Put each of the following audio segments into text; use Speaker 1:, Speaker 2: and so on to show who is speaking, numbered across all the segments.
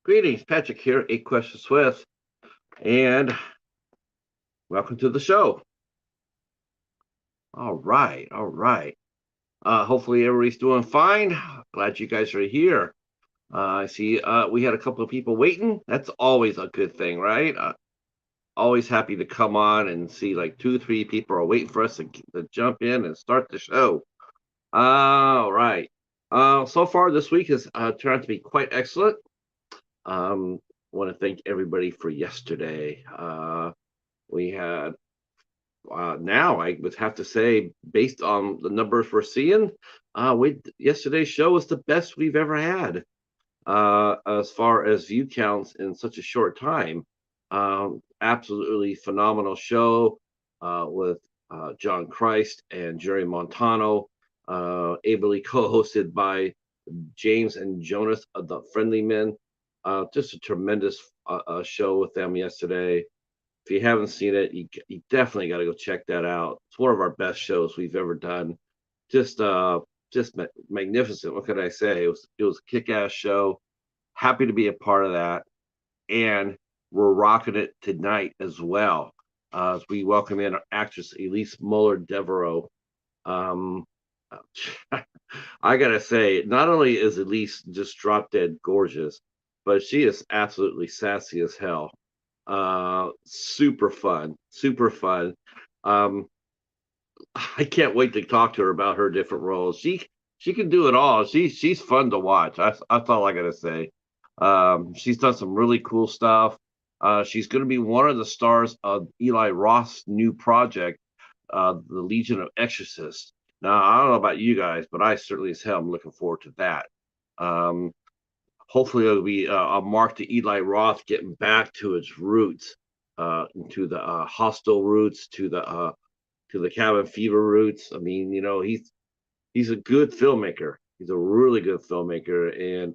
Speaker 1: Greetings, Patrick here, Eight Questions with, and welcome to the show. All right, all right. Hopefully everybody's doing fine. Glad you guys are here. I see we had a couple of people waiting. That's always a good thing, right? Always happy to come on and see like two, three people are waiting for us to jump in and start the show. All right. So far this week has turned out to be quite excellent. Want to thank everybody for yesterday. We had now I would have to say, based on the numbers we're seeing, we yesterday's show was the best we've ever had as far as view counts in such a short time. Absolutely phenomenal show with John Christ and Jerry Montano, ably co-hosted by James and Jonas of the Friendly Men. Just a tremendous show with them yesterday. If you haven't seen it, you definitely got to go check that out. It's one of our best shows we've ever done. Just magnificent. What could I say? It was a kick-ass show. Happy to be a part of that, and we're rocking it tonight as well. As we welcome in actress Elise Muller Devereaux. Um, I gotta say, not only is Elise just drop dead gorgeous, but she is absolutely sassy as hell. Super fun, super fun. Um, I can't wait to talk to her about her different roles. She can do it all. She's fun to watch. That's all I gotta say. She's done some really cool stuff. She's going to be one of the stars of Eli Roth's new project, the Legion of Exorcists. Now, I don't know about you guys, but I certainly as hell am looking forward to that. Um, Hopefully it'll be a mark to Eli Roth getting back to its roots, to the hostel roots, to the cabin fever roots. I mean, he's a good filmmaker. He's a really good filmmaker, and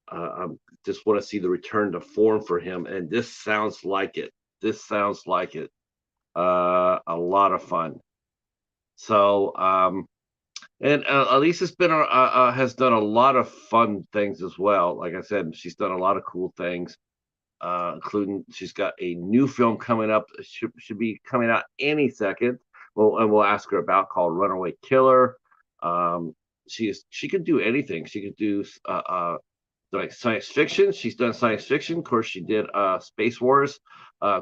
Speaker 1: I just want to see the return to form for him. And this sounds like it. This sounds like it. A lot of fun. So, and Elise has done a lot of fun things as well. Like I said, she's done a lot of cool things, including she's got a new film coming up. Should be coming out any second. Well, and we'll ask her about called Runaway Killer. Um, she could do anything. She could do like science fiction. She's done science fiction. Of course, she did Space Wars,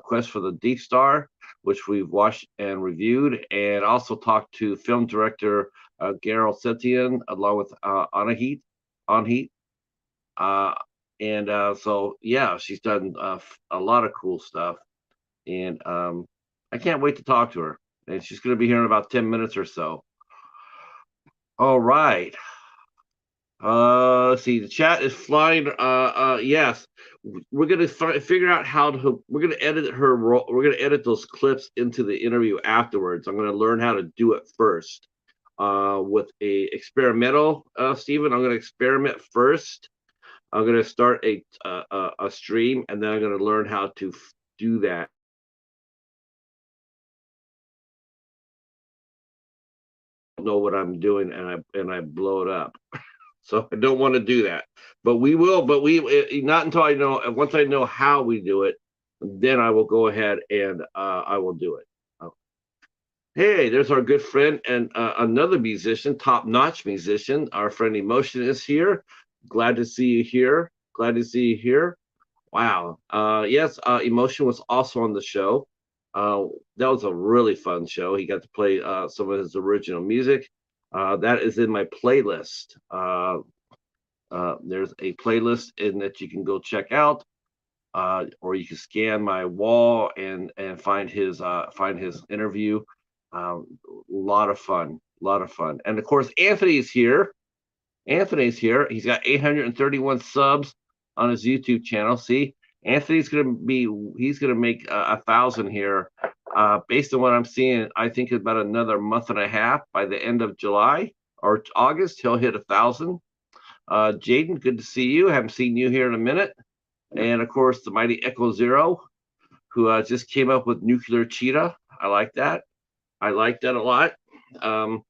Speaker 1: Quest for the Deepstar, which we've watched and reviewed, and also talked to film director Gerald Setian along with Anahit. Uh, and so, yeah, she's done a lot of cool stuff. And I can't wait to talk to her. And she's going to be here in about 10 minutes or so. All right. Let's see. The chat is flying. Yes, we're gonna figure out how to. We're gonna edit her. We're gonna edit those clips into the interview afterwards. I'm gonna learn how to do it first. With a experimental, Stephen. I'm gonna experiment first. I'm gonna start a stream, and then I'm gonna learn how to do that. Know what I'm doing, and I blow it up. So I don't want to do that. But we will. But not until I know. Once I know how we do it, then I will go ahead and I will do it. Hey, there's our good friend and another musician, top-notch musician. Our friend Emotion is here. Glad to see you here. Glad to see you here. Wow. Yes, Emotion was also on the show. Uh, that was a really fun show. He got to play some of his original music. That is in my playlist. There's a playlist in that you can go check out, or you can scan my wall and find his interview. A lot of fun, a lot of fun, and of course Anthony's here. Anthony's here. He's got 831 subs on his YouTube channel. See, Anthony's he's gonna make 1,000 here. Based on what I'm seeing, I think about another month and a half by the end of July or August, he'll hit 1,000. Jaden, good to see you. Haven't seen you here in a minute. And of course, the mighty Echo Zero, who just came up with Nuclear Cheetah. I like that. I like that a lot. Um,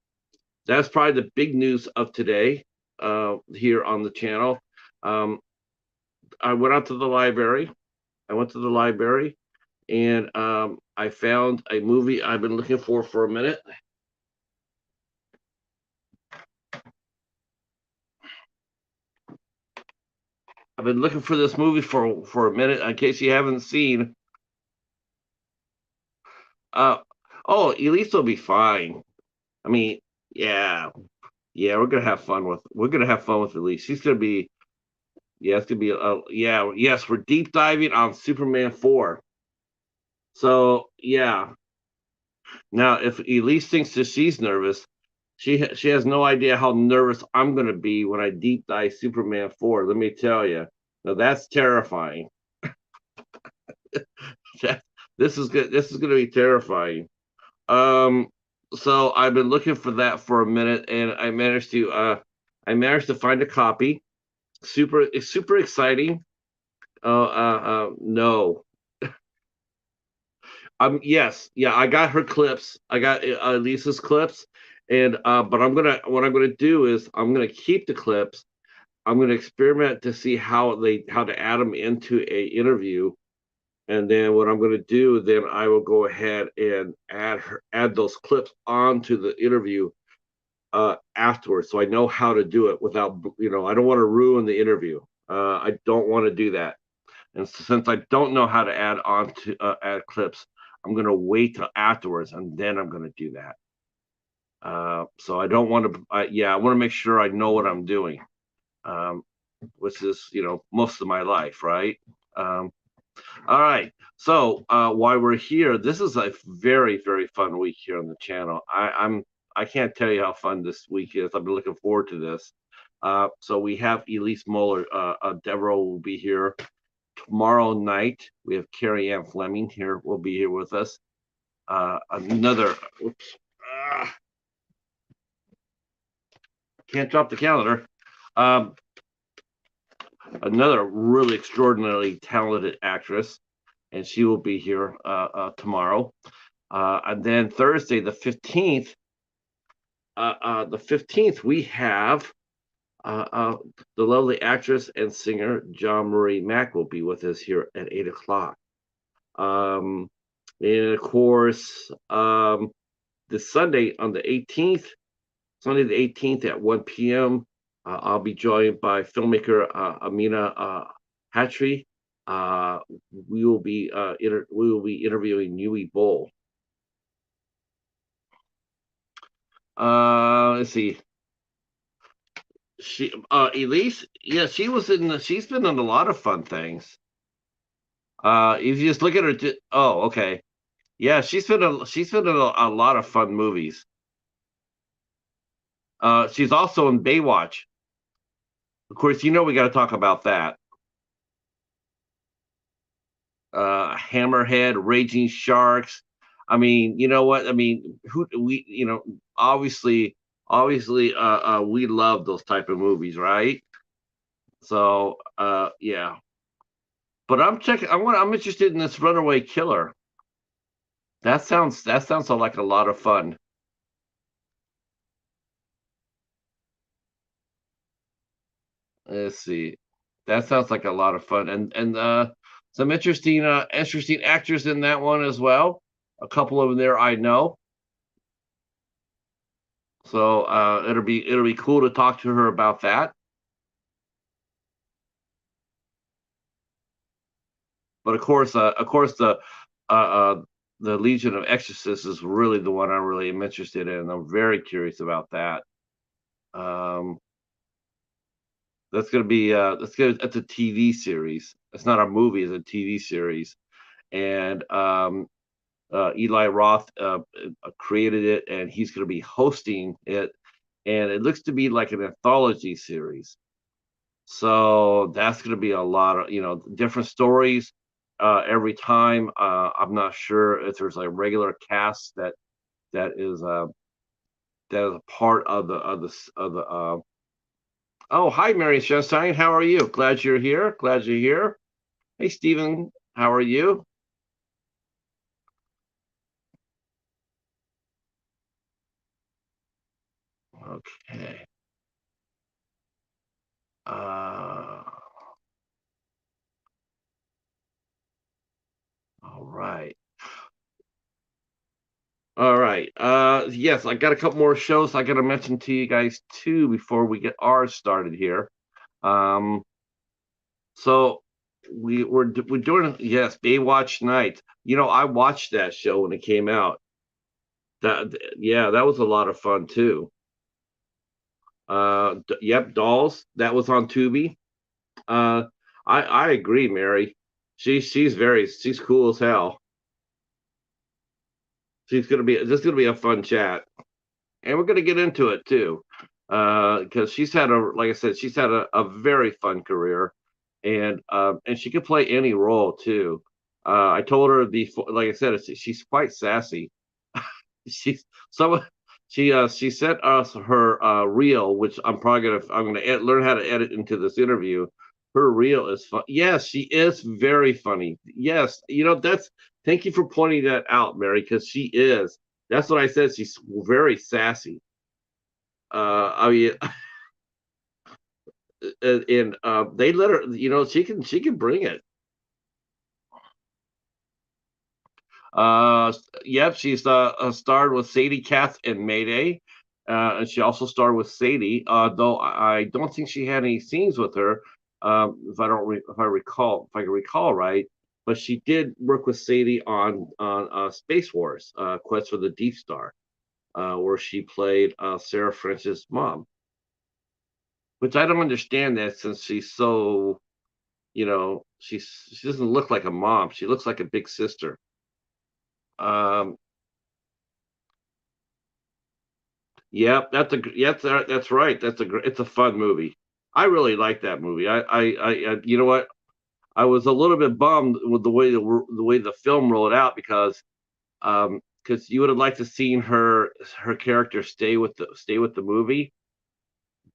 Speaker 1: that's probably the big news of today here on the channel. Um, I went out to the library. I went to the library, and I found a movie I've been looking for a minute. I've been looking for this movie for a minute. In case you haven't seen, uh, oh, Elise will be fine. I mean, yeah, yeah, we're gonna have fun with Elise. She's gonna be, yeah, it's gonna be, yeah, yes, we're deep diving on Superman 4. So yeah, now if Elise thinks that she's nervous, she has no idea how nervous I'm gonna be when I deep dive Superman 4. Let me tell you, now that's terrifying. This is good. This is gonna be terrifying. Um, so I've been looking for that for a minute, and I managed to find a copy. It's super exciting. No, yes, yeah, I got her clips. I got Lisa's clips, and but what I'm gonna do is I'm gonna keep the clips. I'm gonna experiment to see how to add them into a interview, and then what I'm gonna do, then I will go ahead and add those clips onto the interview afterwards, so I know how to do it without, I don't want to ruin the interview. I don't want to do that, and since I don't know how to add clips, I'm gonna wait till afterwards, and then I'm gonna do that. So I don't want to. Yeah, I want to make sure I know what I'm doing, um, which is most of my life, right? Um, all right. So while we're here, this is a very, very fun week here on the channel. I can't tell you how fun this week is. I've been looking forward to this. So we have Elise Muller. Deborah will be here tomorrow night. We have Carrie Ann Fleming here. Will be here with us. Another. Oops. Ah, can't drop the calendar. Um, Another really extraordinarily talented actress, and she will be here tomorrow. And then Thursday, the 15th, we have the lovely actress and singer John Marie Mack will be with us here at 8 o'clock. Um, and of course, this Sunday on the 18th, Sunday the 18th at 1 p.m., I'll be joined by filmmaker Amina Hatri. Uh, we will be interviewing Yui Bowl. Let's see. Elise, yeah, she's been in a lot of fun things. If you just look at her, oh, okay, yeah, she's been in a lot of fun movies. She's also in Baywatch. Of course, we got to talk about that. Hammerhead, Raging Sharks. I mean, you know what? I mean, who we, obviously, we love those type of movies, right? So, yeah. But I'm checking. I'm interested in this Runaway Killer. That sounds like a lot of fun. Let's see. That sounds like a lot of fun, and some interesting actors in that one as well. A couple of them there I know. So it'll be cool to talk to her about that. But of course, uh, uh, the Legion of Exorcists is really the one I really am interested in. I'm very curious about that. Um, that's a TV series. It's not a movie; it's a TV series. And Eli Roth created it, and he's going to be hosting it. And it looks to be like an anthology series. So that's going to be a lot of different stories every time. I'm not sure if there's a regular cast that is uh, that is a part of the. Oh, hi, Mary Sunshine. How are you? Glad you're here. Glad you're here. Hey, Stephen. How are you? Okay. Uh, right. All right. Yes, I got a couple more shows I got to mention to you guys too before we get ours started here. Um, so we're doing, yes, Baywatch Nights. I watched that show when it came out. Yeah, that was a lot of fun too. Yep, Dolls. That was on Tubi. Uh, I agree, Mary. She's cool as hell. This is gonna be a fun chat, and we're gonna get into it too, because like I said, she's had a very fun career, and she can play any role too. I told her before, like I said, she's quite sassy. She's so she sent us her reel, which I'm gonna learn how to edit into this interview. Her reel is fun. Yes, she is very funny. Yes, that's thank you for pointing that out, Mary, because she is. That's what I said. She's very sassy. I mean, and they let her. She can bring it. Yep, she's starred with Sadie Katz in Mayday, and she also starred with Sadie. Though I don't think she had any scenes with her, if I can recall right. But she did work with Sadie on Space Wars, Quest for the Deepstar, where she played Sarah Francis' mom. Which I don't understand that since she's so, she doesn't look like a mom. She looks like a big sister. Um, Yep, that's right. It's a fun movie. I really like that movie. You know what? I was a little bit bummed with the way the film rolled out because you would have liked to seen her character stay with the movie,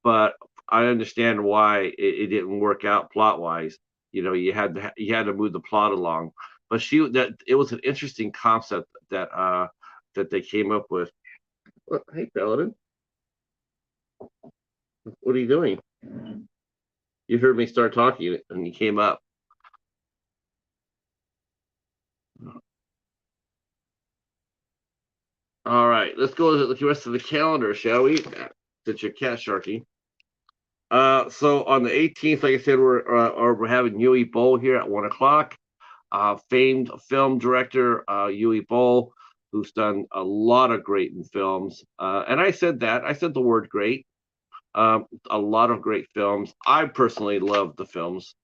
Speaker 1: but I understand why it didn't work out plot wise. You had to move the plot along, but that it was an interesting concept that they came up with. Hey, Paladin, what are you doing? You heard me start talking and you came up. All right, let's go to the rest of the calendar, shall we? Since you're cat sharky. So on the 18th, like I said, we're having Yui Bowl here at 1 o'clock. Famed film director Yui Bowl, who's done a lot of great in films. And I said the word great. A lot of great films. I personally love the films.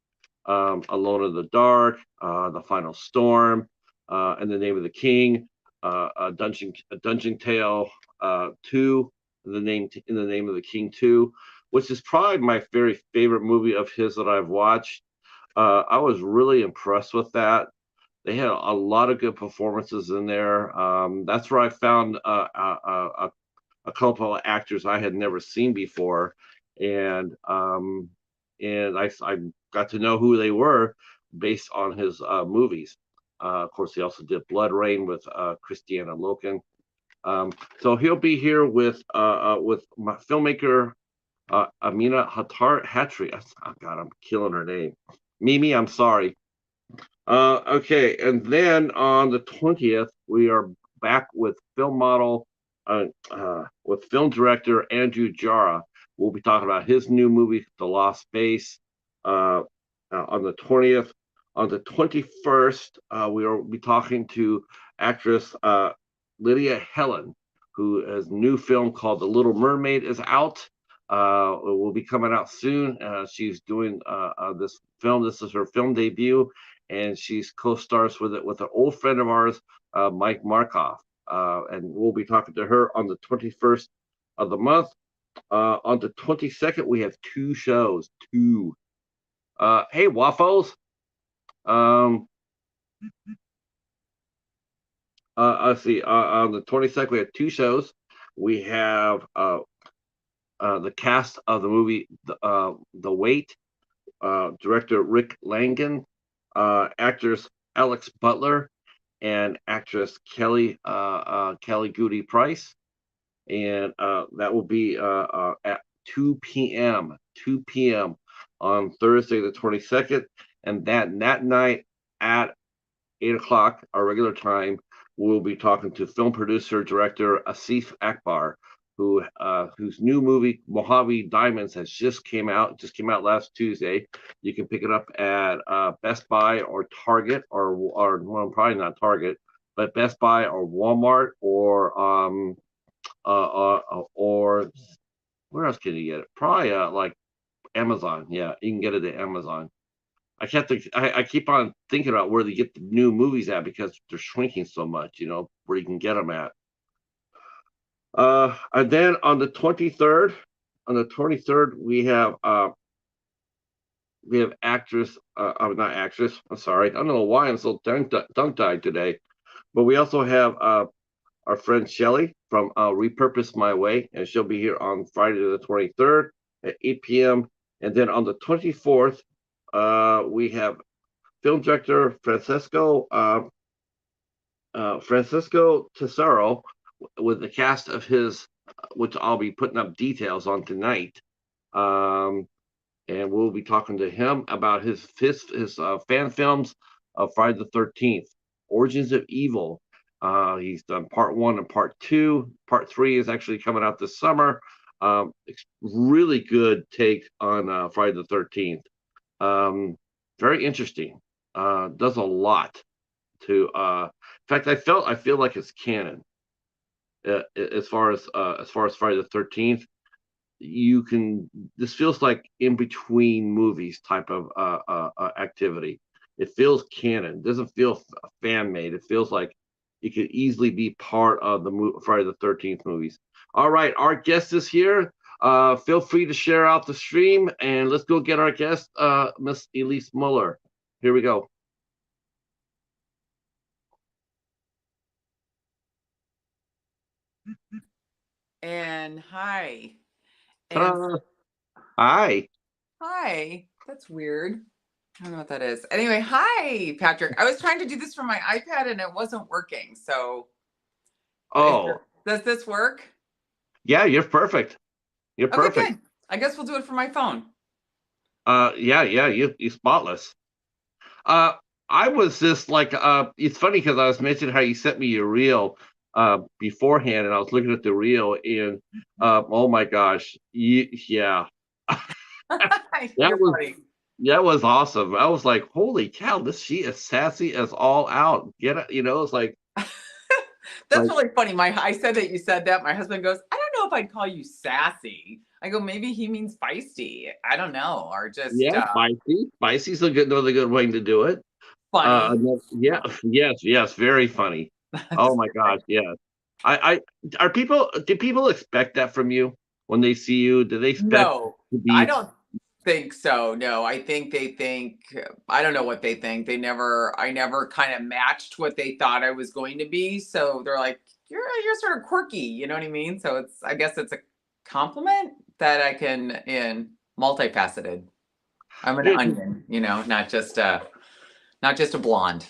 Speaker 1: Alone in the Dark, The Final Storm, In the Name of the King, a Dungeon Tale 2, in the Name of the King 2, which is probably my very favorite movie of his that I've watched. I was really impressed with that. They had a lot of good performances in there. That's where I found a couple of actors I had never seen before, and I got to know who they were based on his movies. Of course, he also did Blood Rain with Christiana Loken. So he'll be here with my filmmaker Amina Hatri. Oh God, I'm killing her name. Mimi, I'm sorry. Okay, and then on the 20th, we are back with film director Andrew Jara. We'll be talking about his new movie, The Lost Base, uh, on the 20th. On the 21st, we will be talking to actress Lydia Helen, who has a new film called The Little Mermaid is out. It will be coming out soon. She's doing this film. This is her film debut, and she's co-stars with it with an old friend of ours, Mike Markoff. And we'll be talking to her on the 21st of the month. On the 22nd, we have two shows. Two. Hey, Waffles. Um, let's see. On the 22nd, we have two shows. We have the cast of the movie The Wait, director Rick Langan, actors Alex Butler, and actress Kelly Goody Price, and that will be at 2 p.m. 2 p.m. on Thursday the 22nd, and that night at 8 o'clock, our regular time, we'll be talking to film producer, director Asif Akbar, whose new movie, Mojave Diamonds, has just came out. It just came out last Tuesday. You can pick it up at Best Buy or Target, or well, probably not Target, but Best Buy or Walmart or where else can you get it? Probably like Amazon. Yeah, you can get it at Amazon. I keep on thinking about where they get the new movies at because they're shrinking so much. Where you can get them at. And then on the 23rd, we have actress. Not actress. I'm sorry. I don't know why I'm so tongue-tied today. But we also have our friend Shelly from Repurpose My Way, and she'll be here on Friday the 23rd at 8 p.m. And then on the 24th, we have film director Francisco Tesoro with the cast of his, which I'll be putting up details on tonight. And we'll be talking to him about his fan films of Friday the 13th, Origins of Evil. He's done part 1 and part 2. Part 3 is actually coming out this summer. Really good take on Friday the 13th. Very interesting. Does a lot to. In fact, I feel like it's canon. As far as Friday the 13th, this feels like in between movies type of activity. It feels canon. It doesn't feel fan made. It feels like it could easily be part of the Friday the 13th movies. All right, our guest is here. Feel free to share out the stream, and let's go get our guest, Miss Elise Muller. Here we go.
Speaker 2: And hi.
Speaker 1: And hi.
Speaker 2: Hi. That's weird. I don't know what that is. Anyway, hi, Patrick. I was trying to do this from my iPad and it wasn't working. So, does this work?
Speaker 1: Yeah, you're perfect. You're perfect.
Speaker 2: Okay, good. I guess we'll do it from my phone.
Speaker 1: Yeah, you spotless. I was just like, it's funny because I was mentioning how you sent me your reel beforehand, and I was looking at the reel, and oh my gosh, yeah, that was awesome. I was like, holy cow, she is sassy as all out. Get it? It's like
Speaker 2: that's really funny. I said that you said that. My husband goes, I don't know if I'd call you sassy. I go, maybe he means feisty. I don't know, or just
Speaker 1: spicy. Spicy's another good way to do it.
Speaker 2: Funny.
Speaker 1: Yes, very funny. Oh my gosh, yes. Do people expect that from you when they see you? Do they expect
Speaker 2: No,
Speaker 1: to be?
Speaker 2: I don't think so. No, I think they think, I don't know what they think. I never kind of matched what they thought I was going to be. So they're like, you're sort of quirky, you know what I mean? So I guess it's a compliment that I can in multifaceted. I'm an onion, not just a blonde.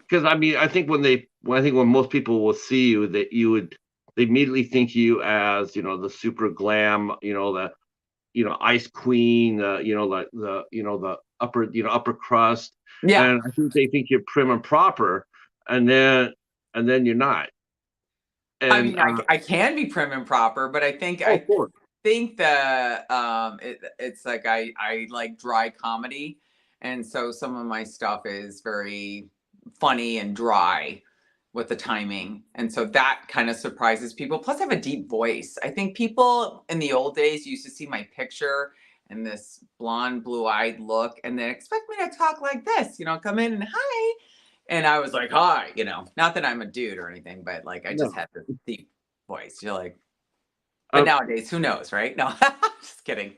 Speaker 1: Because I mean, I think when most people will see you, that they immediately think you as the super glam, the ice queen, the upper crust,
Speaker 2: Yeah.
Speaker 1: and I think they think you're prim and proper, and then you're not. And
Speaker 2: I mean, I can be prim and proper, but I think it's like I like dry comedy, and so some of my stuff is very funny and dry with the timing, and so that kind of surprises people. Plus, I have a deep voice. I think people in the old days used to see my picture and this blonde, blue-eyed look, and then expect me to talk like this. Come in and hi. And I was like, hi, not that I'm a dude or anything, but like I just had this deep voice. You're like, but nowadays, who knows, right? No, just kidding.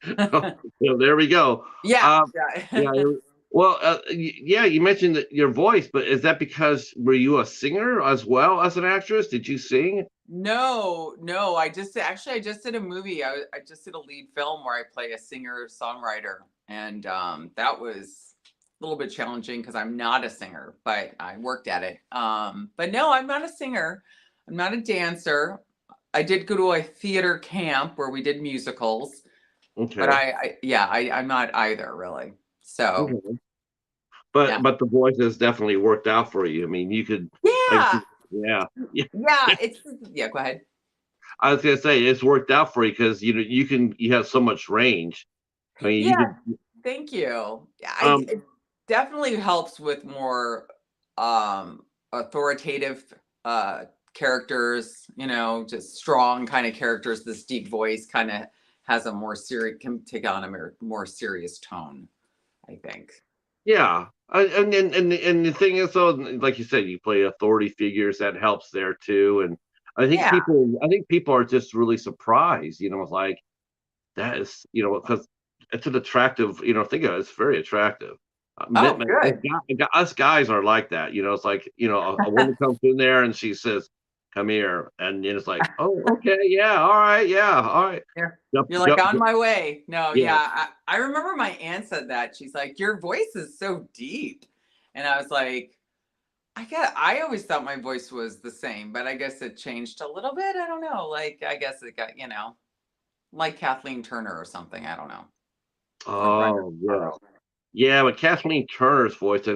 Speaker 1: There we go.
Speaker 2: Yeah.
Speaker 1: Well, you mentioned your voice, but is that because were you a singer as well as an actress? Did you sing?
Speaker 2: No. I just did a movie. I just did a lead film where I play a singer songwriter, and that was a little bit challenging because I'm not a singer, but I worked at it. But no, I'm not a singer. I'm not a dancer. I did go to a theater camp where we did musicals. Okay. But I'm not either really. So.
Speaker 1: Okay.
Speaker 2: Yeah.
Speaker 1: but the voice has definitely worked out for you. I mean, you could like,
Speaker 2: Yeah.
Speaker 1: yeah, yeah.
Speaker 2: Yeah. It's yeah. Go ahead.
Speaker 1: I was gonna say it's worked out for you because you have so much range. I mean, you
Speaker 2: Yeah.
Speaker 1: could
Speaker 2: Thank you. Yeah,
Speaker 1: um
Speaker 2: it definitely helps with more authoritative uh characters, just strong kind of characters. This deep voice kind of has a more serious can take on a more serious tone, I think.
Speaker 1: yeah. And the thing is though, like you said, you play authority figures that helps there too. And
Speaker 2: Yeah.
Speaker 1: I think people are just really surprised. Like that is because it's an attractive. Think of it, it's very attractive.
Speaker 2: Oh, good.
Speaker 1: Us guys are like that. It's like a woman comes in there and she says, "Come here," and it's like, "Oh, okay, yeah, all right, yeah, all right." Jump,
Speaker 2: You're like
Speaker 1: jump,
Speaker 2: on
Speaker 1: jump,
Speaker 2: my way. No,
Speaker 1: yeah.
Speaker 2: yeah. I remember my aunt said that. She's like, your voice is so deep. And I was like, I always thought my voice was the same, but I guess it changed a little bit. I don't know. Like I guess it got, like Kathleen Turner or something. I don't know. Or Brenda
Speaker 1: Oh, yeah.
Speaker 2: Carl.
Speaker 1: Yeah, but Kathleen Turner's voice, I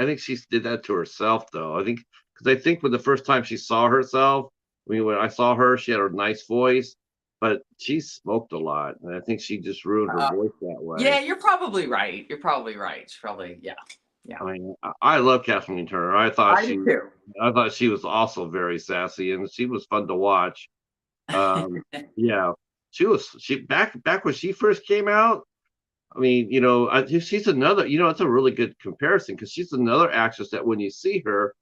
Speaker 1: think she did that to herself though. I think when the first time she saw herself, I mean, when I saw her, she had a nice voice, but she smoked a lot, and I think she just ruined her
Speaker 2: Uh,
Speaker 1: voice that
Speaker 2: yeah,
Speaker 1: way.
Speaker 2: you're probably right. You're probably right. She probably, yeah. Yeah.
Speaker 1: I mean, I love Kathleen Turner.
Speaker 2: I do too.
Speaker 1: I thought she was also very sassy, and she was fun to watch. Um, yeah, she back when she first came out. I mean, she's another. It's a really good comparison because she's another actress that when you see her,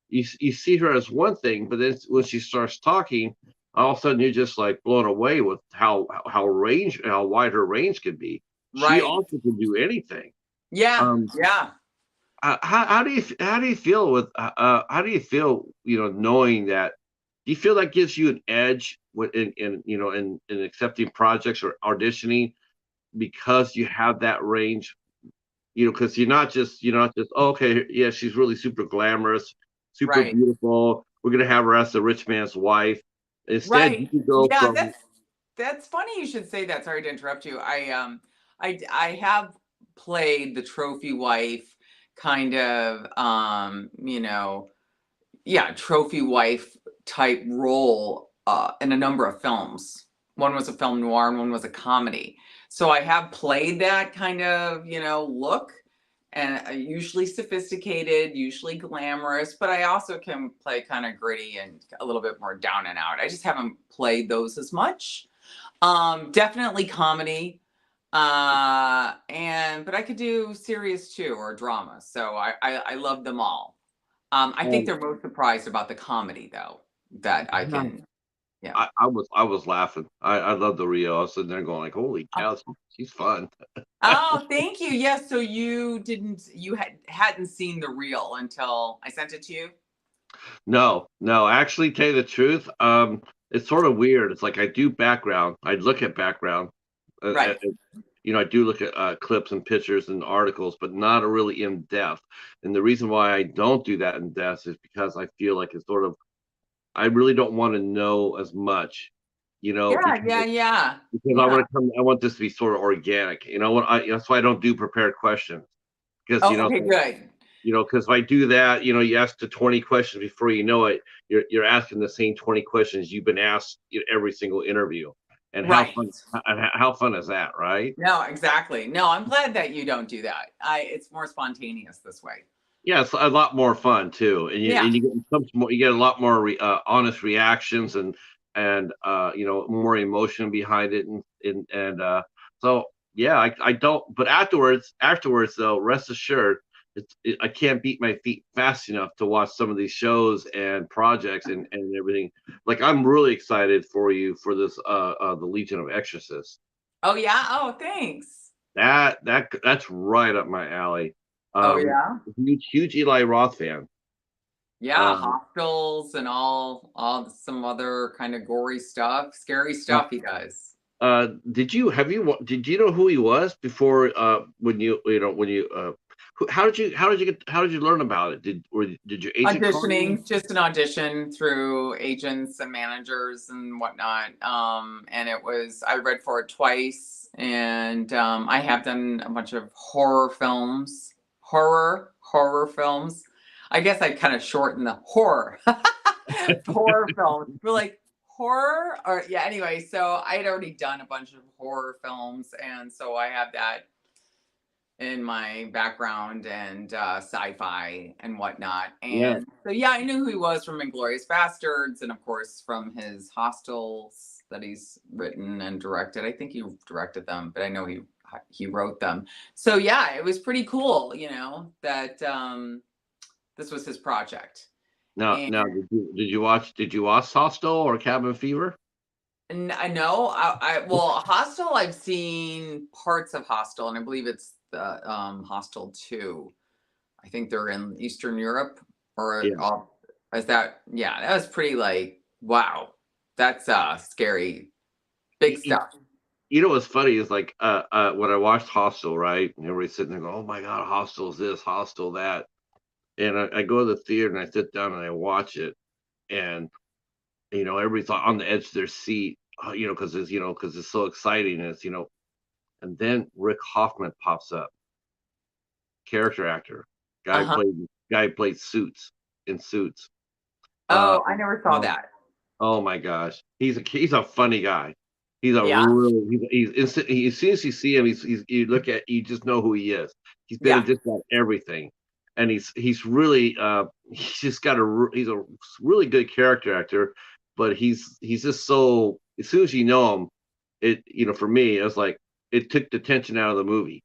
Speaker 1: you see her as one thing, but then when she starts talking, all of a sudden you're just like blown away with how wide her range can be. She
Speaker 2: Right.
Speaker 1: also can do anything.
Speaker 2: Yeah.
Speaker 1: Um,
Speaker 2: Yeah.
Speaker 1: how do you feel knowing that? Do you feel that gives you an edge in accepting projects or auditioning because you have that range? Because you're not just, "Oh, okay, yeah, she's really super glamorous, super
Speaker 2: Right.
Speaker 1: beautiful. We're gonna have her as the rich man's wife." Instead, you
Speaker 2: Right.
Speaker 1: can go
Speaker 2: Yeah,
Speaker 1: from
Speaker 2: that's funny you should say that. Sorry to interrupt you. I have played the trophy wife kind of yeah, trophy wife type role in a number of films. One was a film noir and one was a comedy. So I have played that kind of, look and usually sophisticated, usually glamorous, but I also can play kind of gritty and a little bit more down and out. I just haven't played those as much. Definitely comedy. And but I could do serious too or drama. So I love them all. I think
Speaker 1: um,
Speaker 2: they're most surprised about the comedy though, that I
Speaker 1: yeah,
Speaker 2: can, yeah.
Speaker 1: I was laughing. I love the Rio. I was sitting there going like, "Holy
Speaker 2: Oh,
Speaker 1: cow, she's fun."
Speaker 2: oh, thank you. Yes, so you hadn't seen the reel until I sent it to you?
Speaker 1: No, no, actually, tell you the truth, it's sort of weird. It's like I do background. I look at background,
Speaker 2: Right.
Speaker 1: I do look at clips and pictures and articles, but not a really in depth. And the reason why I don't do that in depth is because I feel like it's sort of I really don't want to know as much,
Speaker 2: Yeah, yeah, yeah.
Speaker 1: because
Speaker 2: Yeah.
Speaker 1: I want this to be sort of organic. That's why I don't do prepared questions because
Speaker 2: Oh, okay, good.
Speaker 1: because if I do that, you ask the 20 questions before you know it, you're asking the same 20 questions you've been asked in every single interview. And
Speaker 2: Right.
Speaker 1: how fun is that, right?
Speaker 2: No, exactly. No, I'm glad that you don't do that. It's more spontaneous this way.
Speaker 1: Yeah, it's a lot more fun too, and
Speaker 2: Yeah.
Speaker 1: you get a lot more honest reactions and more emotion behind it, and so yeah, I don't. But afterwards though, rest assured, I can't beat my feet fast enough to watch some of these shows and projects and everything. Like I'm really excited for you for this the Legion of Exorcists.
Speaker 2: Oh, yeah. Oh, thanks.
Speaker 1: That's right up my alley.
Speaker 2: Oh,
Speaker 1: Um,
Speaker 2: yeah.
Speaker 1: huge Eli Roth fan.
Speaker 2: Yeah,
Speaker 1: Um,
Speaker 2: hospitals and all some other kind of gory stuff, scary
Speaker 1: uh,
Speaker 2: stuff he does.
Speaker 1: did you know who he was before when how did you learn about it? Did your agent call you?
Speaker 2: Auditioning, just an audition through agents and managers and whatnot. And I read for it twice, and I have done a bunch of horror films, horror films. I guess I kind of shorten the horror horror films. We're like horror or yeah. Anyway, so I had already done a bunch of horror films, and so I have that in my background and sci-fi and whatnot.
Speaker 1: Yeah.
Speaker 2: And so yeah, I knew who he was from Inglorious Bastards, and of course from his Hostels that he's written and directed. I think he directed them, but I know he wrote them. So yeah, it was pretty cool, that this was his project. And
Speaker 1: Now, did you watch Hostel or Cabin Fever?
Speaker 2: I know well, Hostel, I've seen parts of Hostel, and I believe it's the Hostel 2. I think they're in Eastern Europe, or
Speaker 1: Yeah.
Speaker 2: is that, yeah, that was pretty like, wow, that's scary, big
Speaker 1: You,
Speaker 2: stuff.
Speaker 1: you know what's funny is like when I watched Hostel, right? And everybody's sitting there going, "Oh my God, Hostel's this, Hostel that," and I go to the theater and I sit down and I watch it, and everybody's on the edge of their seat, because it's so exciting, and and then Rick Hoffman pops up, character actor,
Speaker 2: Uh-huh.
Speaker 1: guy who played Suits. Uh,
Speaker 2: Oh, I never saw
Speaker 1: um,
Speaker 2: that.
Speaker 1: oh my gosh, he's a funny guy. He's a
Speaker 2: Yeah,
Speaker 1: really he's instant. As soon as you see him, you just know who he is. He's been in
Speaker 2: yeah.
Speaker 1: just about everything, and he's really he's just got he's a really good character actor, but he's just so, as soon as you know him, for me it was like it took the tension out of the movie,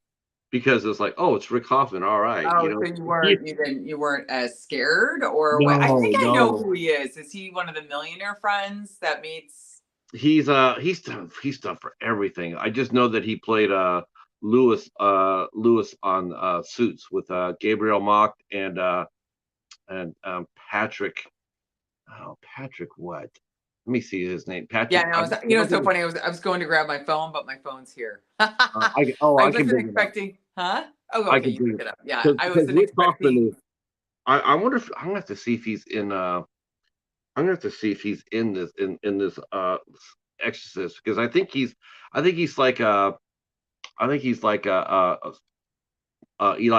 Speaker 1: because it's like, oh, it's Rick Hoffman, all right,
Speaker 2: Oh, so you weren't as scared, or what? I
Speaker 1: no,
Speaker 2: think I know
Speaker 1: no.
Speaker 2: who he is. Is he one of the millionaire friends that meets?
Speaker 1: He's done for everything. I just know that he played Lewis on Suits with Gabriel Mock and Patrick, Patrick what? Let me see his name.
Speaker 2: Yeah,
Speaker 1: Patrick.
Speaker 2: no, it's so funny. I was going to grab my phone, but my phone's here. I
Speaker 1: I can
Speaker 2: wasn't
Speaker 1: bring it up.
Speaker 2: expecting, huh? Oh,
Speaker 1: I
Speaker 2: okay,
Speaker 1: can
Speaker 2: you
Speaker 1: bring
Speaker 2: look
Speaker 1: it,
Speaker 2: it up. Yeah, I
Speaker 1: because
Speaker 2: wasn't
Speaker 1: Rick Hoffman
Speaker 2: expecting.
Speaker 1: is. I wonder if I'm gonna have to see if he's in. I'm gonna have to see if he's in this Exorcist, because I think he's like Eli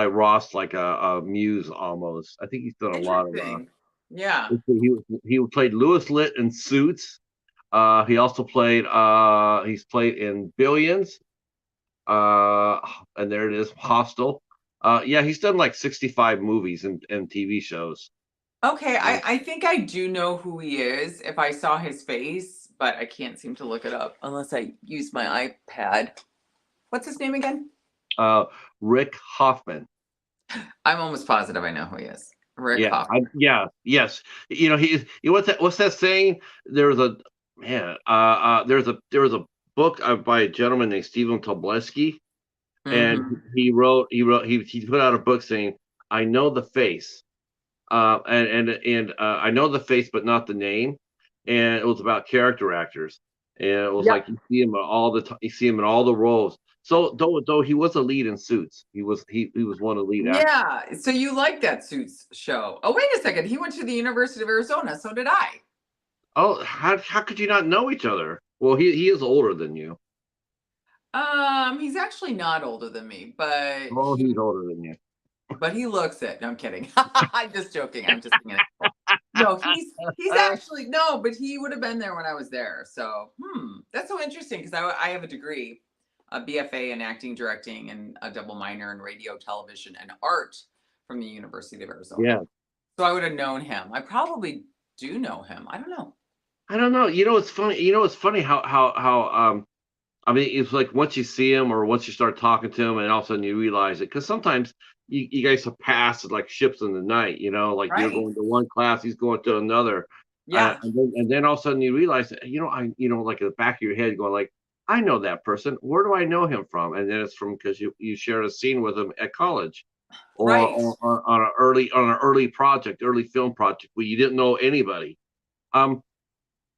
Speaker 1: Ross, like a muse almost. I think he's done a lot of.
Speaker 2: Interesting. Yeah.
Speaker 1: He played Lewis Litt in Suits. He also he's played in Billions. Uh, and there it is, Hostel. Yeah, he's done like 65 movies and TV shows.
Speaker 2: Okay,
Speaker 1: Uh,
Speaker 2: I think I do know who he is if I saw his face, but I can't seem to look it up unless I use my iPad. What's his name again?
Speaker 1: uh, Rick Hoffman.
Speaker 2: I'm almost positive I know who he is. Rick Hoffman.
Speaker 1: Yes. What's that saying? There was a man. There was a book by a gentleman named Stephen Tobolewsky, and
Speaker 2: Hmm.
Speaker 1: he put out a book saying, "I know the face, I know the face, but not the name," and it was about character actors, and it was like
Speaker 2: Yep.
Speaker 1: you see him all the time, you see him in all the roles. So though he was a lead in Suits, he was one of the lead actors.
Speaker 2: Yeah. So you like that Suits show? Oh, wait a second. He went to the University of Arizona. So did I.
Speaker 1: Oh, how could you not know each other? Well, he is older than you.
Speaker 2: He's actually not older than me, but
Speaker 1: Oh, he's older than you.
Speaker 2: he looks it. No, I'm kidding. I'm just joking. I'm just being an asshole. No, he's actually no, but he would have been there when I was there. So, that's so interesting because I have a degree, a BFA in acting, directing, and a double minor in radio, television, and art from the University of Arizona.
Speaker 1: Yeah,
Speaker 2: So I would have known him. I probably do know him. I don't know.
Speaker 1: I don't know. It's funny. It's funny how I mean, it's like once you see him or once you start talking to him, and all of a sudden you realize it. Because sometimes you guys have passed like ships in the night. Like you're
Speaker 2: Right?
Speaker 1: going to one class, he's going to another,
Speaker 2: Yeah.
Speaker 1: and then all of a sudden you realize that, like in the back of your head, going like, I know that person. Where do I know him from? And then it's from because you shared a scene with him at college, or
Speaker 2: Right.
Speaker 1: on an early project, early film project where you didn't know anybody. Um,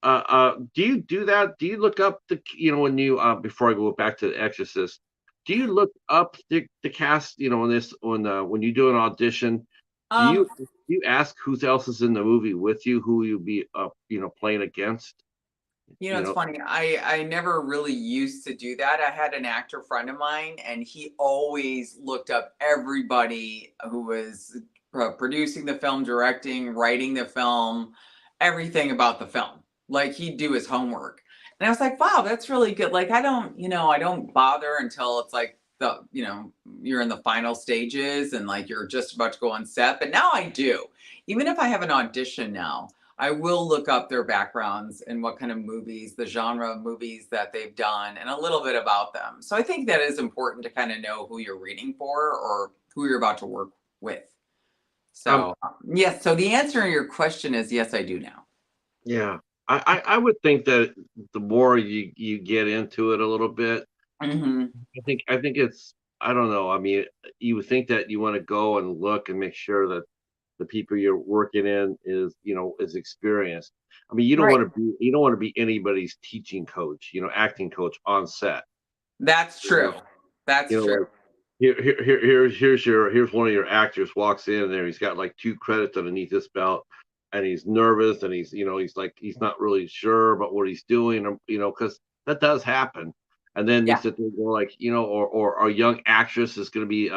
Speaker 1: do you do that? Do you look up when you before I go back to The Exorcist, do you look up the cast? When you do an audition,
Speaker 2: Um,
Speaker 1: do you ask who else is in the movie with you, who you be playing against?
Speaker 2: You know,
Speaker 1: You
Speaker 2: it's
Speaker 1: know,
Speaker 2: funny. I never really used to do that. I had an actor friend of mine, and he always looked up everybody who was producing the film, directing, writing the film, everything about the film. Like he'd do his homework. And I was like, wow, that's really good. Like I don't bother until it's like you're in the final stages and like you're just about to go on set. But now I do. Even if I have an audition now, I will look up their backgrounds and what kind of movies, the genre of movies that they've done, and a little bit about them. So I think that is important to kind of know who you're reading for or who you're about to work with.
Speaker 1: um,
Speaker 2: So, yes. So the answer to your question is yes, I do now.
Speaker 1: yeah, I would think that the more you get into it a little bit,
Speaker 2: Hmm.
Speaker 1: I think it's, I don't know. I mean, you would think that you want to go and look and make sure that the people you're working in is experienced. I mean,
Speaker 2: Right.
Speaker 1: you don't want to be anybody's teaching coach, acting coach on set.
Speaker 2: That's
Speaker 1: You know,
Speaker 2: true. That's true.
Speaker 1: like here's one of your actors walks in there. He's got like 2 credits underneath his belt, and he's nervous, and he's like he's not really sure about what he's doing, because that does happen. And then you
Speaker 2: Yeah.
Speaker 1: sit there and go like, or a young actress is going to be,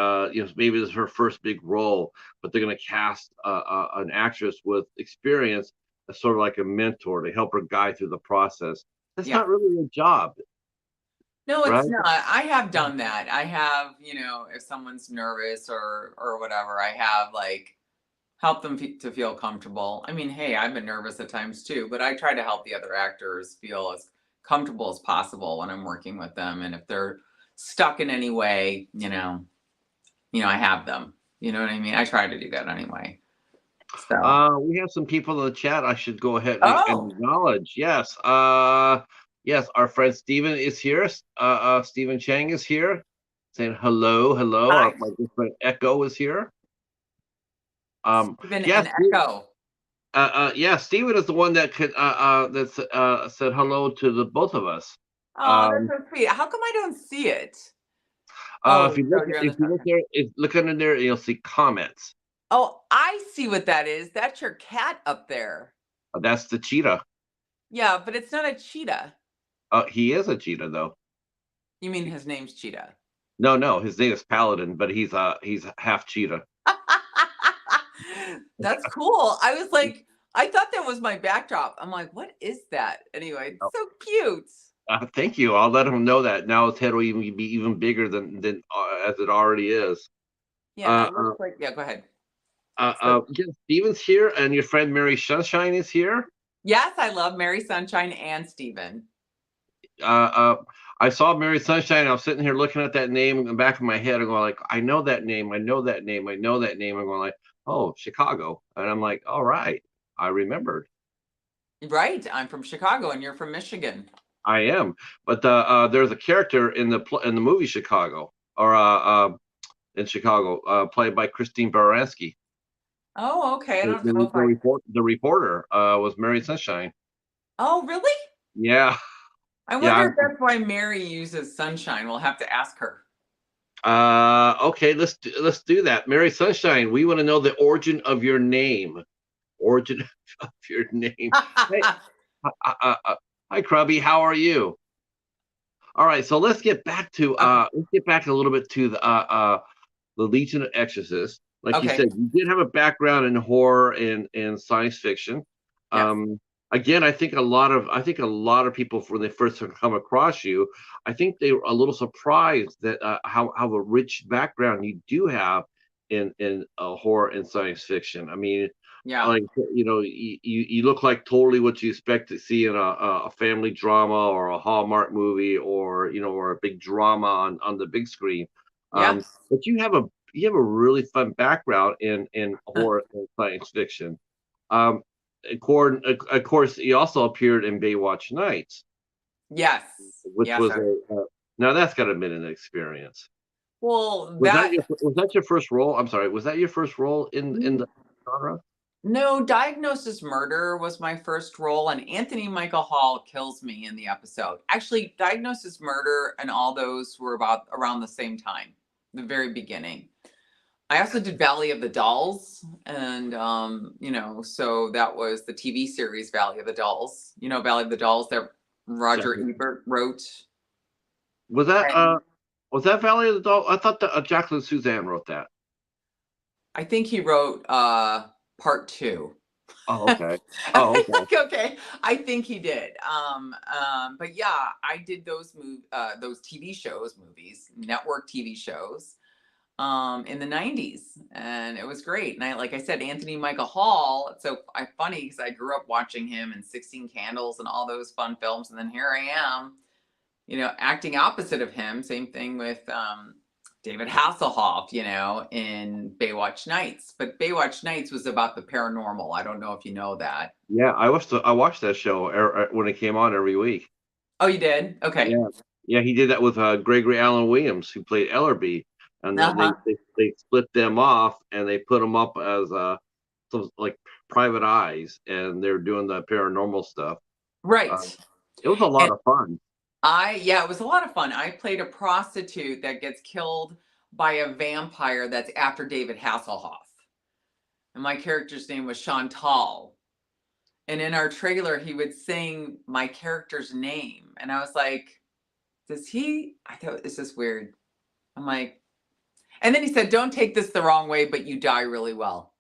Speaker 1: maybe this is her first big role, but they're going to cast an actress with experience as sort of like a mentor to help her guide through the process. That's
Speaker 2: Yeah.
Speaker 1: not really a job,
Speaker 2: No, it's
Speaker 1: right?
Speaker 2: not. I have done that. I have, if someone's nervous or whatever, I have like help them to feel comfortable. I mean, hey, I've been nervous at times too, but I try to help the other actors feel as comfortable as possible when I'm working with them. And if they're stuck in any way, I have them. You know what I mean? I try to do that anyway. So,
Speaker 1: We have some people in the chat. I should go ahead and
Speaker 2: oh,
Speaker 1: acknowledge. Yes. Yes, our friend Steven is here. Stephen Chang is here, saying hello, hello.
Speaker 2: hi,
Speaker 1: My good friend Echo is here.
Speaker 2: Stephen
Speaker 1: Yes,
Speaker 2: and Echo.
Speaker 1: yeah. Steven is the one that could that's said hello to the both of us.
Speaker 2: Oh, that's
Speaker 1: Um,
Speaker 2: so sweet. How come I don't see it? Oh, so you're in the
Speaker 1: if you look
Speaker 2: sunshine.
Speaker 1: there, look under there, you'll see comments.
Speaker 2: Oh, I see what that is. That's your cat up there.
Speaker 1: That's the cheetah.
Speaker 2: Yeah, but it's not a cheetah.
Speaker 1: He is a cheetah though.
Speaker 2: You mean his name's Cheetah?
Speaker 1: No, no, his name is Paladin, but he's half cheetah.
Speaker 2: That's cool. I was like, I thought that was my backdrop. I'm like, what is that? Anyway, it's so cute.
Speaker 1: Thank you. I'll let him know that now his head will even be even bigger than as it already is.
Speaker 2: Yeah,
Speaker 1: Uh,
Speaker 2: it
Speaker 1: uh,
Speaker 2: looks like, yeah, go ahead. So,
Speaker 1: yeah, Steven's here, and your friend Mary Sunshine is here.
Speaker 2: yes, I love Mary Sunshine and Steven.
Speaker 1: Uh, uh, I saw Mary Sunshine. I was sitting here looking at that name in the back of my head, and going like, I know that name. I know that name. I know that name. I'm going like, oh, Chicago, and I'm like, all right, I remembered.
Speaker 2: Right. I'm from Chicago and you're from Michigan.
Speaker 1: I am, but there's a character in the movie Chicago, or in Chicago, played by Christine Baranski.
Speaker 2: Oh, okay. I
Speaker 1: The,
Speaker 2: don't know
Speaker 1: the,
Speaker 2: if
Speaker 1: the,
Speaker 2: I.
Speaker 1: report, the reporter was Mary Sunshine.
Speaker 2: Oh, really?
Speaker 1: Yeah,
Speaker 2: I wonder
Speaker 1: yeah.
Speaker 2: if that's why Mary uses sunshine. We'll have to ask her.
Speaker 1: Okay, let's do that. Mary Sunshine, we want to know the origin of your name. Origin of your name. Hey, hi, Krubby. How are you? All right, so
Speaker 2: Okay.
Speaker 1: let's get back a little bit to the Legion of Exorcists. Like you
Speaker 2: Okay.
Speaker 1: said, you did have a background in horror and science fiction.
Speaker 2: Yes.
Speaker 1: Um, again, I think a lot of people when they first come across you, I think they were a little surprised that how a rich background you do have in horror and science fiction. I mean,
Speaker 2: Yeah.
Speaker 1: like you look like totally what you expect to see in a family drama or a Hallmark movie, or a big drama on the big screen.
Speaker 2: Yes.
Speaker 1: But you have a really fun background in horror and science fiction. Um, of course, he also appeared in Baywatch Nights,
Speaker 2: Yes.
Speaker 1: which
Speaker 2: Yes.
Speaker 1: was now that's got to have been an experience.
Speaker 2: Well, that.
Speaker 1: Was that your first role? I'm sorry, was that your first role in
Speaker 2: n-
Speaker 1: the genre?
Speaker 2: No, Diagnosis Murder was my first role, and Anthony Michael Hall kills me in the episode. Actually, Diagnosis Murder and all those were about around the same time, the very beginning. I also did Valley of the Dolls, and so that was the TV series Valley of the Dolls. You know, Valley of the Dolls. They're Roger Ebert wrote.
Speaker 1: Was that
Speaker 2: And
Speaker 1: Valley of the Doll? I thought that Jacqueline Suzanne wrote that.
Speaker 2: I think he wrote part two.
Speaker 1: Oh, okay. Oh, okay.
Speaker 2: Okay, I think he did. But yeah, I did those TV shows, movies, network TV shows, in the '90s, and it was great. And like I said, Anthony Michael Hall. It's so funny because I grew up watching him in 16 Candles and all those fun films, and then here I am, acting opposite of him. Same thing with David Hasselhoff, in Baywatch Nights. But Baywatch Nights was about the paranormal. I don't know if you know that.
Speaker 1: Yeah, I watched that show when it came on every week.
Speaker 2: Oh, you did? Okay.
Speaker 1: Yeah, yeah, he did that with Gregory Allen Williams, who played Ellerby, and then
Speaker 2: Uh-huh.
Speaker 1: they split them off and they put them up as some, like, private eyes, and they're doing the paranormal stuff. Uh,
Speaker 2: Right.
Speaker 1: it was a lot
Speaker 2: And
Speaker 1: of fun.
Speaker 2: yeah, it was a lot of fun. I played a prostitute that gets killed by a vampire that's after David Hasselhoff. And my character's name was Chantal. And in our trailer, he would sing my character's name. And I was like, I thought, this is weird. I'm like, and then he said, don't take this the wrong way, but you die really well.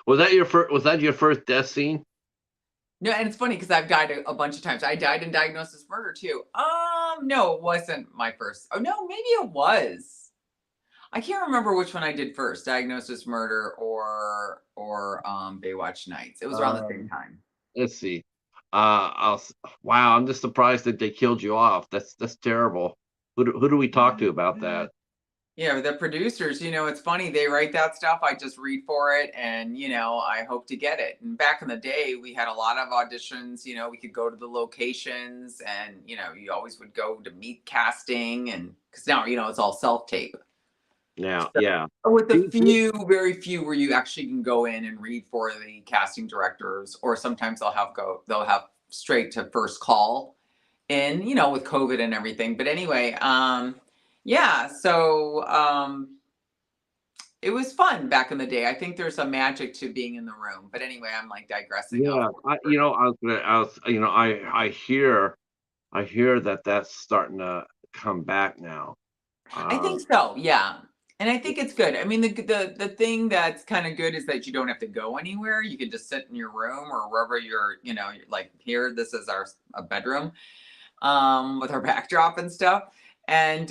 Speaker 1: Was that your first? Was that your first death scene?
Speaker 2: No, and it's funny because I've died a bunch of times. I died in Diagnosis Murder too. No, it wasn't my first. Oh no, maybe it was. I can't remember which one I did first, Diagnosis Murder or Baywatch Nights. It was around the same
Speaker 1: Um,
Speaker 2: time.
Speaker 1: let's see. Wow, I'm just surprised that they killed you off. That's terrible. Who do we talk to about that?
Speaker 2: Yeah, the producers, it's funny, they write that stuff. I just read for it and, I hope to get it. And back in the day, we had a lot of auditions, we could go to the locations and, you always would go to meet casting and because now, it's all self-tape.
Speaker 1: Yeah,
Speaker 2: So,
Speaker 1: yeah.
Speaker 2: with
Speaker 1: Do
Speaker 2: a
Speaker 1: you- do
Speaker 2: very few where you actually can go in and read for the casting directors, or sometimes they'll have straight to first call in, with COVID and everything. But anyway, yeah, so it was fun back in the day. I think there's a magic to being in the room. But anyway, I'm like digressing off.
Speaker 1: Yeah, I hear that that's starting to come back now.
Speaker 2: I
Speaker 1: Uh,
Speaker 2: think so, yeah. And I think it's good. I mean, the thing that's kind of good is that you don't have to go anywhere. You can just sit in your room or wherever you're like here, this is a bedroom with our backdrop and stuff. And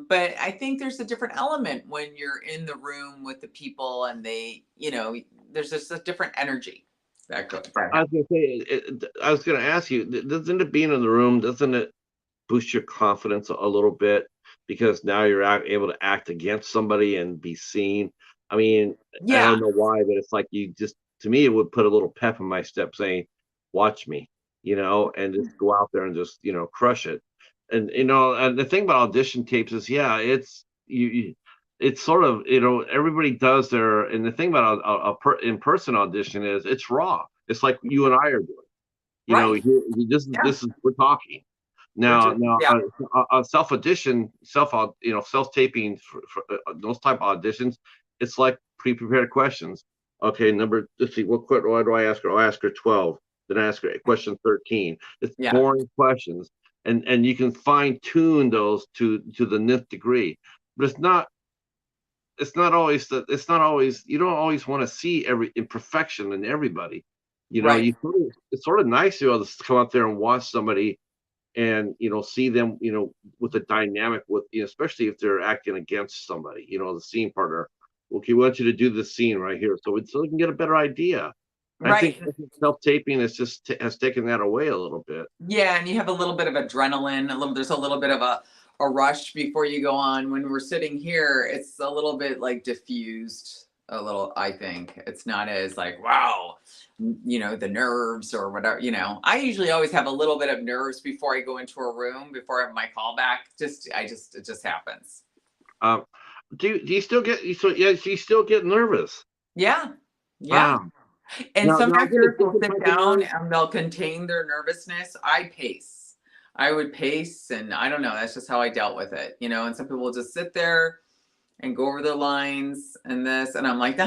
Speaker 2: but I think there's a different element when you're in the room with the people and there's just a different energy that
Speaker 1: I was
Speaker 2: happens.
Speaker 1: gonna say, I was gonna ask you, doesn't it being in the room, doesn't it boost your confidence a little bit because now you're able to act against somebody and be seen? I mean, I
Speaker 2: Yeah,
Speaker 1: don't know why, but it's like you just, to me, it would put a little pep in my step saying, watch me, and just go out there and just, crush it. And, and the thing about audition tapes is, yeah, it's sort of, everybody does and the thing about in-person audition is it's raw. It's like you and I are doing,
Speaker 2: right. Yeah.
Speaker 1: we're talking.
Speaker 2: We're
Speaker 1: Now,
Speaker 2: just yeah,
Speaker 1: self audition, self taping for those type of auditions, it's like pre-prepared questions. Okay, let's see, why do I ask her? I ask her 12, then I ask her question 13. It's
Speaker 2: yeah.
Speaker 1: boring questions, and you can fine tune those to the nth degree, but it's not always, you don't always want to see every imperfection in everybody.
Speaker 2: Right.
Speaker 1: It's sort of nice to be able to come out there and watch somebody and see them with a dynamic with especially if they're acting against somebody, the scene partner. Okay, we want you to do this scene right here, so we can get a better idea. I think
Speaker 2: Right.
Speaker 1: self-taping has taken that away a little bit.
Speaker 2: Yeah, and you have a little bit of adrenaline, there's a little bit of a rush before you go on. When we're sitting here, it's a little bit like diffused a little, I think. It's not as like, wow, the nerves or whatever, I usually always have a little bit of nerves before I go into a room, before I have my callback. It just happens.
Speaker 1: um do you still get so you still get nervous?
Speaker 2: Yeah. Yeah.
Speaker 1: Wow.
Speaker 2: And
Speaker 1: Now
Speaker 2: some
Speaker 1: is it a
Speaker 2: actors will
Speaker 1: different
Speaker 2: sit
Speaker 1: type of
Speaker 2: down
Speaker 1: nerve?
Speaker 2: and they'll contain their nervousness. I pace. I would pace, and I don't know. That's just how I dealt with it, And some people will just sit there and go over their lines and this, and I'm like,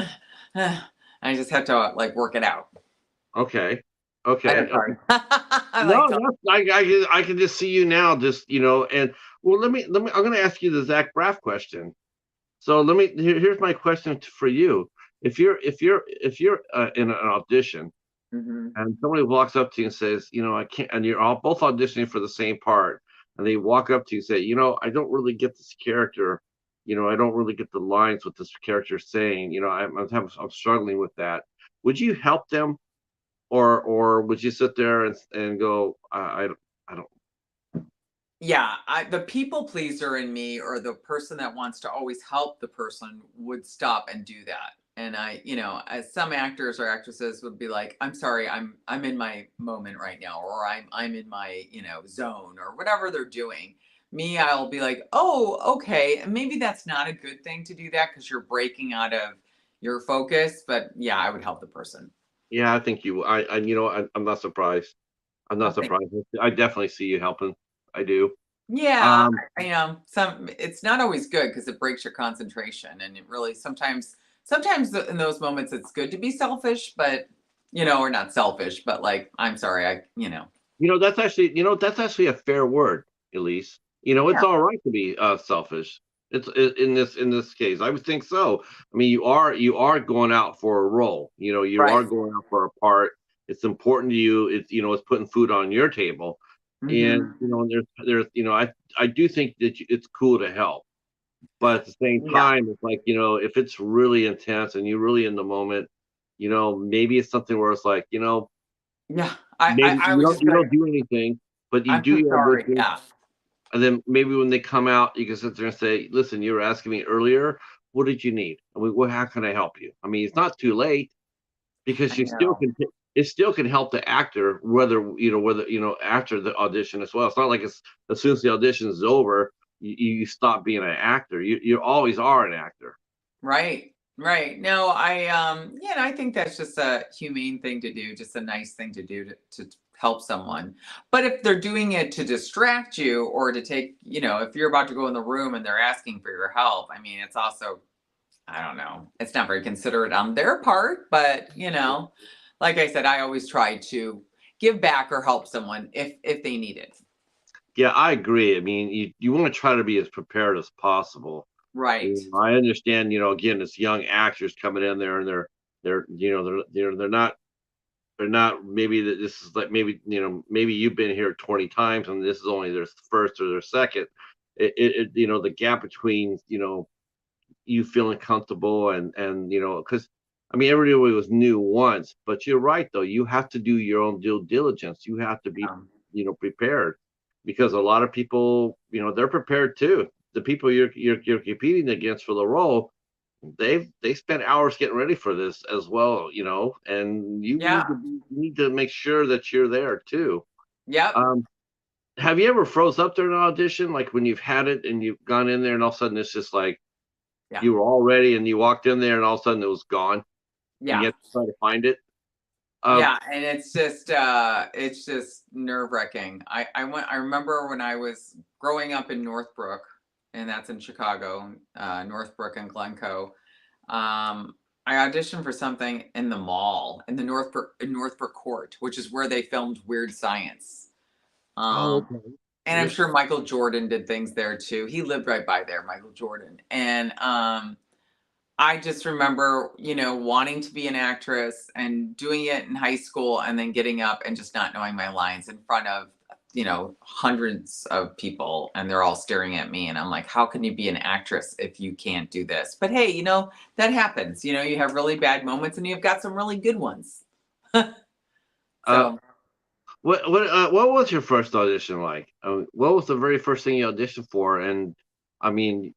Speaker 2: I just have to like work it out.
Speaker 1: Okay. Okay.
Speaker 2: I'm sorry. I
Speaker 1: No,
Speaker 2: like to.
Speaker 1: no, I can just see you now, just and well, let me. I'm going to ask you the Zach Braff question. So here's my question for you. If you're in an audition
Speaker 2: Mhm.
Speaker 1: and somebody walks up to you and says, I can't, and you're all both auditioning for the same part, and they walk up to you and say, I don't really get this character, I don't really get the lines what this character's saying, I'm struggling with that. Would you help them, or would you sit there and go, I don't.
Speaker 2: Yeah, the people pleaser in me, or the person that wants to always help the person, would stop and do that. And as some actors or actresses would be like, "I'm sorry, I'm in my moment right now," or I'm in my zone, or whatever they're doing. Me, I'll be like, "Oh, okay." And maybe that's not a good thing to do that because you're breaking out of your focus. But yeah, I would help the person.
Speaker 1: Yeah, I think you. I'm not surprised. I'm
Speaker 2: Oh,
Speaker 1: not
Speaker 2: thank
Speaker 1: surprised. I definitely see you helping. I do.
Speaker 2: Yeah,
Speaker 1: Um,
Speaker 2: some it's not always good because it breaks your concentration, and it really sometimes in those moments it's good to be selfish, but or not selfish, but like I'm sorry,
Speaker 1: that's actually a fair word, Elise. It's
Speaker 2: yeah,
Speaker 1: all right to be selfish. In this case, I would think so. I mean, you are going out for a role. You
Speaker 2: right.
Speaker 1: are going out for a part. It's important to you. It's putting food on your table, and
Speaker 2: Hmm.
Speaker 1: I do think that it's cool to help, but at the same
Speaker 2: Yeah,
Speaker 1: time, it's like if it's really intense and you're really in the moment, maybe it's something where it's like
Speaker 2: yeah.
Speaker 1: maybe
Speaker 2: I
Speaker 1: you
Speaker 2: was
Speaker 1: don't
Speaker 2: just
Speaker 1: you
Speaker 2: gonna.
Speaker 1: don't do anything, but you
Speaker 2: I'm
Speaker 1: do
Speaker 2: so
Speaker 1: your
Speaker 2: sorry.
Speaker 1: audition,
Speaker 2: Yeah,
Speaker 1: and then maybe when they come out, you can sit there and say, "Listen, you were asking me earlier. What did you need? I mean, how can I help you?" I mean, it's not too late because
Speaker 2: I
Speaker 1: you still
Speaker 2: know.
Speaker 1: can. It still can help the actor, whether after the audition as well. It's not like it's as soon as the audition is over, you stop being an actor. You always are an actor.
Speaker 2: Right. Right. No, I think that's just a humane thing to do, just a nice thing to do to help someone. But if they're doing it to distract you, or to take, if you're about to go in the room and they're asking for your help, I mean, it's also, I don't know, it's not very considerate on their part, but like I said, I always try to give back or help someone if they need it.
Speaker 1: Yeah, I agree. I mean, you want to try to be as prepared as possible.
Speaker 2: Right.
Speaker 1: I understand, again, it's young actors coming in there and they're not maybe this is like maybe you've been here 20 times and this is only their first or their second. The gap between, you feeling comfortable and because I mean everybody was new once, but you're right though. You have to do your own due diligence. You have to be,
Speaker 2: Um,
Speaker 1: prepared because a lot of people, they're prepared too. The people you're competing against for the role, they spent hours getting ready for this as well, and you
Speaker 2: yeah.
Speaker 1: need to make sure that you're there too.
Speaker 2: Yep.
Speaker 1: Um, have you ever froze up during an audition, like when you've had it and you've gone in there and all of a sudden it's just like
Speaker 2: Yeah.
Speaker 1: you were all ready and you walked in there and all of a sudden it was gone and you
Speaker 2: Yeah.
Speaker 1: have to try to find it? Um,
Speaker 2: Yeah, and it's just nerve-wracking. I remember when I was growing up in Northbrook, and that's in Chicago, Northbrook and Glencoe. I auditioned for something in the mall, in Northbrook Court, which is where they filmed Weird Science.
Speaker 1: oh,
Speaker 2: Um,
Speaker 1: okay.
Speaker 2: and I'm
Speaker 1: Weird.
Speaker 2: sure Michael Jordan did things there too. He lived right by there, Michael Jordan. And I just remember, wanting to be an actress and doing it in high school, and then getting up and just not knowing my lines in front of, hundreds of people, and they're all staring at me. And I'm like, how can you be an actress if you can't do this? But hey, that happens. You have really bad moments and you've got some really good ones.
Speaker 1: Uh,
Speaker 2: So,
Speaker 1: what was your first audition like? What was the very first thing you auditioned for? And I mean,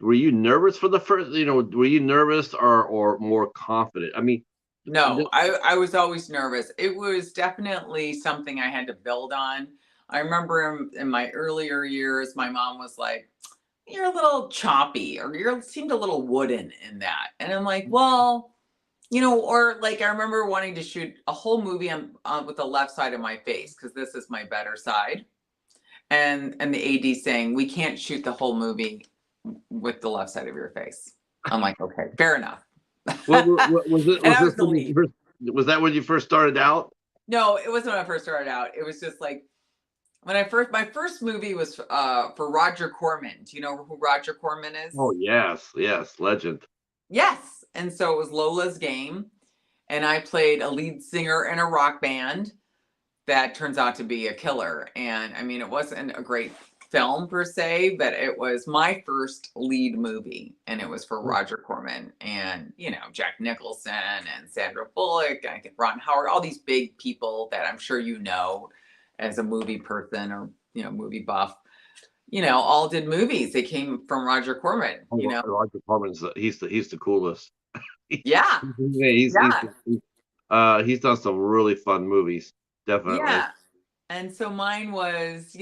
Speaker 1: were you nervous for the first? Were you nervous or more confident? I mean,
Speaker 2: no, I was always nervous. It was definitely something I had to build on. I remember in my earlier years, my mom was like, "You're a little choppy, or you seemed a little wooden in that." And I'm like, "Well, or like I remember wanting to shoot a whole movie with the left side of my face because this is my better side, and the AD saying we can't shoot the whole movie with the left side of your face." I'm like, "Okay, fair enough."
Speaker 1: what was it?
Speaker 2: And
Speaker 1: Was
Speaker 2: I
Speaker 1: this
Speaker 2: was the lead.
Speaker 1: Was that when you first started out?
Speaker 2: No, it wasn't when I first started out. It was just like when my first movie was for Roger Corman. Do you know who Roger Corman
Speaker 1: Oh
Speaker 2: is?
Speaker 1: yes, yes, legend.
Speaker 2: Yes. And so it was Lola's Game, and I played a lead singer in a rock band that turns out to be a killer. And I mean, it wasn't a great film per se, but it was my first lead movie, and it was for Roger Corman and Jack Nicholson and Sandra Bullock, and I think Ron Howard, all these big people that I'm sure as a movie person or movie buff, all did movies. They came from Roger Corman.
Speaker 1: Roger Corman's he's the coolest.
Speaker 2: Yeah,
Speaker 1: he's, he's,
Speaker 2: yeah,
Speaker 1: he's done some really fun movies, definitely.
Speaker 2: yeah. And so mine was,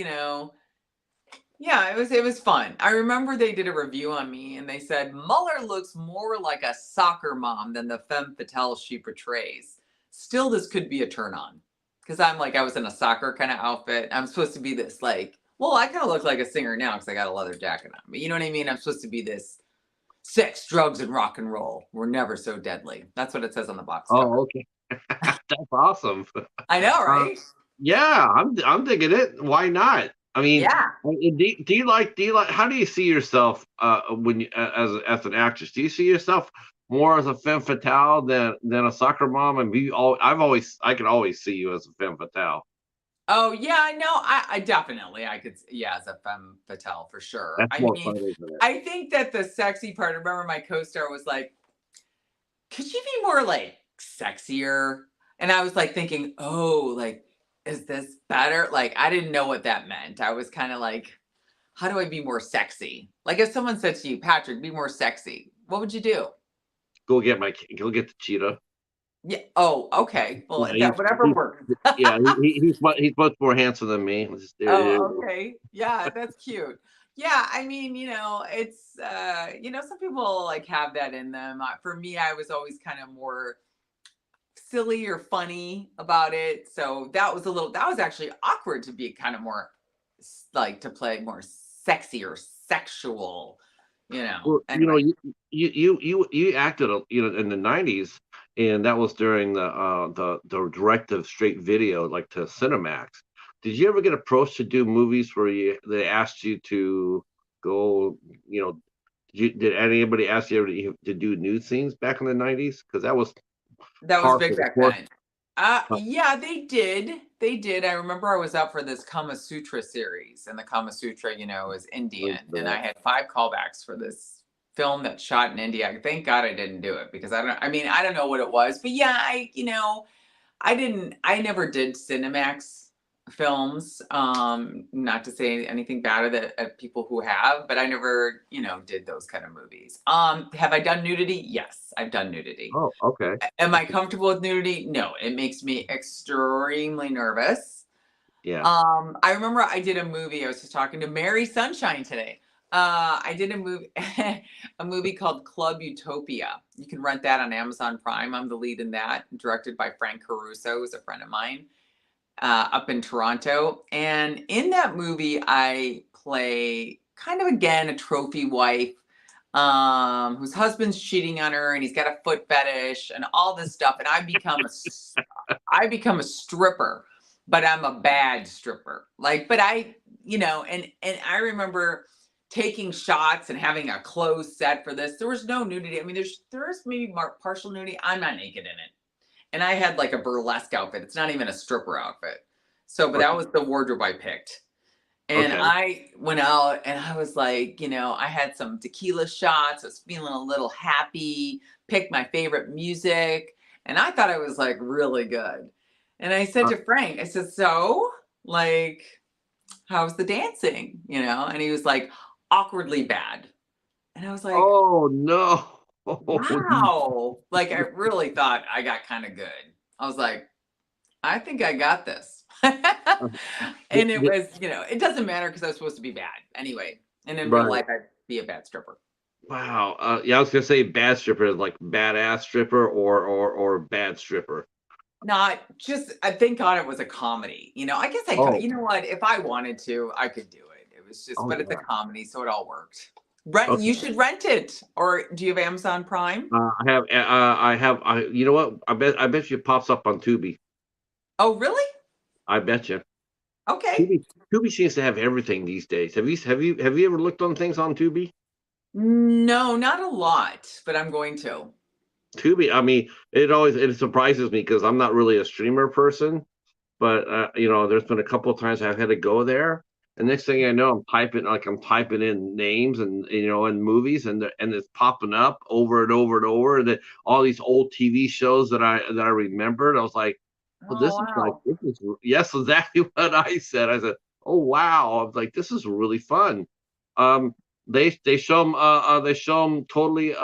Speaker 2: yeah, it was fun. I remember they did a review on me and they said Muller looks more like a soccer mom than the femme fatale she portrays. Still, this could be a turn on. Because I was in a soccer kind of outfit. I'm supposed to be this well, I kind of look like a singer now because I got a leather jacket on. But you know what I mean? I'm supposed to be this sex, drugs, and rock and roll were never so deadly. That's what it says on the box cover.
Speaker 1: Oh, okay. That's awesome.
Speaker 2: I know, right?
Speaker 1: Yeah, I'm digging it. Why not? I mean,
Speaker 2: Yeah.
Speaker 1: do you like how do you see yourself when you as an actress? Do you see yourself more as a femme fatale than a soccer mom? And I can always see you as a femme fatale.
Speaker 2: Oh yeah, no, I definitely I could as a femme fatale for sure.
Speaker 1: That's
Speaker 2: I
Speaker 1: more
Speaker 2: mean,
Speaker 1: fun, isn't it?
Speaker 2: I think that the sexy part. I remember my co-star was like, "Could you be more sexier?" And I was thinking, "Oh, is this better?" I didn't know what that meant. I was kind of like, "How do I be more sexy?" Like if someone said to you, "Patrick, be more sexy," what would you do?
Speaker 1: Go get the cheetah.
Speaker 2: Yeah. Oh, okay. Well,
Speaker 1: Yeah,
Speaker 2: that whatever works.
Speaker 1: he's much more handsome than me.
Speaker 2: Oh, okay. Yeah, that's cute. Yeah, I mean, it's some people have that in them. For me, I was always kind of more silly or funny about it. So that was actually awkward to be kind of more to play more sexy or sexual,
Speaker 1: Well,
Speaker 2: Anyway.
Speaker 1: you acted, in the '90s, and that was during the directive straight video, like to Cinemax. Did you ever get approached to do movies where they asked you to go, did anybody ask you ever to do nude scenes back in the '90s? Because that was
Speaker 2: That was
Speaker 1: par
Speaker 2: big
Speaker 1: for the
Speaker 2: back
Speaker 1: course.
Speaker 2: then. Yeah, they did. They did. I remember I was up for this Kama Sutra series, and the Kama Sutra, is Indian. And I had 5 callbacks for this film that shot in India. Thank God I didn't do it because I don't know what it was. But yeah, I never did Cinemax films. Not to say anything bad at people who have, but I never, did those kind of movies. Have I done nudity? Yes, I've done nudity.
Speaker 1: Oh, okay.
Speaker 2: Am I comfortable with nudity? No, it makes me extremely nervous.
Speaker 1: Yeah.
Speaker 2: I remember I did a movie. I was just talking to Mary Sunshine today. I did a movie, a movie called Club Utopia. You can rent that on Amazon Prime. I'm the lead in that, directed by Frank Caruso, who's a friend of mine up in Toronto. And in that movie, I play kind of again a trophy wife whose husband's cheating on her and he's got a foot fetish and all this stuff. And I become a stripper, but I'm a bad stripper. But and I remember taking shots and having a closed set for this. There was no nudity. I mean, there's maybe partial nudity. I'm not naked in it. And I had a burlesque outfit. It's not even a stripper outfit. So, but that was the wardrobe I picked. And
Speaker 1: Okay.
Speaker 2: I went out and I was I had some tequila shots. I was feeling a little happy, picked my favorite music. And I thought I was really good. And I said
Speaker 1: Uh,
Speaker 2: to Frank, I said, so how's the dancing? And he was awkwardly bad. And I was like,
Speaker 1: oh no.
Speaker 2: wow. I really thought I got kind of good. I was like, I think I got this. And it was, it doesn't matter because I was supposed to be bad anyway. And in real
Speaker 1: Right.
Speaker 2: life, I'd be a bad stripper.
Speaker 1: Wow. Yeah, I was gonna say bad stripper, like badass stripper or bad stripper.
Speaker 2: Not just, I thank God it was a comedy. I guess
Speaker 1: Oh,
Speaker 2: you know what? If I wanted to, I could do it. It was just,
Speaker 1: oh
Speaker 2: but it's a
Speaker 1: yeah.
Speaker 2: comedy, so it all worked. You should rent it. Or do you have Amazon Prime?
Speaker 1: You know what? I bet you it pops up on Tubi.
Speaker 2: Oh, really?
Speaker 1: I bet you.
Speaker 2: Okay.
Speaker 1: Tubi seems to have everything these days. Have you ever looked on things on Tubi?
Speaker 2: No, not a lot, but I'm going to.
Speaker 1: Tubi, I mean, it surprises me because I'm not really a streamer person, but there's been a couple of times I've had to go there, and next thing I know, I'm typing in names and and movies, and it's popping up over and over and over, and then all these old TV shows that I remembered. I was like, well,
Speaker 2: Oh, wow.
Speaker 1: this is yes, exactly what I said. I said, oh wow, I was like, this is really fun. Um, they show them totally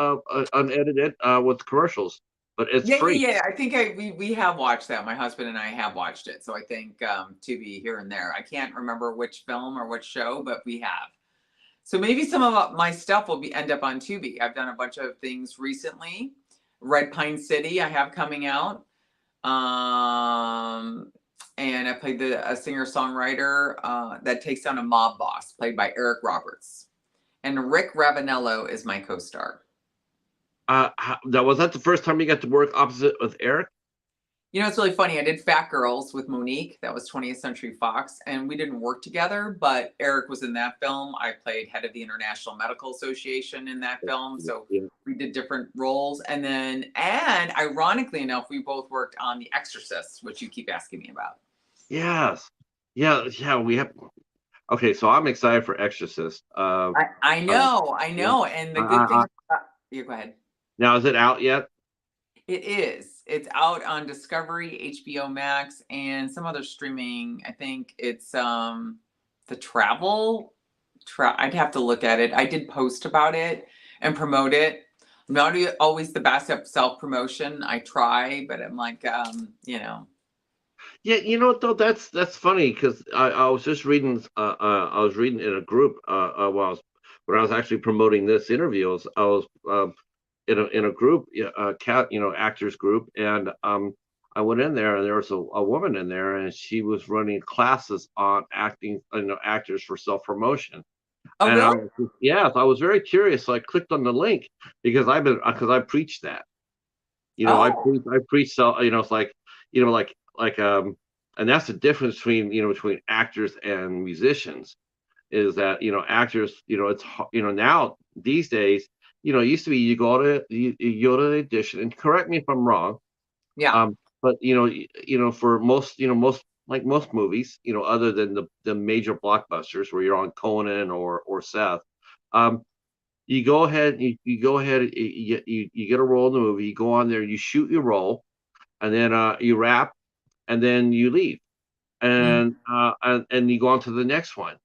Speaker 1: unedited with commercials, but it's
Speaker 2: Yeah,
Speaker 1: free.
Speaker 2: yeah, yeah. I think we have watched that. My husband and I have watched it. So I think Tubi here and there. I can't remember which film or which show, but we have. So maybe some of my stuff will be end up on Tubi. I've done a bunch of things recently. Red Pine City I have coming out. And I played a singer-songwriter that takes on a mob boss, played by Eric Roberts. And Rick Ravanello is my co-star.
Speaker 1: Was that the first time you got to work opposite with Eric?
Speaker 2: You know, it's really funny. I did Fat Girls with Monique. That was 20th Century Fox, and we didn't work together, but Eric was in that film. I played head of the International Medical Association in that film, so
Speaker 1: Yeah.
Speaker 2: we did different roles. And ironically enough, we both worked on The Exorcist, which you keep asking me about.
Speaker 1: Yes. Yeah, yeah, we have. Okay, so I'm excited for Exorcist.
Speaker 2: I know, I
Speaker 1: Yeah.
Speaker 2: know. And the good
Speaker 1: I,
Speaker 2: thing, you go ahead.
Speaker 1: now is it out yet?
Speaker 2: It is. It's out on Discovery, HBO Max, and some other streaming. I think it's the travel. I'd have to look at it. I did post about it and promote it. I'm not always the best at self promotion. I try, but I'm like,
Speaker 1: Yeah, you know what though? That's funny because I was just reading. I was reading in a group. When I was actually promoting this interview. I was in a group, cat, actors group, and I went in there, and there was a woman in there, and she was running classes on acting, actors for self promotion.
Speaker 2: oh,
Speaker 1: And
Speaker 2: really?
Speaker 1: I was very curious, so I clicked on the link because I preached that.
Speaker 2: Oh,
Speaker 1: I preach so it's like and that's the difference between actors and musicians is that actors now these days it used to be you go to the audition, and correct me if I'm wrong,
Speaker 2: yeah.
Speaker 1: but for most movies, other than the major blockbusters where you're on Conan or Seth, um you go ahead, you get a role in the movie, you go on there, you shoot your role, and then you wrap, and then you leave,
Speaker 2: Mhm.
Speaker 1: and you go on to the next one.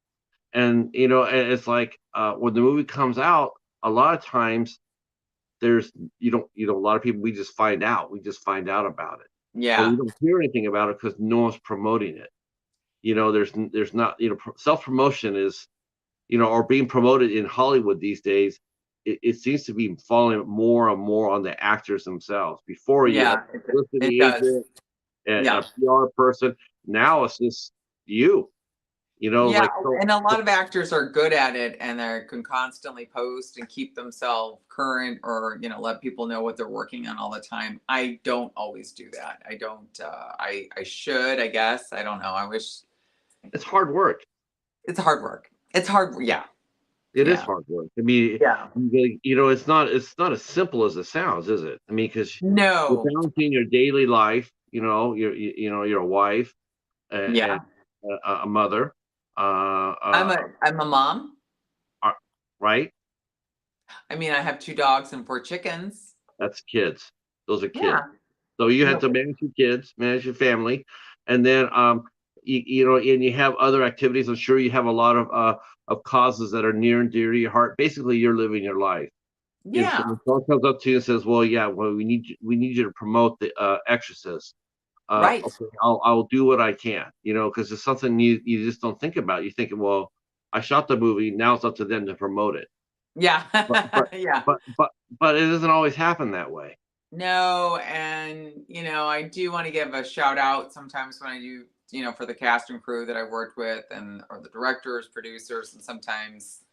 Speaker 1: And and it's like when the movie comes out, a lot of times there's you don't a lot of people, we just find out about it, or we
Speaker 2: Yeah.
Speaker 1: don't hear anything about it because no one's promoting it. There's not, self promotion is, or being promoted in Hollywood these days, it seems to be falling more and more on the actors themselves. Before, you had
Speaker 2: Yeah.
Speaker 1: a
Speaker 2: It
Speaker 1: publicity
Speaker 2: does.
Speaker 1: agent, a
Speaker 2: Yeah.
Speaker 1: PR person. Now it's just you,
Speaker 2: Yeah,
Speaker 1: like so.
Speaker 2: and a lot of actors are good at it, and they can constantly post and keep themselves current, or let people know what they're working on all the time. I don't always do that. I don't. I should. I guess. I don't know. I wish.
Speaker 1: It's hard work.
Speaker 2: It's hard work. It's hard. Yeah.
Speaker 1: It is
Speaker 2: Yeah.
Speaker 1: hard work. I mean,
Speaker 2: Yeah.
Speaker 1: it's not as simple as it sounds, is it? I mean, because you're
Speaker 2: No.
Speaker 1: balancing your daily life. You're a wife, and
Speaker 2: Yeah.
Speaker 1: a mother,
Speaker 2: I'm a mom.
Speaker 1: uh, right?
Speaker 2: I mean, I have 2 dogs and 4 chickens.
Speaker 1: That's kids. Those are kids.
Speaker 2: Yeah.
Speaker 1: So you have
Speaker 2: No.
Speaker 1: to manage your kids, manage your family, and then and you have other activities. I'm sure you have a lot of causes that are near and dear to your heart. Basically, you're living your life. If
Speaker 2: Yeah.
Speaker 1: someone comes up to you and says, "Well, yeah, well, we need you to promote the Exorcist,"
Speaker 2: Right.
Speaker 1: okay, I'll do what I can, because it's something you just don't think about. You think, well, I shot the movie. Now it's up to them to promote it.
Speaker 2: Yeah.
Speaker 1: But but
Speaker 2: Yeah.
Speaker 1: but but but it doesn't always happen that way.
Speaker 2: No, and I do want to give a shout out sometimes when I do, for the cast and crew that I worked with, and or the directors, producers, and sometimes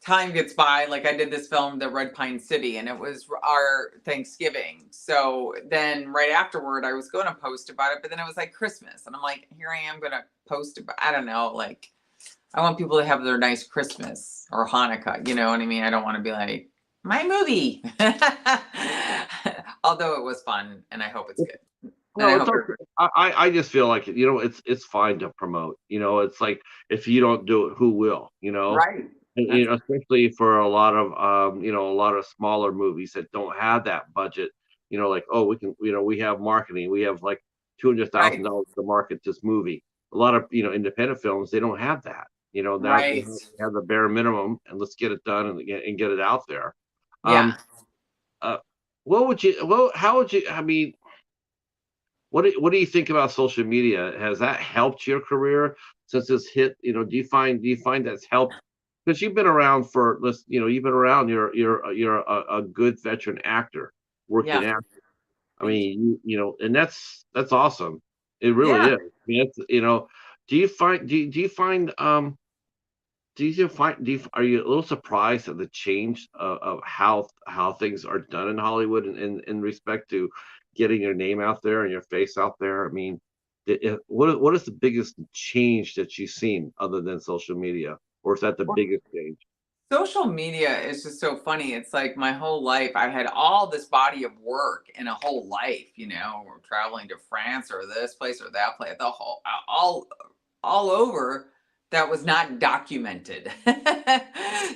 Speaker 2: time gets by, like I did this film, The Red Pine City, and it was our Thanksgiving. So then right afterward, I was going to post about it, but then it was like Christmas. And I'm like, here I am going to post about, I don't know, like, I want people to have their nice Christmas or Hanukkah. You know what I mean? I don't want to be like, my movie. Although it was fun, and I hope it's good. And I
Speaker 1: No, it's
Speaker 2: hope
Speaker 1: okay. I just feel like, it's fine to promote. It's like, if you don't do it, who will?
Speaker 2: right.
Speaker 1: And,
Speaker 2: That's
Speaker 1: especially for a lot of a lot of smaller movies that don't have that budget. Like, oh, we can, we have marketing, we have like
Speaker 2: right.
Speaker 1: $200,000 to market this movie. A lot of independent films, they don't have that. Now they
Speaker 2: Right.
Speaker 1: have the bare minimum, and let's get it done and get it out there.
Speaker 2: Yeah.
Speaker 1: Um, uh, what would you? Well, how would you? I mean, what do you think about social media? Has that helped your career since it's hit? Do you find that's helped? Because you've been around for this, you've been around. You're a good veteran actor, working
Speaker 2: Yeah.
Speaker 1: actor. I
Speaker 2: Thank you.
Speaker 1: mean, and that's awesome. It really
Speaker 2: Yeah.
Speaker 1: is. I mean, are you a little surprised at the change of how things are done in Hollywood, in respect to getting your name out there and your face out there? I mean, what is the biggest change that you've seen other than social media, or is that the
Speaker 2: Well,
Speaker 1: biggest change?
Speaker 2: social media is just so funny. It's like my whole life, I had all this body of work and a whole life, we're traveling to France or this place or that place, the whole, all over, that was not documented.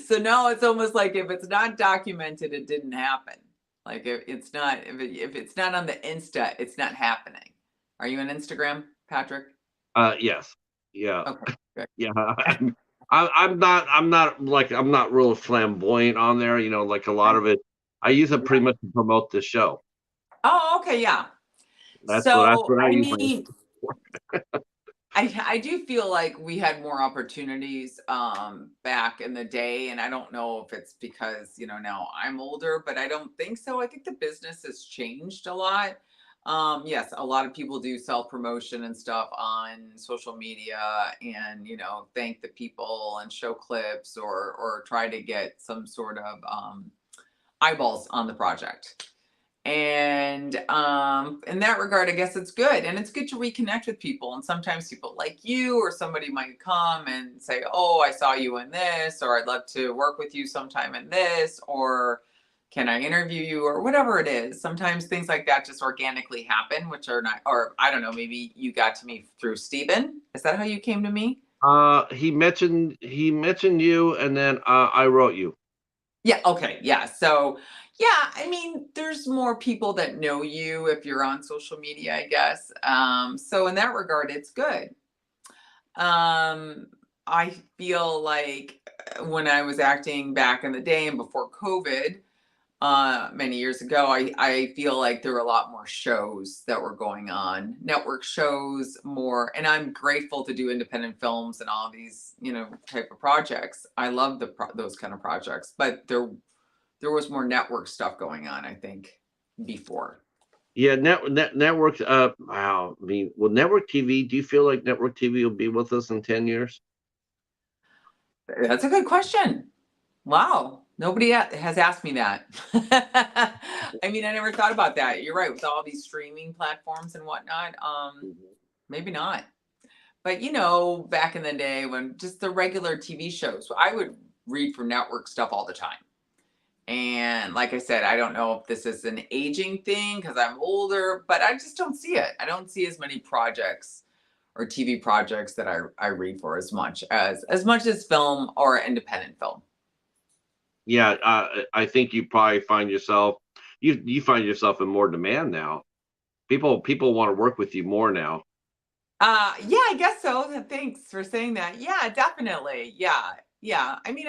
Speaker 2: So now it's almost like if it's not documented, it didn't happen. Like if it's not on the Insta, it's not happening. Are you on Instagram, Patrick?
Speaker 1: Yes, yeah,
Speaker 2: Okay, good.
Speaker 1: yeah. I'm not real flamboyant on there. Like a lot
Speaker 2: Okay.
Speaker 1: of it, I use it pretty much to promote the show.
Speaker 2: Oh, okay, yeah.
Speaker 1: That's
Speaker 2: So,
Speaker 1: what I
Speaker 2: I
Speaker 1: use my.
Speaker 2: mean, I do feel like we had more opportunities back in the day, and I don't know if it's because now I'm older, but I don't think so. I think the business has changed a lot. Yes, a lot of people do self promotion and stuff on social media, and thank the people and show clips, or try to get some sort of eyeballs on the project. And in that regard, I guess it's good, and it's good to reconnect with people. And sometimes people like you, or somebody might come and say, oh, I saw you in this, or I'd love to work with you sometime in this, or can I interview you, or whatever it is. Sometimes things like that just organically happen, which are not, or I don't know, maybe you got to me through Steven. Is that how you came to me?
Speaker 1: He mentioned you, and then I wrote you.
Speaker 2: Yeah, okay, yeah. So, yeah, I mean, there's more people that know you if you're on social media, I guess. So in that regard, it's good. Um, I feel like when I was acting back in the day and before COVID, many years ago, I feel like there were a lot more shows that were going on, network shows more, and I'm grateful to do independent films and all these, type of projects. I love those kind of projects, but there was more network stuff going on, I think, before.
Speaker 1: Yeah, networks. Wow. I mean, well, network TV. Do you feel like network TV will be with us in 10 years?
Speaker 2: That's a good question. Wow. Nobody has asked me that. I mean, I never thought about that. You're right. With all these streaming platforms and whatnot,
Speaker 1: Mhm.
Speaker 2: maybe not. But back in the day when just the regular TV shows, I would read for network stuff all the time. And like I said, I don't know if this is an aging thing because I'm older, but I just don't see it. I don't see as many projects or TV projects that I read for as much as film or independent film.
Speaker 1: Yeah, I think you probably find yourself you find yourself in more demand now. People want to work with you more now.
Speaker 2: Yeah, I guess so. Thanks for saying that. Yeah, definitely. Yeah. Yeah. I mean,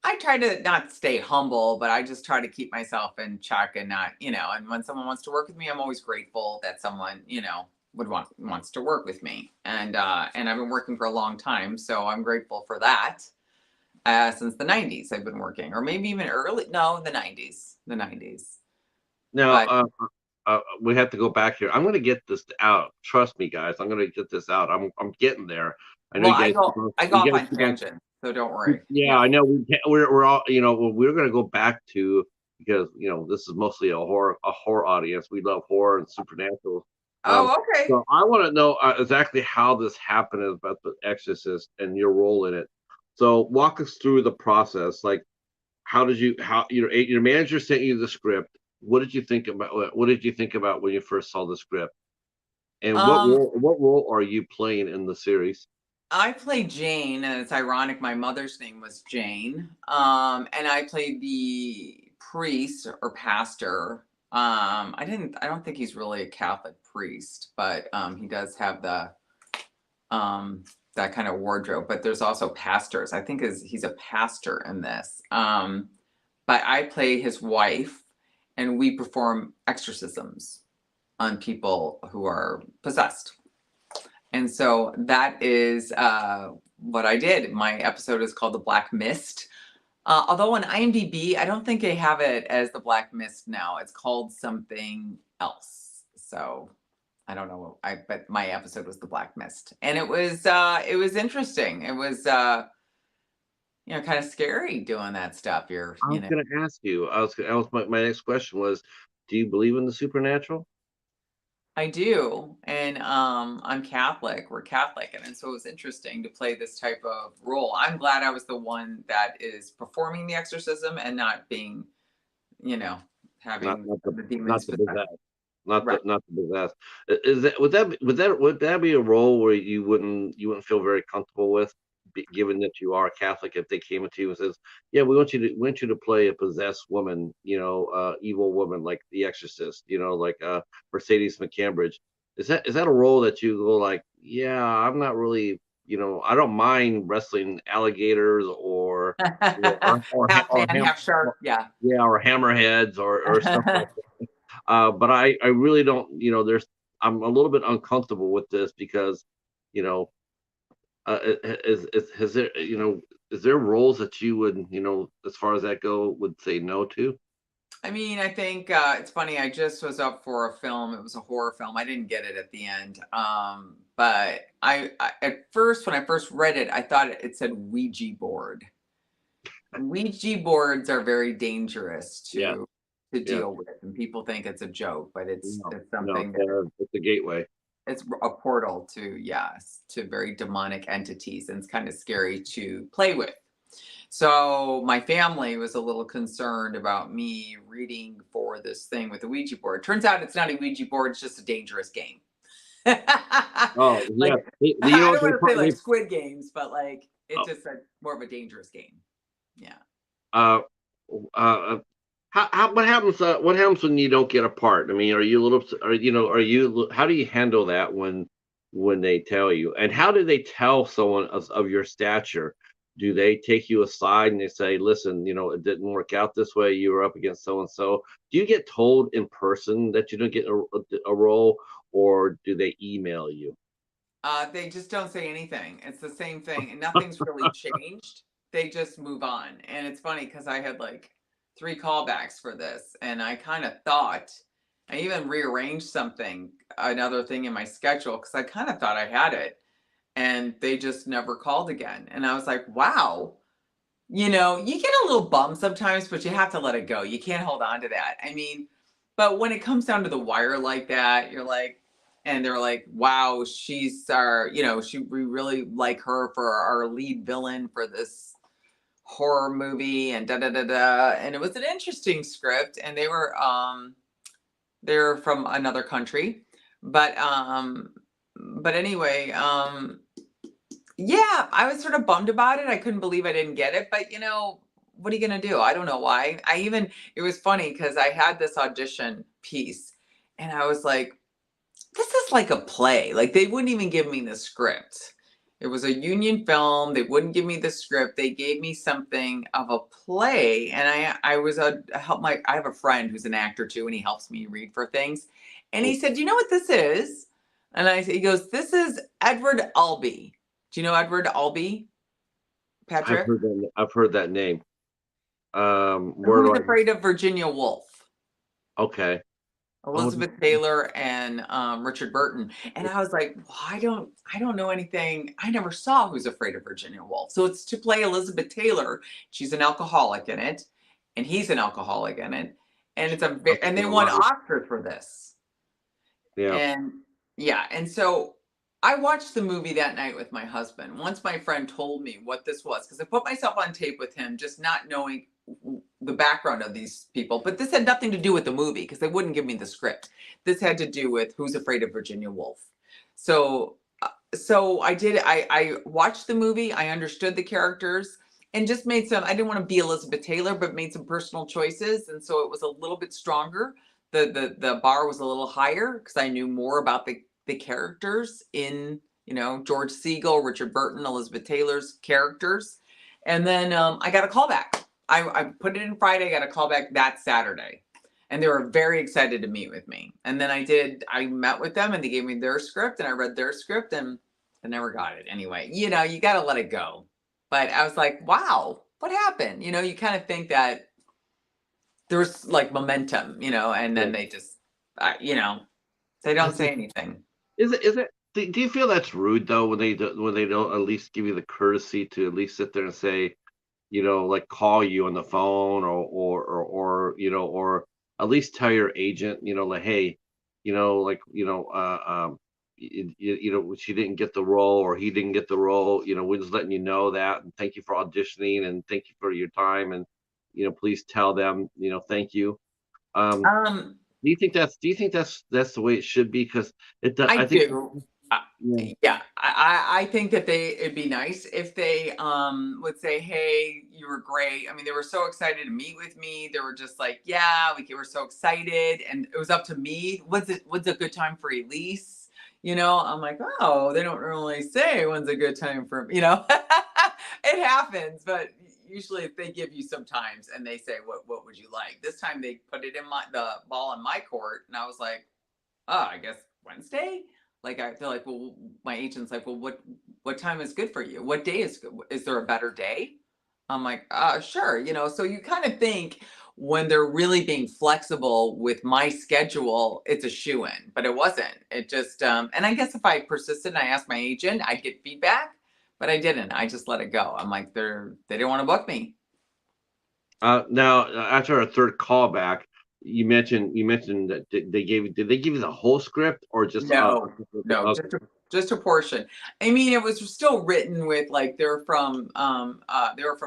Speaker 2: I try to not stay humble, but I just try to keep myself in check and not, and when someone wants to work with me, I'm always grateful that someone, wants to work with me. And I've been working for a long time, so I'm grateful for that. Since the 90s I've been working, or maybe even early, no, the 90s. The 90s.
Speaker 1: Now,
Speaker 2: But
Speaker 1: we have to go back here. I'm going to get this out. Trust me, guys. I'm going to get this out. I'm getting there. I know
Speaker 2: Well,
Speaker 1: you guys
Speaker 2: I go
Speaker 1: you
Speaker 2: off
Speaker 1: guys
Speaker 2: on
Speaker 1: keep on.
Speaker 2: tangents, so don't worry.
Speaker 1: Yeah,
Speaker 2: Yeah.
Speaker 1: I know we're all, we're gonna go back to, because this is mostly a horror audience. We love horror and supernatural. Um,
Speaker 2: Oh, okay.
Speaker 1: so I want to know exactly how this happened about the Exorcist and your role in it. So walk us through the process. Like, how your manager sent you the script. What did you think about when you first saw the script? And
Speaker 2: Um,
Speaker 1: what role are you playing in the series?
Speaker 2: I played Jane, and it's ironic. My mother's name was Jane. And I played the priest or pastor. I don't think he's really a Catholic priest, but he does have the that kind of wardrobe. But there's also pastors. I think he's a pastor in this. But I play his wife, and we perform exorcisms on people who are possessed. And so that is what I did. My episode is called The Black Mist. Although on IMDb, I don't think they have it as The Black Mist now. It's called something else. So I don't know. But my episode was The Black Mist, and it was interesting. It was kind of scary doing that stuff.
Speaker 1: I was going to ask you. My next question was, do you believe in the supernatural?
Speaker 2: I do, and I'm Catholic. We're Catholic, and so it was interesting to play this type of role. I'm glad I was the one that is performing the exorcism and not being, you know,
Speaker 1: Not
Speaker 2: having
Speaker 1: not the
Speaker 2: the demons
Speaker 1: not the
Speaker 2: possess.
Speaker 1: possessed. Not
Speaker 2: Right.
Speaker 1: the possessed. Is that would that be a role where you wouldn't feel very comfortable with, given that you are Catholic, if they came to you and says, "Yeah, we want you to play a possessed woman, evil woman like The Exorcist, like Mercedes McCambridge." Is that a role that you go like, "Yeah, I'm not really, I don't mind wrestling alligators or
Speaker 2: Half
Speaker 1: or
Speaker 2: man, half shark. Yeah.
Speaker 1: yeah, or hammerheads or stuff like that. But I really don't, I'm a little bit uncomfortable with this because, you know, is there roles that you would, as far as that go, would say no to?
Speaker 2: I mean, I think it's funny. I just was up for a film. It was a horror film. I didn't get it at the end. But I at first, when I first read it, I thought it said Ouija board. Ouija boards are very dangerous
Speaker 1: Yeah,
Speaker 2: to
Speaker 1: yeah.
Speaker 2: deal with, and people think it's a joke, but
Speaker 1: No,
Speaker 2: it's
Speaker 1: no,
Speaker 2: something that
Speaker 1: it's a gateway.
Speaker 2: it's a portal to, yes, to very demonic entities, and it's kind of scary to play with. So my family was a little concerned about me reading for this thing with the Ouija board. Turns out it's not a Ouija board; it's just a dangerous game.
Speaker 1: Oh, yeah.
Speaker 2: Like,
Speaker 1: You know
Speaker 2: I
Speaker 1: what
Speaker 2: don't want to say like
Speaker 1: they
Speaker 2: Squid Games, but like it's
Speaker 1: oh,
Speaker 2: just more of a dangerous game. Yeah.
Speaker 1: uh, uh, what happens when you don't get a part? I mean, are you a little, how do you handle that when they tell you? And how do they tell someone of your stature? Do they take you aside and they say, "Listen, it didn't work out this way. You were up against so and so." Do you get told in person that you don't get a role, or do they email you?
Speaker 2: They just don't say anything. It's the same thing, and nothing's really changed. They just move on. And it's funny because I had like 3 callbacks for this, and I kind of thought I even rearranged another thing in my schedule because I kind of thought I had it, and they just never called again. And I was like, wow. You get a little bummed sometimes, but you have to let it go. You can't hold on to that. I mean, but when it comes down to the wire like that, you're like, and they're like, wow, she's we really like her for our lead villain for this horror movie and da da da da. And it was an interesting script, and they're from another country. But anyway, yeah, I was sort of bummed about it. I couldn't believe I didn't get it, but what are you gonna do? I don't know why. It was funny because I had this audition piece, and I was like, this is like a play. Like they wouldn't even give me the script. It was a union film. They wouldn't give me the script. They gave me something of a play, and I was a help my I have a friend who's an actor too, and he helps me read for things. And he said, "You know what this is?" And he goes, "This is Edward Albee. Do you know Edward Albee, Patrick?
Speaker 1: I've heard that name. Where
Speaker 2: Who's
Speaker 1: do I?
Speaker 2: Afraid of Virginia Woolf?"
Speaker 1: Okay. Oh,
Speaker 2: Elizabeth Taylor and Richard Burton. And I was like, well, I don't know anything. I never saw Who's Afraid of Virginia Woolf. So it's to play Elizabeth Taylor. She's an alcoholic in it, and he's an alcoholic in it. And and they won Oscars for this.
Speaker 1: yeah.
Speaker 2: And yeah, and so I watched the movie that night with my husband. Once my friend told me what this was, because I put myself on tape with him, just not knowing the background of these people. But this had nothing to do with the movie because they wouldn't give me the script. This had to do with Who's Afraid of Virginia Woolf. So, so I did. I watched the movie. I understood the characters and just made some. I didn't want to be Elizabeth Taylor, but made some personal choices, and so it was a little bit stronger. The bar was a little higher because I knew more about the characters in, you know, George Segal, Richard Burton, Elizabeth Taylor's characters. And then I got a call back. I put it in Friday, got a call back that Saturday. And they were very excited to meet with me. And then I met with them and they gave me their script and I read their script and I never got it anyway. You know, you got to let it go. But I was like, wow, what happened? You know, you kind of think that there's like momentum, you know, and then they just, you know, they don't say anything.
Speaker 1: Is it? Do you feel that's rude though when they don't at least give you the courtesy to at least sit there and say, you know, like call you on the phone or you know, or at least tell your agent, you know, like hey, you know, like you know, you know, she didn't get the role or he didn't get the role. You know, we're just letting you know that and thank you for auditioning and thank you for your time and you know, please tell them, you know, thank you. Um,
Speaker 2: Um,
Speaker 1: do you think that's the way it should be? Because it does,
Speaker 2: I
Speaker 1: I think
Speaker 2: do.
Speaker 1: yeah.
Speaker 2: Yeah, I think that it'd be nice if they would say, "Hey, you were great." I mean, they were so excited to meet with me. They were just like, "Yeah, we were so excited," and it was up to me. What's a good time for Elise? You know, I'm like, oh, they don't really say when's a good time for, you know. It happens, but usually they give you some times and they say, what would you like? This time they put it in the ball in my court, and I was like, oh, I guess Wednesday. Like I feel like, well, my agent's like, well, what time is good for you? What day is good? Is there a better day? I'm like, sure, you know. So you kind of think when they're really being flexible with my schedule, it's a shoe in, but it wasn't. It just, and I guess if I persisted and I asked my agent, I'd get feedback, but I didn't. I just let it go. I'm like, they didn't want to book me.
Speaker 1: Now, after our third callback, you mentioned that did they give you the whole script or just
Speaker 2: No, no,
Speaker 1: okay.
Speaker 2: just a portion. I mean, it was still written with like they were from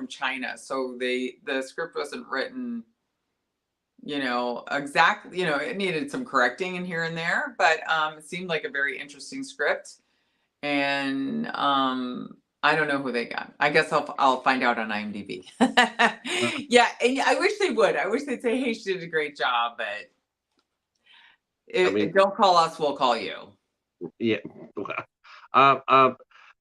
Speaker 2: China, so the script wasn't written, you know, exactly, you know, it needed some correcting in here and there, but it seemed like a very interesting script. And I don't know who they got. I guess I'll find out on IMDb. Yeah, and I wish they would. I wish they'd say, "Hey, she did a great job," but
Speaker 1: I mean,
Speaker 2: don't call us, we'll call you.
Speaker 1: yeah. All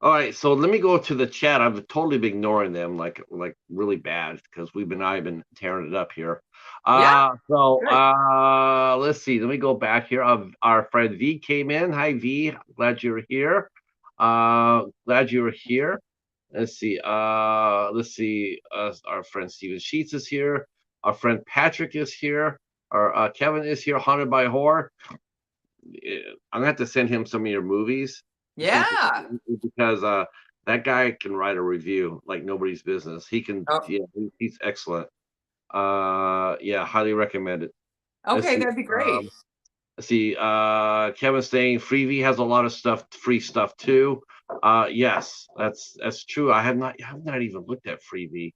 Speaker 1: right, so let me go to the chat. I've totally been ignoring them like really bad because I've been tearing it up here.
Speaker 2: Yeah,
Speaker 1: So
Speaker 2: good.
Speaker 1: let's see. Let me go back here. Our friend V came in. Hi V, glad you're here. Glad you were here. Let's see. Let's see. Our friend Steven Sheets is here. Our friend Patrick is here. Our Kevin is here. Haunted by Horror. I'm gonna have to send him some of your movies
Speaker 2: Yeah.
Speaker 1: because that guy can write a review like nobody's business. He can,
Speaker 2: Oh,
Speaker 1: yeah, he's excellent. Yeah, highly recommend it. Let's
Speaker 2: okay,
Speaker 1: see.
Speaker 2: that'd be great.
Speaker 1: Let's see. Kevin's saying Freebie has a lot of free stuff too. Yes, that's true. I have not even looked at Freebie.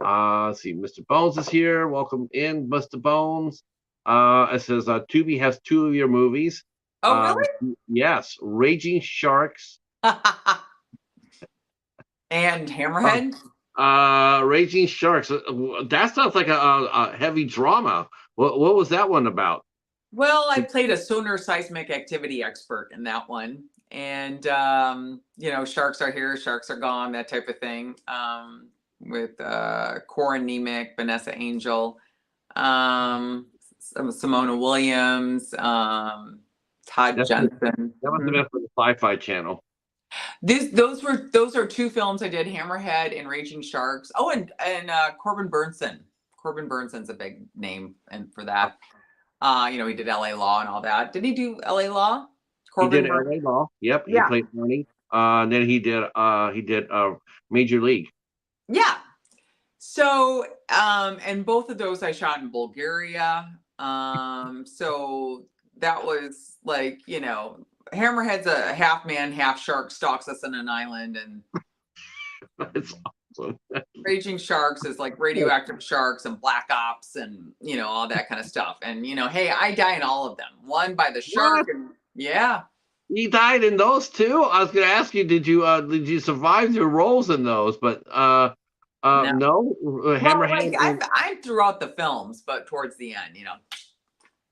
Speaker 1: Let's see. Mr. Bones is here. Welcome in, Mr. Bones. It says Tubi has two of your movies.
Speaker 2: Oh, really?
Speaker 1: Yes, Raging Sharks.
Speaker 2: And Hammerhead?
Speaker 1: Raging Sharks. That sounds like a heavy drama. What was that one about?
Speaker 2: Well, I played a sonar seismic activity expert in that one. And you know, sharks are here, sharks are gone, that type of thing. With Cora Nemec, Vanessa Angel, Simona Williams, Todd
Speaker 1: That
Speaker 2: Jensen.
Speaker 1: must have been for the Sci-Fi Channel.
Speaker 2: Those are two films I did: Hammerhead and Raging Sharks. Oh, and Corbin Burnson. Corbin Burnson's a big name and for that. He did LA Law and all that. Did he do LA Law?
Speaker 1: He did
Speaker 2: Corbin Burnson?
Speaker 1: L.A. Law. Yep, he
Speaker 2: Yeah.
Speaker 1: played Arnie. And then he did Major League.
Speaker 2: Yeah. So, and both of those I shot in Bulgaria. So that was like, Hammerhead's a half man, half shark, stalks us on an island, and
Speaker 1: It's awesome.
Speaker 2: Raging Sharks is like radioactive sharks and black ops and, all that kind of stuff. And, hey, I die in all of them. One by the shark,
Speaker 1: What?
Speaker 2: and yeah.
Speaker 1: He died in those too? I was gonna ask you, did you survive your roles in those? But
Speaker 2: No.
Speaker 1: no,
Speaker 2: Well, like
Speaker 1: Hammerhand.
Speaker 2: I'm throughout the films, but towards the end,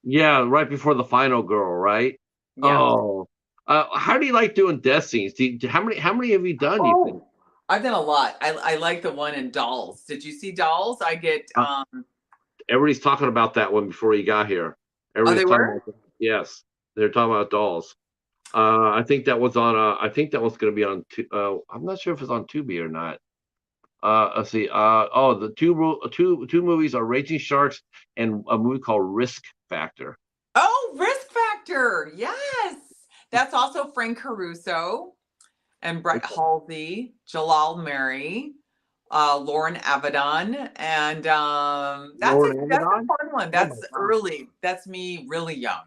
Speaker 1: Yeah, right before the final girl, right?
Speaker 2: Yeah.
Speaker 1: Oh, how do you like doing death scenes? How many have you done? You think?
Speaker 2: Oh, I've done a lot. I like the one in Dolls. Did you see Dolls? I get
Speaker 1: Uh, Everybody's talking about that one before you got here.
Speaker 2: Oh,
Speaker 1: Everybody's
Speaker 2: they
Speaker 1: talking
Speaker 2: were?
Speaker 1: about yes, they're talking about dolls. I think that was on. I think that was going to be on. I'm not sure if it's on Tubi or not. Let's see. The two movies are Raging Sharks and a movie called Risk Factor.
Speaker 2: Oh, Risk Factor. Yes. That's also Frank Caruso and Brett Halsey, Jalal Mary, Lauren Avedon, and
Speaker 1: Lauren
Speaker 2: that's a
Speaker 1: Avedon.
Speaker 2: fun one.
Speaker 1: Oh my
Speaker 2: That's
Speaker 1: god!
Speaker 2: early. That's me really young.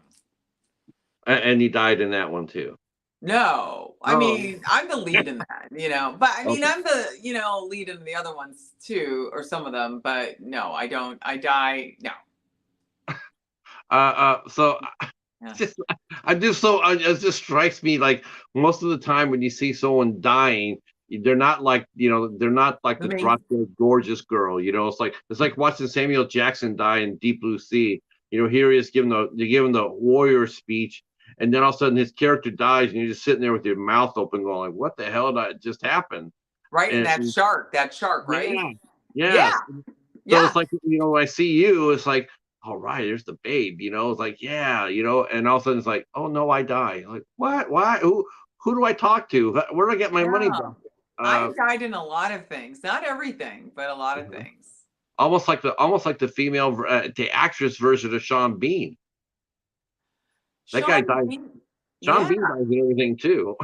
Speaker 1: And he died in that one too.
Speaker 2: No, I
Speaker 1: Oh,
Speaker 2: mean I'm the lead in that, but I mean
Speaker 1: okay.
Speaker 2: I'm the lead in the other ones too, or some of them. But no, I don't. I die. No.
Speaker 1: So
Speaker 2: Yeah.
Speaker 1: just I just so it just strikes me like most of the time when you see someone dying, they're not like
Speaker 2: The
Speaker 1: the
Speaker 2: main.
Speaker 1: drop dead gorgeous girl. It's like watching Samuel Jackson die in Deep Blue Sea. Here he is giving the warrior speech, and then all of a sudden his character dies, and you're just sitting there with your mouth open, going, like, "What the hell did just happen?"
Speaker 2: Right, and
Speaker 1: And
Speaker 2: that shark, right?
Speaker 1: yeah,
Speaker 2: Yeah,
Speaker 1: yes. So it's
Speaker 2: yeah,
Speaker 1: like, when I see you, it's like, all right, there's the babe, it's like, yeah, and all of a sudden it's like, oh no, I die. Like, what? Why? Who do I talk to? Where do I get my money
Speaker 2: yeah.
Speaker 1: back? Uh,
Speaker 2: I've died in a lot of things, not everything, but a lot of things.
Speaker 1: the actress version of Sean Bean. That guy
Speaker 2: Sean
Speaker 1: died.
Speaker 2: Bean,
Speaker 1: Sean
Speaker 2: yeah,
Speaker 1: Bean dies in everything too.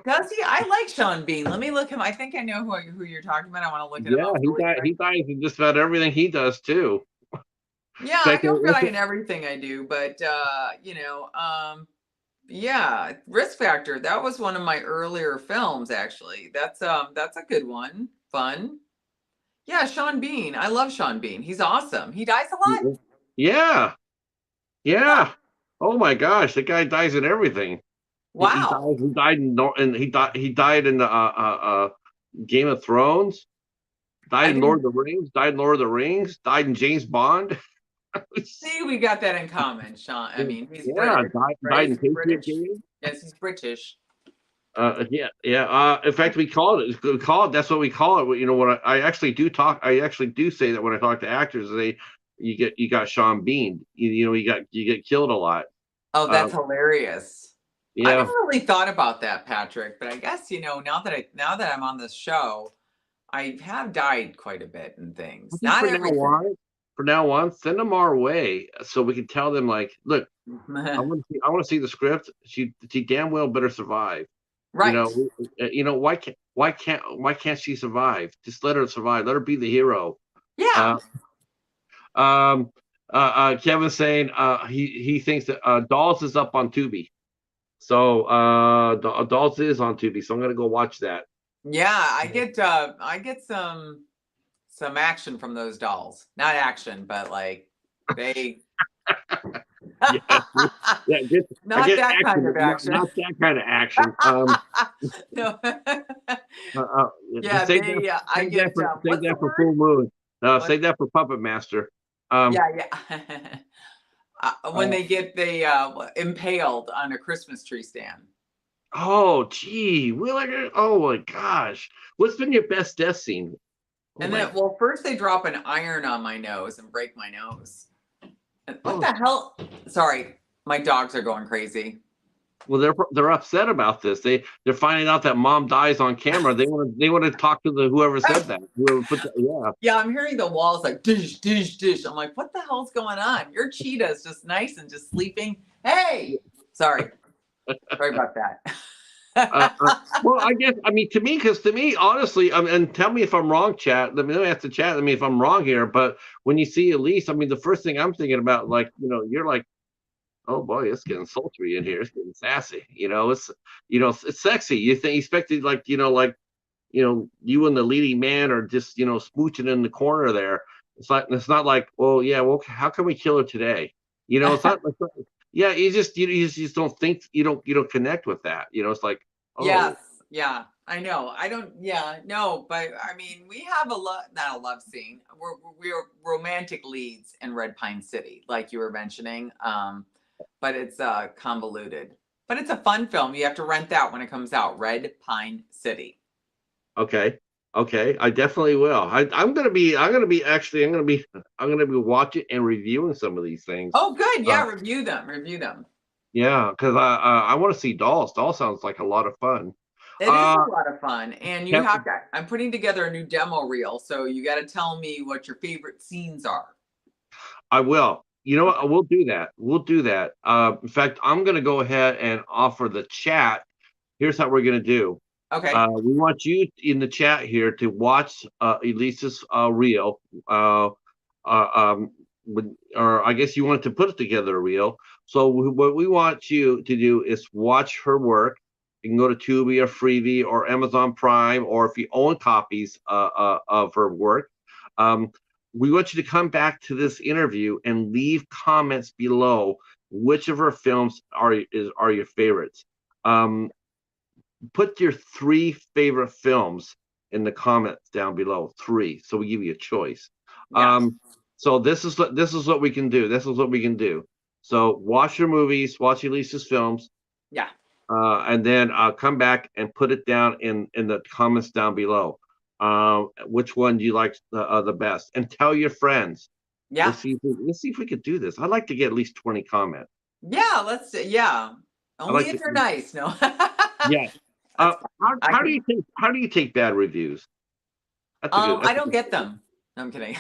Speaker 2: does he? I like Sean Bean. Let me look him. I think I know who you're talking about. I want to look at him
Speaker 1: Yeah,
Speaker 2: up
Speaker 1: he
Speaker 2: really
Speaker 1: died.
Speaker 2: quick.
Speaker 1: He dies in just about everything he does too.
Speaker 2: Yeah,
Speaker 1: In
Speaker 2: I
Speaker 1: fact,
Speaker 2: don't die in everything I do, but yeah, Risk Factor. That was one of my earlier films, actually. That's a good one. Fun. Yeah, Sean Bean. I love Sean Bean. He's awesome. He dies a lot.
Speaker 1: yeah,
Speaker 2: Huh.
Speaker 1: yeah. Oh my gosh, the guy dies in everything. He
Speaker 2: Wow.
Speaker 1: died. He died in and he died in the Game of Thrones. Died
Speaker 2: I
Speaker 1: in Lord
Speaker 2: didn't
Speaker 1: of the Rings. Died in Lord of the Rings. Died in James Bond.
Speaker 2: see we got that in common, Sean. I mean, he's
Speaker 1: Yeah,
Speaker 2: British,
Speaker 1: died
Speaker 2: right?
Speaker 1: in
Speaker 2: He's
Speaker 1: Patriot
Speaker 2: British.
Speaker 1: Games.
Speaker 2: Yes, he's British.
Speaker 1: Yeah, yeah. In fact, we call it. That's what we call it. When I actually do talk, I actually do say that when I talk to actors, you got Sean Bean. You get killed a lot.
Speaker 2: Oh, that's
Speaker 1: Um,
Speaker 2: hilarious. I never
Speaker 1: yeah.
Speaker 2: really thought about that, Patrick, but I guess, now that I'm on this show, I have died quite a bit in
Speaker 1: I
Speaker 2: things.
Speaker 1: think
Speaker 2: Not everything.
Speaker 1: for now on, send them our way so we can tell them like, look, I want to see the script. She damn well better survive. You
Speaker 2: Right.
Speaker 1: know, why can't she survive? Just let her survive. Let her be the hero.
Speaker 2: Yeah.
Speaker 1: Uh, um, Kevin's saying he thinks that Dolls is up on Tubi. So Dolls is on Tubi. So I'm gonna go watch that.
Speaker 2: Yeah, I get some action from those dolls. Not action, but like they
Speaker 1: Yeah, yeah. I
Speaker 2: not
Speaker 1: get
Speaker 2: that kind
Speaker 1: action,
Speaker 2: of
Speaker 1: but not,
Speaker 2: action.
Speaker 1: not that kind of action.
Speaker 2: No.
Speaker 1: Uh, uh,
Speaker 2: Yeah,
Speaker 1: save that.
Speaker 2: I
Speaker 1: Save that
Speaker 2: get
Speaker 1: for save
Speaker 2: what's the
Speaker 1: that for
Speaker 2: word?
Speaker 1: full moon.
Speaker 2: What?
Speaker 1: Save that for Puppet Master. Um,
Speaker 2: Yeah, yeah. When
Speaker 1: uh,
Speaker 2: they impaled on a Christmas tree stand.
Speaker 1: oh, gee, oh my gosh, what's been your best death scene? Oh
Speaker 2: And
Speaker 1: my,
Speaker 2: then, well, first they drop an iron on my nose and break my nose. And what
Speaker 1: oh,
Speaker 2: the hell? Sorry, my dogs are going crazy.
Speaker 1: Well, they're upset about this. They're finding out that mom dies on camera. They want to talk to the whoever said that. Whoever put that. Yeah.
Speaker 2: Yeah, I'm hearing the walls like dish, dish, dish. I'm like, what the hell's going on? Your cheetah's just nice and just sleeping. Hey, sorry about that.
Speaker 1: Uh, uh, well, I guess I mean to me, honestly, and tell me if I'm wrong, chat. Let me ask the chat. Let me if I'm wrong here. But when you see Elise, I mean, the first thing I'm thinking about, like, you're like, oh boy, it's getting sultry in here. It's getting sassy. It's sexy. You expected, like, you and the leading man are just, smooching in the corner there. It's not like, well, yeah, well, how can we kill her today? It's not yeah, you just don't think, you don't connect with that. It's like,
Speaker 2: Yes,
Speaker 1: oh,
Speaker 2: yeah, I know. I don't, yeah, no, but I mean, we have not a love scene. We're romantic leads in Red Pine City, like you were mentioning. But it's convoluted. But it's a fun film. You have to rent that when it comes out. Red Pine City.
Speaker 1: okay. Okay, I definitely will. I'm gonna be watching and reviewing some of these things.
Speaker 2: Oh, good.
Speaker 1: Uh,
Speaker 2: Yeah, review them. Review them.
Speaker 1: yeah, because I want to see Dolls. Doll sounds like a lot of fun.
Speaker 2: It is a
Speaker 1: Uh,
Speaker 2: lot of fun, and you
Speaker 1: Kev-
Speaker 2: have to. I'm putting together a new demo reel, so you got to tell me what your favorite scenes are.
Speaker 1: I will. You know what? We'll do that. We'll do that. In fact, I'm going to go ahead and offer the chat. Here's how we're going to do.
Speaker 2: Okay.
Speaker 1: We want you in the chat here to watch Elise's reel. Or I guess you wanted to put it together a reel. So what we want you to do is watch her work. You can go to Tubi or Freevee or Amazon Prime, or if you own copies of her work. We want you to come back to this interview and leave comments below. Which of her films are your favorites? Put your 3 favorite films in the comments down below. 3, so we give you a choice.
Speaker 2: Yeah.
Speaker 1: So this is what we can do. This is what we can do. So watch your movies, watch Elise's films,
Speaker 2: Yeah.
Speaker 1: and then come back and put it down in the comments down below. Which one do you like the best? And tell your friends.
Speaker 2: Yeah.
Speaker 1: Let's see if we could do this. I'd like to get at least 20 comments.
Speaker 2: Yeah. Yeah.
Speaker 1: I
Speaker 2: Only
Speaker 1: like
Speaker 2: if
Speaker 1: to.
Speaker 2: you're nice. No.
Speaker 1: Yeah.
Speaker 2: That's I
Speaker 1: How do
Speaker 2: can.
Speaker 1: you take bad reviews? That's a good.
Speaker 2: I
Speaker 1: That's a
Speaker 2: don't
Speaker 1: good.
Speaker 2: get them. No, I'm kidding.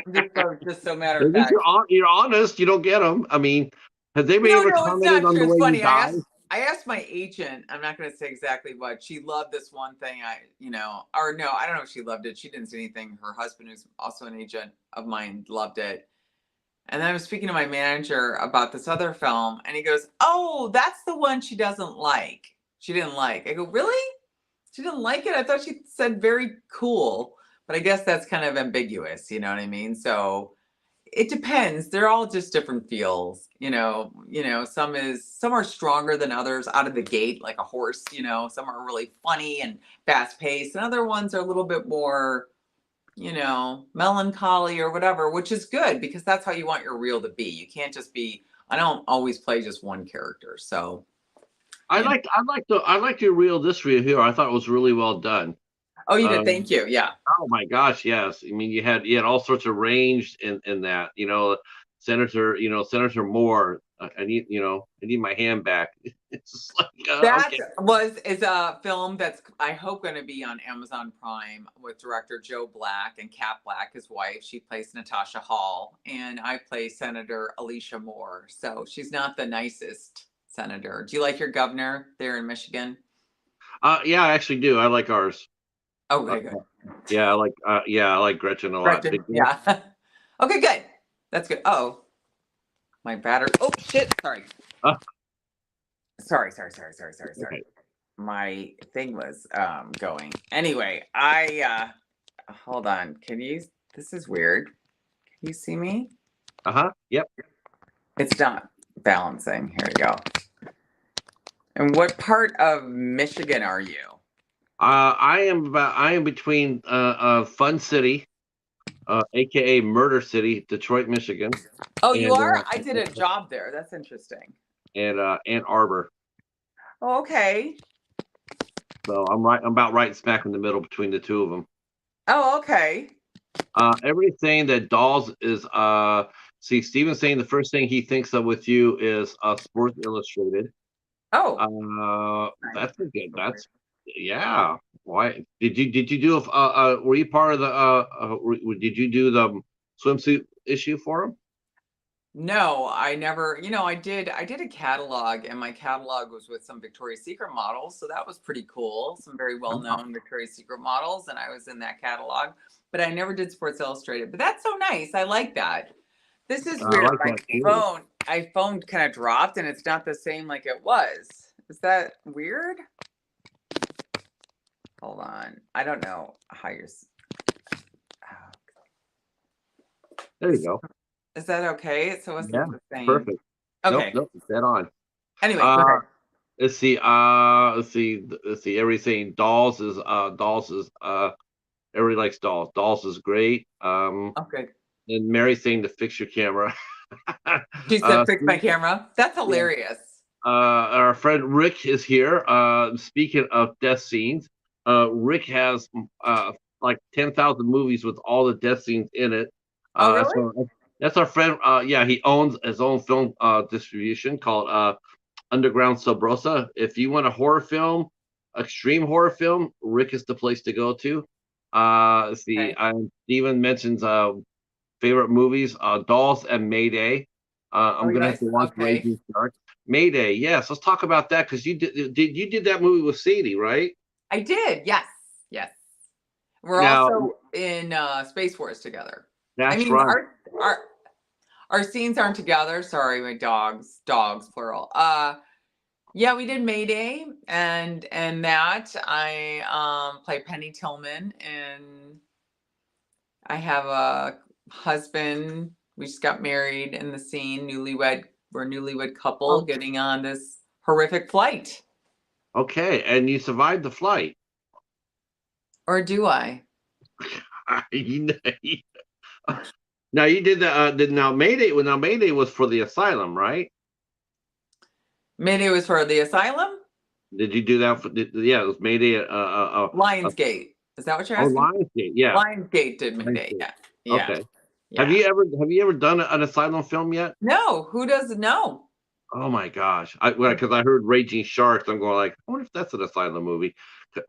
Speaker 2: I'm just so matter
Speaker 1: At
Speaker 2: of
Speaker 1: least
Speaker 2: fact.
Speaker 1: you're honest. You don't get them. I mean, has anybody ever
Speaker 2: No, it's
Speaker 1: commented
Speaker 2: not
Speaker 1: on
Speaker 2: true.
Speaker 1: the
Speaker 2: It's
Speaker 1: way you
Speaker 2: funny.
Speaker 1: die?
Speaker 2: I asked my agent. I'm not going to say exactly what she loved. This one thing, or no, I don't know if she loved it. She didn't say anything. Her husband, who's also an agent of mine, loved it. And then I was speaking to my manager about this other film, and he goes, "Oh, that's the one she doesn't like. She didn't like." I go, "Really? She didn't like it? I thought she said very cool." But I guess that's kind of ambiguous. You know what I mean? So it depends. They're all just different feels. Some are stronger than others out of the gate, like a horse. Some are really funny and fast paced, and other ones are a little bit more, melancholy or whatever, which is good because that's how you want your reel to be. You can't just be. I don't always play just one character, so
Speaker 1: I
Speaker 2: you know.
Speaker 1: like your reel. This reel here, I thought was really well done.
Speaker 2: Oh, you did.
Speaker 1: Um,
Speaker 2: Thank you. Yeah.
Speaker 1: oh my gosh, yes. I mean, you had all sorts of range in that. Senator Moore. I need my hand back. It's just like,
Speaker 2: That
Speaker 1: okay.
Speaker 2: is a film that's I hope going to be on Amazon Prime with director Joe Black and Kat Black, his wife. She plays Natasha Hall, and I play Senator Alicia Moore. So she's not the nicest senator. Do you like your governor there in Michigan?
Speaker 1: Yeah, I actually do. I like ours.
Speaker 2: Oh,
Speaker 1: Uh,
Speaker 2: okay, good.
Speaker 1: I like Gretchen a lot.
Speaker 2: Gretchen, yeah. Okay, good. That's good. Oh, my battery. Oh shit! Sorry.
Speaker 1: Uh,
Speaker 2: Sorry.
Speaker 1: okay.
Speaker 2: My thing was going. Anyway, I hold on. This is weird. Can you see me?
Speaker 1: Yep.
Speaker 2: It's not balancing. Here we go. And what part of Michigan are you?
Speaker 1: I am between Fun City, aka Murder City, Detroit, Michigan,
Speaker 2: Oh, you
Speaker 1: and
Speaker 2: are? I did a job there. That's interesting.
Speaker 1: Ann Arbor.
Speaker 2: Oh, okay.
Speaker 1: So I'm about right smack in the middle between the two of them.
Speaker 2: Oh, okay.
Speaker 1: Everything that Dolls is See, Steven's saying the first thing he thinks of with you is Sports Illustrated.
Speaker 2: Oh, nice.
Speaker 1: That's a good. That's yeah. Why did you do were you part of the did you do the swimsuit issue for him?
Speaker 2: No, I never, I did a catalog, and my catalog was with some Victoria's Secret models, so that was pretty cool. Some very
Speaker 1: Oh,
Speaker 2: well-known Victoria's Secret models, and I was in that catalog. But I never did Sports Illustrated. But that's so nice. I like that. This is
Speaker 1: I
Speaker 2: weird.
Speaker 1: like
Speaker 2: My
Speaker 1: that too.
Speaker 2: phone kind of dropped, and it's not the same like it was. Is that weird? Hold on. I don't know how you're. Oh,
Speaker 1: There you go.
Speaker 2: is that okay? So it's
Speaker 1: Yeah,
Speaker 2: the same.
Speaker 1: perfect. Nope,
Speaker 2: Okay.
Speaker 1: nope, dead on.
Speaker 2: Anyway, go
Speaker 1: Uh,
Speaker 2: ahead.
Speaker 1: let's see. Everything Dolls is everybody likes Dolls. Dolls is great.
Speaker 2: Okay.
Speaker 1: And Mary's saying to fix your camera.
Speaker 2: She said, "Fix my camera." That's
Speaker 1: Yeah.
Speaker 2: hilarious.
Speaker 1: Our friend Rick is here. Speaking of death scenes, Rick has like 10,000 movies with all the death scenes in it.
Speaker 2: Oh,
Speaker 1: That's
Speaker 2: really?
Speaker 1: that's our friend. Yeah, he owns his own film distribution called Underground Sobrosa. If you want a horror film, extreme horror film, Rick is the place to go to. See,
Speaker 2: Okay.
Speaker 1: Steven mentions favorite movies, Dolls and Mayday.
Speaker 2: Oh,
Speaker 1: I'm gonna have
Speaker 2: yes.
Speaker 1: to watch
Speaker 2: Okay.
Speaker 1: Raging Shark. Mayday, yes. Let's talk about that because you did that movie with Sadie, right?
Speaker 2: I did. Yes. Yes. We're
Speaker 1: Now
Speaker 2: also in Space Force together. I
Speaker 1: that's
Speaker 2: mean,
Speaker 1: right.
Speaker 2: our our scenes aren't together. Sorry, my dogs plural. Yeah, we did Mayday, and that I play Penny Tillman, and I have a husband. We just got married in the scene, newlywed. We're a newlywed couple
Speaker 1: Oh,
Speaker 2: getting on this horrific flight.
Speaker 1: okay, and you survived the flight.
Speaker 2: Or do I?
Speaker 1: You know, now you did the did now Mayday. Well, now Mayday was for the asylum, right?
Speaker 2: Mayday was for the asylum?
Speaker 1: Did you do that for? Yeah, it was Mayday.
Speaker 2: Lionsgate. Is that what you're
Speaker 1: Oh,
Speaker 2: asking?
Speaker 1: Lionsgate. Yeah,
Speaker 2: Lionsgate did Mayday.
Speaker 1: Lionsgate.
Speaker 2: Yeah. Yeah.
Speaker 1: Okay.
Speaker 2: Yeah.
Speaker 1: Have you ever done an asylum film yet?
Speaker 2: No, who doesn't know?
Speaker 1: Oh my gosh! Because I heard Raging Sharks, I'm going like, I wonder if that's an asylum movie,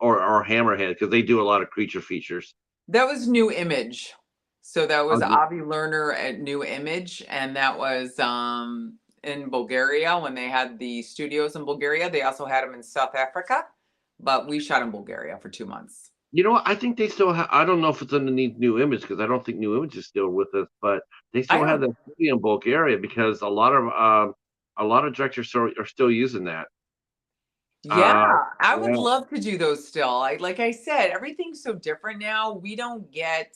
Speaker 1: or Hammerhead because they do a lot of creature features.
Speaker 2: That was New Image. So that
Speaker 1: Oh,
Speaker 2: was Avi Lerner at New Image, and that was in Bulgaria when they had the studios in Bulgaria. They also had them in South Africa, but we shot in Bulgaria for 2 months.
Speaker 1: you know what? I think they still have. I don't know if it's underneath New Image because I don't think New Image is still with us, but they
Speaker 2: I
Speaker 1: still have
Speaker 2: don't.
Speaker 1: that studio in Bulgaria because a lot of directors are still using that.
Speaker 2: Yeah,
Speaker 1: Uh,
Speaker 2: I would
Speaker 1: yeah.
Speaker 2: love to do those still. Like I said, everything's so different now. We don't get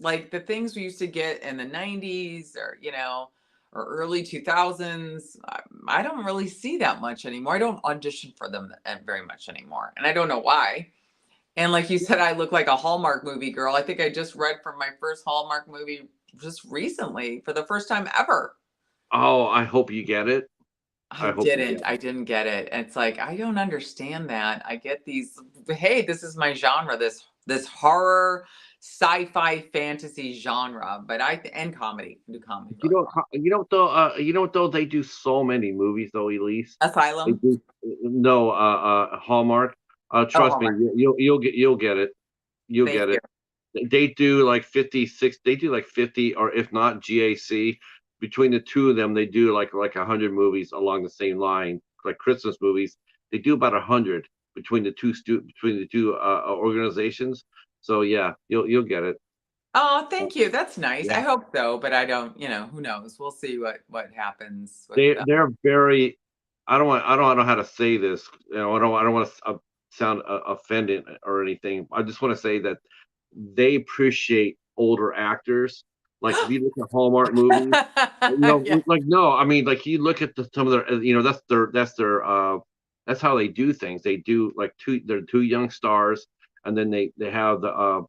Speaker 2: like the things we used to get in the 90s or early 2000s. I don't really see that much anymore. I don't audition for them very much anymore. And I don't know why. And like you said, I look like a Hallmark movie girl. I think I just read from my first Hallmark movie just recently for the first time ever.
Speaker 1: Oh, I hope you get it. I hope you get
Speaker 2: I didn't get it. And it's like, I don't understand that. I get these, hey, this is my genre, this horror, sci-fi, fantasy genre, but and comedy. I do comedy really well.
Speaker 1: You know though you know what though they do so many movies though, Elise. They
Speaker 2: Asylum.
Speaker 1: do no Hallmark.
Speaker 2: Oh,
Speaker 1: Trust me,
Speaker 2: Hallmark.
Speaker 1: you'll get it. You'll
Speaker 2: Thank
Speaker 1: get
Speaker 2: you.
Speaker 1: it. They do like 56, they do like 50 or if not GAC. Between the two of them, they do like 100 movies along the same line, like Christmas movies. They do about 100 between the two organizations. So yeah, you'll get it.
Speaker 2: Oh, thank you. That's nice.
Speaker 1: Yeah.
Speaker 2: I hope so, but I don't, who knows? We'll see what happens with
Speaker 1: They're very. I don't know how to say this. You know, I don't want to sound offended or anything. I just want to say that they appreciate older actors. Like if you look at Hallmark movies, you
Speaker 2: Yeah.
Speaker 1: know, like no, I mean, like you look at some of their, you know, that's how they do things. They do like they're two young stars, and then they have the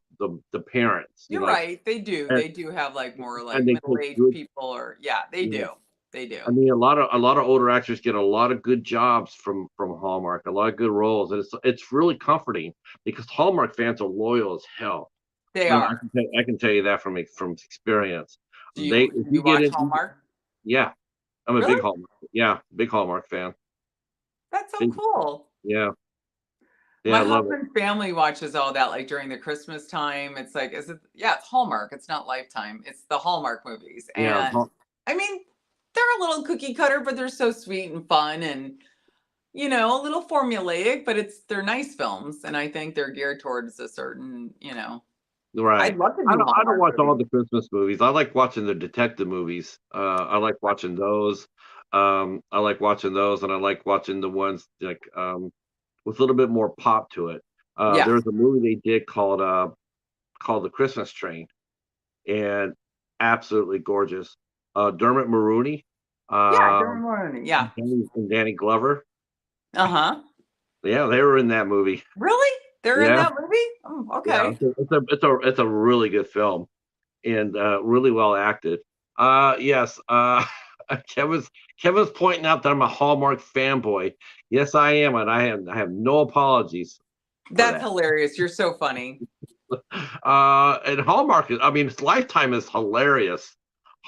Speaker 1: parents, you
Speaker 2: You're
Speaker 1: know, like
Speaker 2: right. They do.
Speaker 1: and,
Speaker 2: They do have like more
Speaker 1: and
Speaker 2: like
Speaker 1: they take
Speaker 2: middle-aged
Speaker 1: good.
Speaker 2: people or yeah, they
Speaker 1: Yeah.
Speaker 2: do. They do.
Speaker 1: I mean, a lot of older actors get a lot of good jobs from Hallmark, a lot of good roles, and it's really comforting because Hallmark fans are loyal as hell.
Speaker 2: They
Speaker 1: I
Speaker 2: are.
Speaker 1: I can tell you that from experience.
Speaker 2: Do
Speaker 1: They
Speaker 2: you
Speaker 1: if
Speaker 2: do
Speaker 1: you
Speaker 2: you
Speaker 1: get
Speaker 2: watch
Speaker 1: it,
Speaker 2: Hallmark?
Speaker 1: yeah, I'm a big
Speaker 2: Really?
Speaker 1: Hallmark. Yeah, big Hallmark fan.
Speaker 2: That's so
Speaker 1: Big,
Speaker 2: cool.
Speaker 1: yeah, yeah,
Speaker 2: My
Speaker 1: I love it.
Speaker 2: husband's family watches all that, like, during the Christmas time. It's like, is it yeah, it's Hallmark, it's not Lifetime, it's the Hallmark movies,
Speaker 1: Yeah,
Speaker 2: and, I mean, they're a little cookie cutter, but they're so sweet and fun and, a little formulaic, but they're nice films, and I think they're geared towards a certain, I'd
Speaker 1: right.
Speaker 2: love to
Speaker 1: I
Speaker 2: do
Speaker 1: don't I don't
Speaker 2: Hallmark
Speaker 1: watch all
Speaker 2: movies.
Speaker 1: the Christmas movies. I like watching the detective movies. I like watching those. I like watching those, and I like watching the ones like with a little bit more pop to it.
Speaker 2: Yeah.
Speaker 1: There's a movie they did called The Christmas Train, and absolutely gorgeous. Dermot Mulroney,
Speaker 2: Yeah, Dermot Mulroney, yeah.
Speaker 1: And Danny Glover.
Speaker 2: Uh-huh.
Speaker 1: Yeah, they were in that movie.
Speaker 2: Really? They're in
Speaker 1: Yeah,
Speaker 2: that movie? Oh,
Speaker 1: yeah.
Speaker 2: okay.
Speaker 1: It's a really good film, and really well acted. Yes. Kevin's Kevin's pointing out that I'm a Hallmark fanboy. Yes, I am, and I have no apologies for
Speaker 2: That's
Speaker 1: that.
Speaker 2: hilarious, you're so funny.
Speaker 1: And Hallmark is, I mean, Lifetime is hilarious.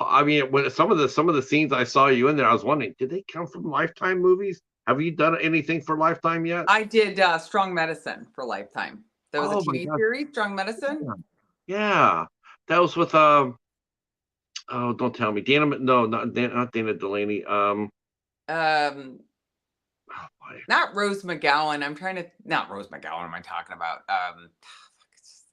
Speaker 1: I mean, when some of the scenes I saw you in there, I was wondering, did they come from Lifetime movies? Have you done anything for Lifetime yet?
Speaker 2: I did, Strong Medicine for Lifetime. That was a
Speaker 1: Oh my
Speaker 2: TV
Speaker 1: God,
Speaker 2: series, Strong Medicine.
Speaker 1: yeah, yeah. That was with oh, don't tell me, no, not Dana Delaney.
Speaker 2: Um,
Speaker 1: Oh boy.
Speaker 2: Not Rose McGowan, not Rose McGowan am I talking about?
Speaker 1: Oh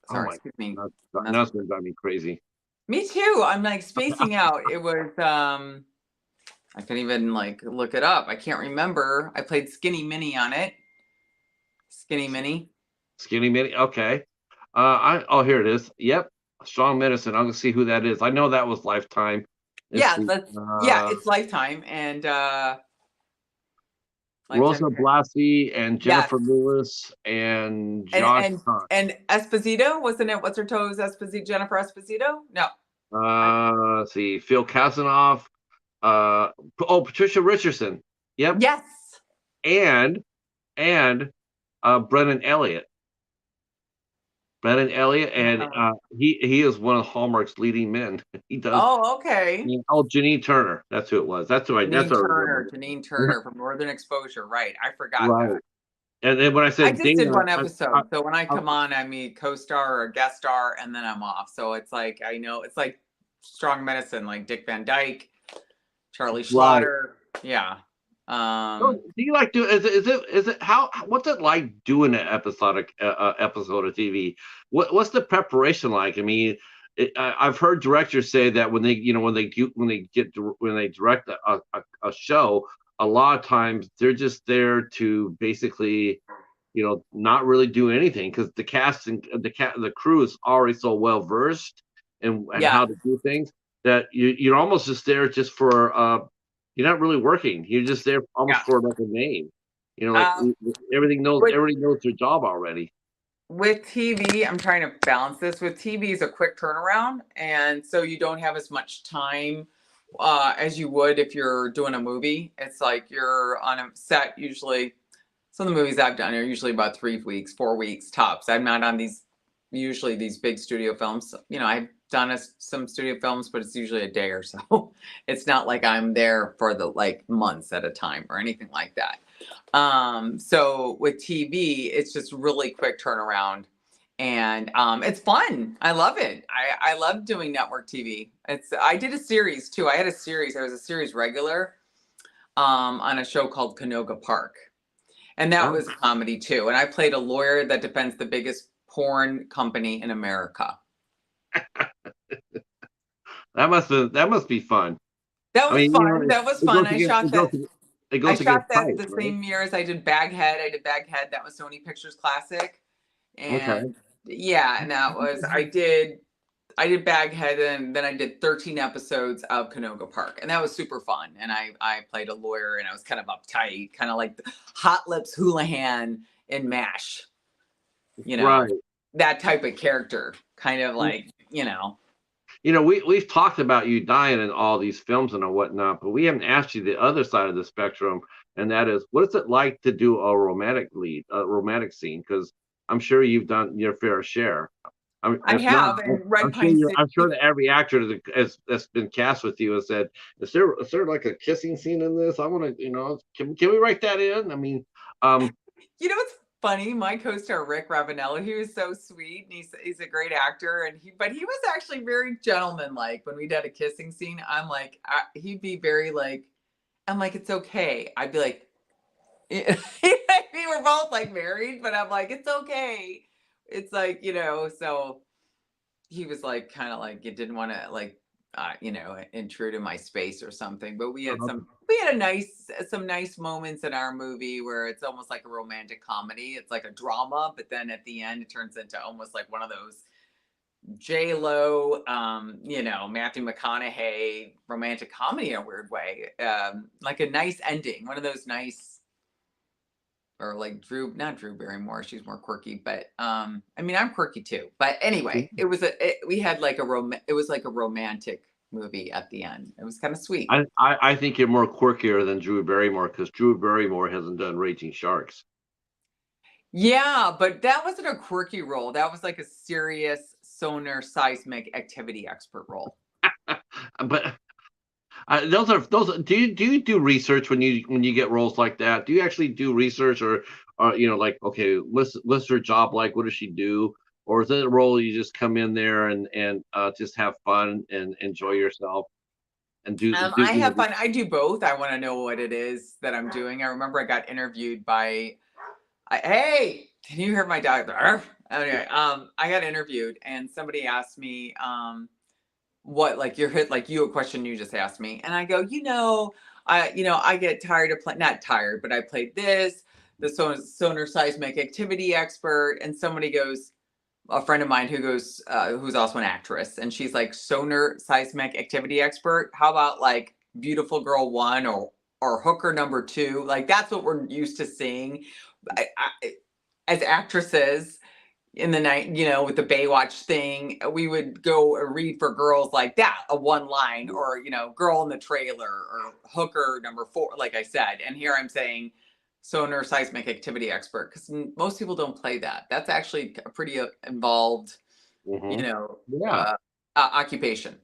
Speaker 2: Sorry,
Speaker 1: my
Speaker 2: excuse me.
Speaker 1: God,
Speaker 2: Mess
Speaker 1: now it's gonna drive me crazy.
Speaker 2: Me too, I'm, like, spacing out. It was, I couldn't even, like, look it up. I can't remember. I played Skinny Minnie on it. Skinny Minnie.
Speaker 1: Skinny Mini. Okay. Here it is. Yep. Strong Medicine. I'm gonna see who that is. I know that was Lifetime. Let's
Speaker 2: Yeah,
Speaker 1: see.
Speaker 2: it's Lifetime, and,
Speaker 1: Rosa
Speaker 2: Lifetime.
Speaker 1: Blasi and
Speaker 2: Yes,
Speaker 1: Jennifer Lewis and
Speaker 2: and
Speaker 1: Josh
Speaker 2: and
Speaker 1: Hart.
Speaker 2: and Esposito, wasn't it What's Her Toes Esposito Jennifer Esposito? No. I
Speaker 1: Let's see. Phil Kasanoff. Patricia Richardson. Yep.
Speaker 2: Yes!
Speaker 1: And and Brennan Elliott. Brennan Elliott, and
Speaker 2: No.
Speaker 1: he is one of Hallmark's leading men. He does.
Speaker 2: Oh, okay.
Speaker 1: Oh, Janine Turner. That's who it was. That's who I remember.
Speaker 2: Janine Turner from Northern Exposure, right, I forgot
Speaker 1: Right.
Speaker 2: that.
Speaker 1: And then when I
Speaker 2: I
Speaker 1: said
Speaker 2: just did
Speaker 1: Dana,
Speaker 2: one episode, so when I come on, I'm a co-star or a guest star, and then I'm off, so it's like, I know it's like Strong Medicine, like Dick Van Dyke, Charlie
Speaker 1: right.
Speaker 2: Schlatter, yeah.
Speaker 1: So,
Speaker 2: Um,
Speaker 1: do you like do is it how what's it like doing an episode of TV? What's the preparation like? I mean, I've heard directors say that when when they direct a show, a lot of times they're just there to basically not really do anything because the cast and the crew is already so well versed and
Speaker 2: yeah,
Speaker 1: how to do things that you're almost just there just for you're not really working. You're just there
Speaker 2: yeah.
Speaker 1: almost for like a name. Like
Speaker 2: Um, with
Speaker 1: everybody knows their job already.
Speaker 2: with TV, I'm trying to balance this. With TV is a quick turnaround, and so you don't have as much time as you would if you're doing a movie. It's like you're on a set usually. Some of the movies I've done are usually about 3 weeks, 4 weeks tops. I'm not on these big studio films. I've done some studio films, but it's usually a day or so. It's not like I'm there for the like months at a time or anything like that. So with TV, it's just really quick turnaround, and it's fun. I love it. I love doing network TV. I did a series too. I had a series. I was a series regular on a show called Canoga Park. And that
Speaker 1: Oh,
Speaker 2: was a comedy too. And I played a lawyer that defends the biggest porn company in America.
Speaker 1: that must be fun.
Speaker 2: That
Speaker 1: I
Speaker 2: was
Speaker 1: mean,
Speaker 2: fun. That was
Speaker 1: it
Speaker 2: fun.
Speaker 1: goes against it
Speaker 2: I
Speaker 1: goes
Speaker 2: shot
Speaker 1: against
Speaker 2: that
Speaker 1: type,
Speaker 2: the
Speaker 1: right?
Speaker 2: same year as I did Baghead. I did Baghead. That was Sony Pictures Classic.
Speaker 1: Okay.
Speaker 2: And yeah, and that was I did Baghead, and then I did 13 episodes of Canoga Park. And that was super fun. And I played a lawyer, and I was kind of uptight, kind of like the Hot Lips Houlihan in MASH, you know,
Speaker 1: Right.
Speaker 2: that type of character, kind of like.
Speaker 1: We've talked about you dying in all these films and whatnot, but we haven't asked you the other side of the spectrum, and that is, what is it like to do a romantic scene? Because I'm sure you've done your fair share.
Speaker 2: I
Speaker 1: If not,
Speaker 2: have, and Red Pine City.
Speaker 1: I'm sure that every actor that's been cast with you has said, is there like a kissing scene in this? I want to, can we write that in? I mean, um,
Speaker 2: You know what's funny? My co-star Rick Ravenello, he was so sweet, and he's a great actor, and he was actually very gentlemanlike when we did a kissing scene. I'm like, he'd be very like, I'm like, it's okay. I'd be like, we were both like married, but I'm like, it's okay. It's like, so he was like kind of like it didn't want to like intrude in my space or something. But we had some nice moments in our movie where it's almost like a romantic comedy. It's like a drama, but then at the end it turns into almost like one of those J Lo, Matthew McConaughey romantic comedy in a weird way. Like a nice ending, one of those nice, or like not Drew Barrymore. She's more quirky, but I mean, I'm quirky too. But anyway, we had like it was like a romantic movie at the end. It was kind of sweet.
Speaker 1: I think you're more quirkier than Drew Barrymore because Drew Barrymore hasn't done Raging Sharks.
Speaker 2: Yeah, but that wasn't a quirky role. That was like a serious sonar seismic activity expert role.
Speaker 1: But those. Do you do research when you get roles like that? Do you actually do research, or like, okay, list her job, like what does she do, or is it a role you just come in there and just have fun and enjoy yourself and
Speaker 2: I have fun. I do both. I want to know what it is that I'm doing. I remember I got interviewed by. Hey, can you hear my dog? Anyway, I got interviewed and somebody asked me, what like your hit like you a question you just asked me, and I go, I get tired of playing, not tired, but I played the sonar seismic activity expert, and somebody goes, a friend of mine who goes, who's also an actress, and she's like, sonar seismic activity expert. How about like Beautiful Girl 1 or Hooker number 2? Like that's what we're used to seeing. As actresses in the night, with the Baywatch thing, we would go read for girls like that, a one line, or, girl in the trailer, or hooker number 4, like I said. And here I'm saying sonar seismic activity expert, because most people don't play that. That's actually a pretty involved, you know,
Speaker 1: Yeah.
Speaker 2: occupation.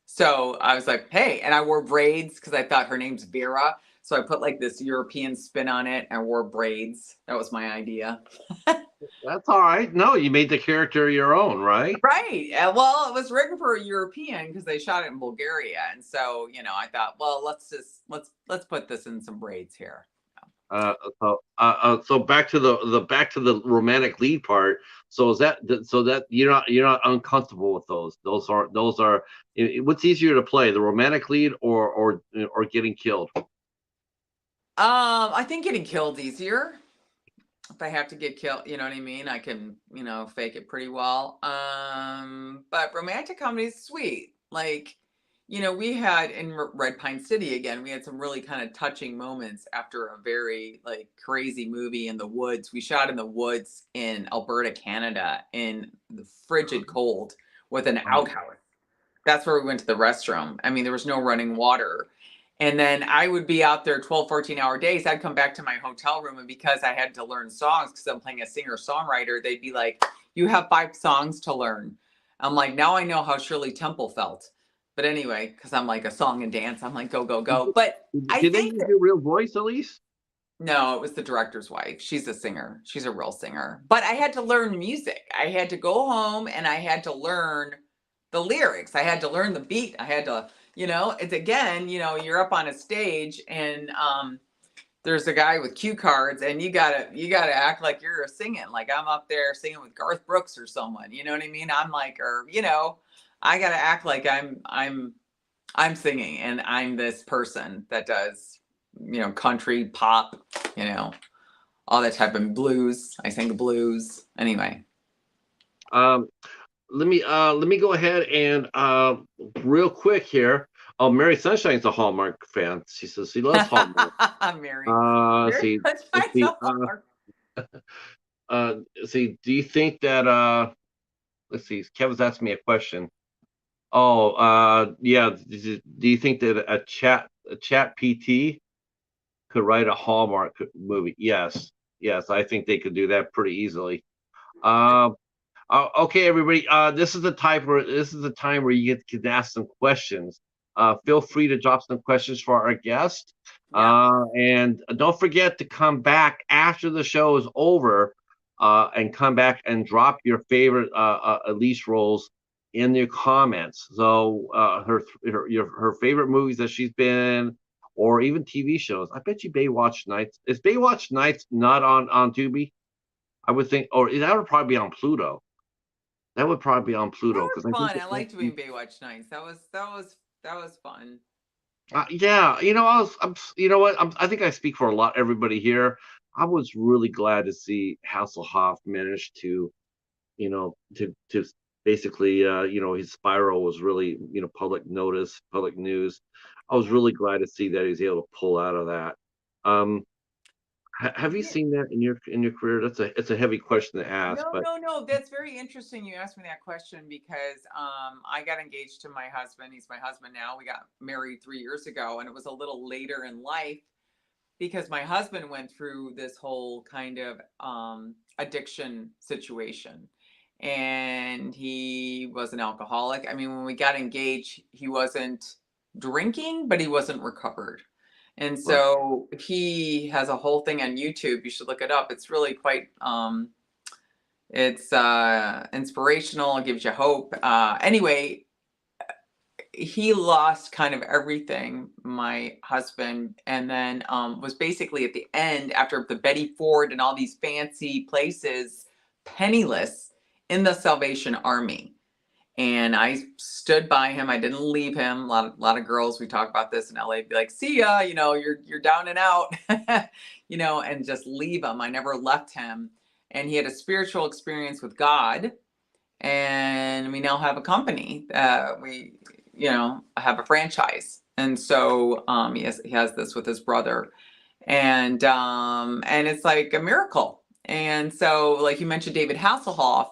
Speaker 2: So I was like, hey, and I wore braids because I thought her name's Vera. So I put like this European spin on it and wore braids. That was my idea.
Speaker 1: That's all right. No, you made the character your own, right?
Speaker 2: Right. Well, it was written for a European because they shot it in Bulgaria, and so I thought, well, let's put this in some braids here.
Speaker 1: So back to the romantic lead part. So is that you're not uncomfortable with those? Those are what's easier to play, the romantic lead or getting killed?
Speaker 2: I think getting killed easier. If I have to get killed, you know what I mean? I can, fake it pretty well. But romantic comedy is sweet. Like, we had in Red Pine City again, we had some really kind of touching moments after a very like crazy movie in the woods. We shot in the woods in Alberta, Canada, in the frigid cold with an outhouse. That's where we went to the restroom. I mean, there was no running water. And then I would be out there 12, 14-hour days. I'd come back to my hotel room, and because I had to learn songs because I'm playing a singer-songwriter, they'd be like, you have 5 songs to learn. I'm like, now I know how Shirley Temple felt. But anyway, because I'm like a song and dance, I'm like, go, go, go. But I
Speaker 1: Did they
Speaker 2: think
Speaker 1: use your real voice, Elise?
Speaker 2: no, it was the director's wife. She's a singer. She's a real singer. But I had to learn music. I had to go home and I had to learn the lyrics. I had to learn the beat. I had to, it's again, you're up on a stage and there's a guy with cue cards and you gotta act like you're singing. Like I'm up there singing with Garth Brooks or someone. You know what I mean? I'm like, I gotta act like I'm singing and I'm this person that does, country, pop, all that type of blues. I sing the blues. Anyway.
Speaker 1: Um, let me go ahead and real quick here. Oh, Mary Sunshine's a Hallmark fan. She says she loves Hallmark.
Speaker 2: Mary.
Speaker 1: See,
Speaker 2: That's
Speaker 1: let's see,
Speaker 2: Hallmark.
Speaker 1: see. Do you think that let's see, Kevin's asking me a question. Oh, yeah. Do you think that a chat PT could write a Hallmark movie? Yes, yes. I think they could do that pretty easily. Um, Okay, everybody. This is the time where you can ask some questions. Feel free to drop some questions for our guest.
Speaker 2: Yeah.
Speaker 1: And don't forget to come back after the show is over, and come back and drop your favorite Elise roles in your comments. So her favorite movies that she's been in, or even TV shows. I bet you Baywatch Nights. Is Baywatch Nights not on Tubi? I would think, or that would probably be on Pluto. That would probably be on
Speaker 2: That
Speaker 1: Pluto
Speaker 2: was
Speaker 1: because I think
Speaker 2: fun. I liked doing Baywatch Nights. That was fun.
Speaker 1: yeah, you know what, I think I speak for everybody here. I was really glad to see Hasselhoff manage to, to basically, his spiral was really, public notice, public news. I was
Speaker 2: Yeah.
Speaker 1: really glad to see that he's able to pull out of that. Um, have you
Speaker 2: Yeah.
Speaker 1: seen that in your career? It's a heavy question to ask,
Speaker 2: No,
Speaker 1: but
Speaker 2: no, no. That's very interesting. You asked me that question because I got engaged to my husband. He's my husband now. We got married 3 years ago, and it was a little later in life because my husband went through this whole kind of addiction situation. And he was an alcoholic. I mean, when we got engaged, he wasn't drinking, but he wasn't recovered. And
Speaker 1: right,
Speaker 2: so he has a whole thing on YouTube. You should look it up. It's really quite it's inspirational, it gives you hope. Anyway, he lost kind of everything, my husband, and then was basically at the end after the Betty Ford and all these fancy places, penniless in the Salvation Army. And I stood by him. I didn't leave him. A lot of girls, we talk about this in LA, be like, "See ya, you're down and out," and just leave him. I never left him. And he had a spiritual experience with God, and we now have a company. We, have a franchise, and so he has this with his brother, and it's like a miracle. And so, like you mentioned, David Hasselhoff,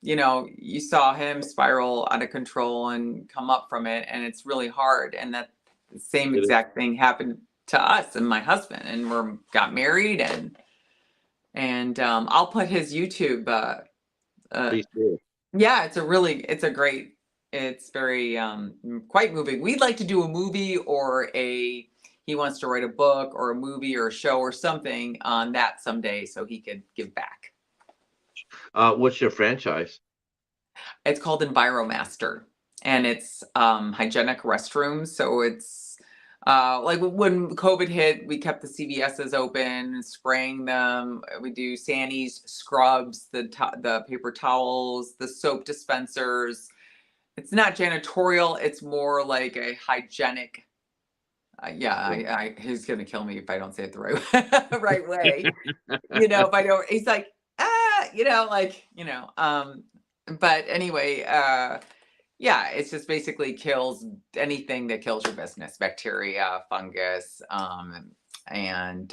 Speaker 2: you saw him spiral out of control and come up from it, and it's really hard. And that same
Speaker 1: it is.
Speaker 2: exact thing happened to us and my husband, and we got married, and I'll put his YouTube. Uh,
Speaker 1: Please do.
Speaker 2: yeah, it's very quite moving. We'd like to do a movie or he wants to write a book or a movie or a show or something on that someday so he could give back.
Speaker 1: What's your franchise?
Speaker 2: It's called Enviromaster, and it's hygienic restrooms. So it's like when COVID hit, we kept the CVS's open, spraying them. We do Sani's scrubs, the paper towels, the soap dispensers. It's not janitorial. It's more like a hygienic. Yeah, he's gonna kill me if I don't say it the right way. If I don't, he's like, but anyway, yeah, it's just basically kills anything that kills your business, bacteria, fungus, and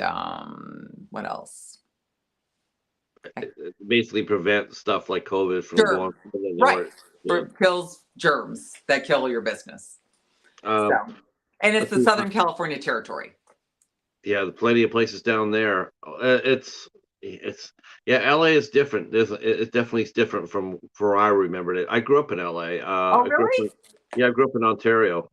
Speaker 2: what else?
Speaker 1: Basically prevent stuff like COVID from going
Speaker 2: Germ,
Speaker 1: further
Speaker 2: right?
Speaker 1: north. Yeah.
Speaker 2: Kills germs that kill your business. So,
Speaker 1: Um,
Speaker 2: and it's
Speaker 1: let's
Speaker 2: the
Speaker 1: see.
Speaker 2: Southern California territory.
Speaker 1: Yeah, plenty of places down there. It's yeah, LA is different. It definitely is different from where I remembered it. I grew up in LA.
Speaker 2: Oh, really?
Speaker 1: I grew up in Ontario.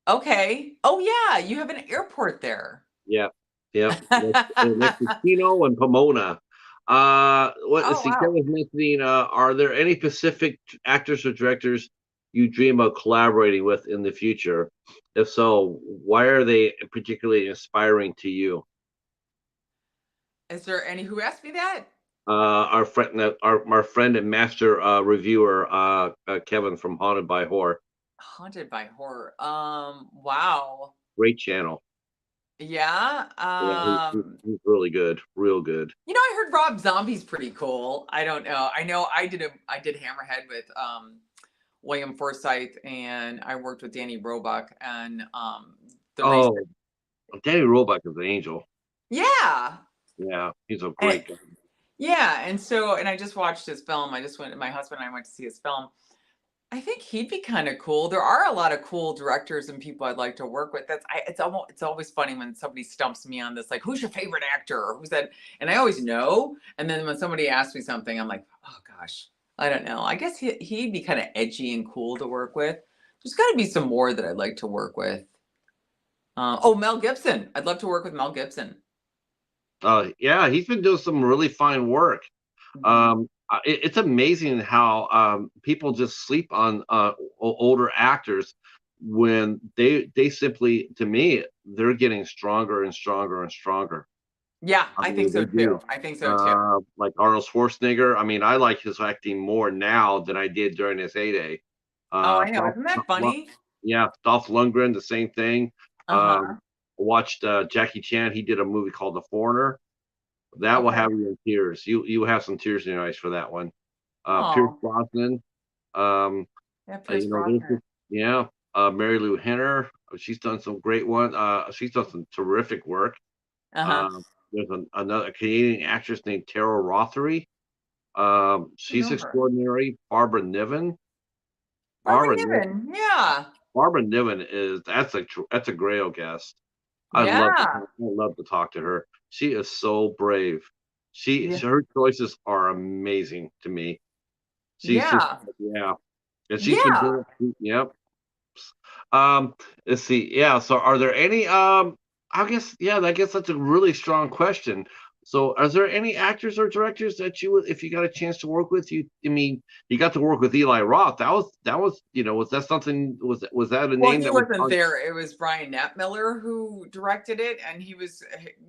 Speaker 2: Okay. Oh, yeah. You have an airport there.
Speaker 1: Yeah, yeah. Next to Chino and Pomona. Let's
Speaker 2: Oh,
Speaker 1: see.
Speaker 2: wow.
Speaker 1: Kevin's mentioning. Are there any Pacific actors or directors you dream of collaborating with in the future? If so, why are they particularly inspiring to you?
Speaker 2: Is there any who asked me that?
Speaker 1: Our friend and master reviewer, Kevin from Haunted by Horror.
Speaker 2: Haunted by horror. Wow.
Speaker 1: Great channel.
Speaker 2: Yeah.
Speaker 1: Yeah, he's really good, real good.
Speaker 2: I heard Rob Zombie's pretty cool. I don't know. I know I did Hammerhead with William Forsythe, and I worked with Danny Roebuck, and the reason.
Speaker 1: Oh, Danny Roebuck is an angel.
Speaker 2: Yeah.
Speaker 1: Yeah, he's a
Speaker 2: And
Speaker 1: great guy.
Speaker 2: yeah, and I just watched his film. My husband and I went to see his film. I think he'd be kind of cool. There are a lot of cool directors and people I'd like to work with. It's always funny when somebody stumps me on this, like, who's your favorite actor? Or who's that? And I always know. And then when somebody asks me something, I'm like, oh gosh, I don't know. I guess he'd be kind of edgy and cool to work with. There's got to be some more that I'd like to work with. Oh, Mel Gibson. I'd love to work with Mel Gibson.
Speaker 1: Yeah, he's been doing some really fine work.
Speaker 2: Mhm.
Speaker 1: It's amazing how people just sleep on older actors when they simply, to me, they're getting stronger and stronger and stronger.
Speaker 2: Yeah,
Speaker 1: I
Speaker 2: I think
Speaker 1: mean, they
Speaker 2: so too.
Speaker 1: do.
Speaker 2: I think so too.
Speaker 1: Like Arnold Schwarzenegger. I mean, I like his acting more now than I did during his heyday.
Speaker 2: Oh,
Speaker 1: Uh,
Speaker 2: I know.
Speaker 1: Dolph,
Speaker 2: Isn't that funny?
Speaker 1: yeah, Dolph Lundgren, the same thing.
Speaker 2: Uh-huh.
Speaker 1: Watched Jackie Chan. He did a movie called The Foreigner. That will
Speaker 2: Okay.
Speaker 1: have you in tears. You have some tears in your eyes for that one. Pierce
Speaker 2: Oh,
Speaker 1: Brosnan. Um,
Speaker 2: yeah, Pierce
Speaker 1: there's
Speaker 2: Brosnan.
Speaker 1: yeah. Mary Lou Henner. She's done some great one. She's done some terrific work.
Speaker 2: Uh-huh.
Speaker 1: Um, there's another Canadian actress named Tara Rothery.
Speaker 2: I
Speaker 1: She's
Speaker 2: know her.
Speaker 1: extraordinary. Barbara Niven.
Speaker 2: Barbara
Speaker 1: Barbara Niven.
Speaker 2: Niven. Yeah.
Speaker 1: Barbara Niven is that's a Grail guest.
Speaker 2: Yeah.
Speaker 1: I'd love to talk to her. She is so brave.
Speaker 2: Yeah.
Speaker 1: Her choices are amazing to me. She's just,
Speaker 2: Yeah.
Speaker 1: yeah, and she's been
Speaker 2: Yeah.
Speaker 1: doing it. Yep. Let's see. Yeah. So, are there any? I guess. Yeah. I guess that's a really strong question. So, are there any actors or directors that you would, if you got a chance to work with, you? I mean, you got to work with Eli Roth. That was. Was that something? Was that a
Speaker 2: Well,
Speaker 1: name
Speaker 2: he
Speaker 1: that was
Speaker 2: wasn't
Speaker 1: on?
Speaker 2: there. It was Brian Miller who directed it, and he was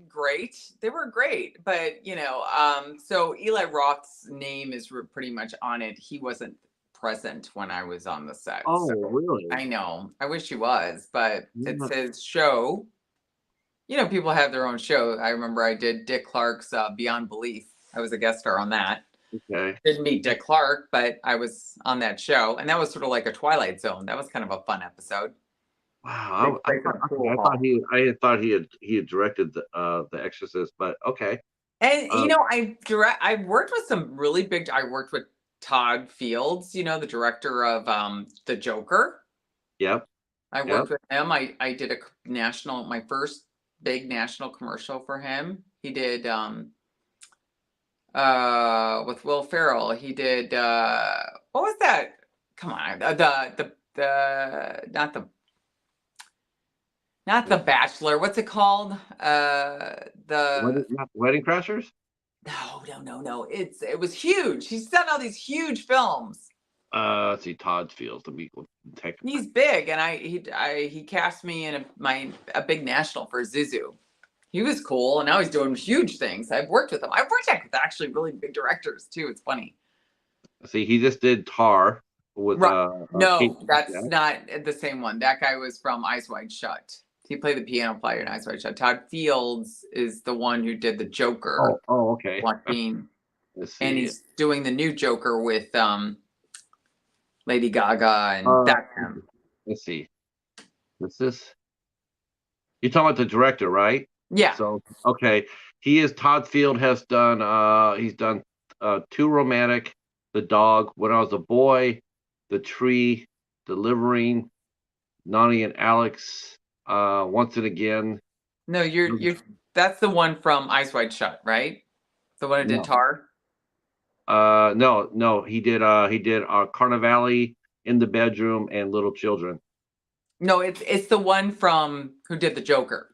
Speaker 2: great. They were great, but so Eli Roth's name is pretty much on it. He wasn't present when I was on the set, so
Speaker 1: Oh, really?
Speaker 2: I know. I wish he was, but it's
Speaker 1: Yeah.
Speaker 2: his show. People have their own show. I remember I did Dick Clark's Beyond Belief. I was a guest star on that.
Speaker 1: Okay.
Speaker 2: Didn't meet Dick Clark, but I was on that show, and that was sort of like a Twilight Zone. That was kind of a fun episode.
Speaker 1: Wow.
Speaker 2: Takes place in a
Speaker 1: Okay,
Speaker 2: pool
Speaker 1: I thought
Speaker 2: hall.
Speaker 1: he had directed the Exorcist, but okay.
Speaker 2: And
Speaker 1: Uh,
Speaker 2: I've worked with some really big. I worked with Todd Fields, the director of The Joker.
Speaker 1: yep.
Speaker 2: I
Speaker 1: Yep.
Speaker 2: worked with him. I did my first big national commercial for him. He did with Will Ferrell. He did what was that? Come on, the not the Bachelor. What's it called? The
Speaker 1: Wedding Crashers.
Speaker 2: No, no, no, no. It was huge. He's done all these huge films.
Speaker 1: Let's see, Todd Fields. Let me take.
Speaker 2: He's big, and he cast me in a big national for Zuzu. He was cool, and now he's doing huge things. I've worked with him. I've worked with actually really big directors too. It's funny.
Speaker 1: See, he just did Tar with
Speaker 2: Right?
Speaker 1: Kate.
Speaker 2: No, that's
Speaker 1: Yeah.
Speaker 2: not the same one. That guy was from Eyes Wide Shut. He played the piano player in Eyes Wide Shut. Todd Fields is the one who did the Joker,
Speaker 1: Oh, okay.
Speaker 2: Joaquin,
Speaker 1: Let's
Speaker 2: and
Speaker 1: see.
Speaker 2: he's doing the new Joker with Lady Gaga, and
Speaker 1: Uh,
Speaker 2: that's him.
Speaker 1: let's see. What's this? You're talking about the director, right?
Speaker 2: Yeah.
Speaker 1: So, okay, he is Todd Field has done. He's done Too Romantic, The Dog, When I Was a Boy, The Tree, Delivering, Nani and Alex, Once and Again.
Speaker 2: No, you're that's the one from Eyes Wide Shut, right? The one who did
Speaker 1: No,
Speaker 2: Tar?
Speaker 1: no, he did Carnivale, In the Bedroom, and Little Children.
Speaker 2: No, it's the one from who did the Joker.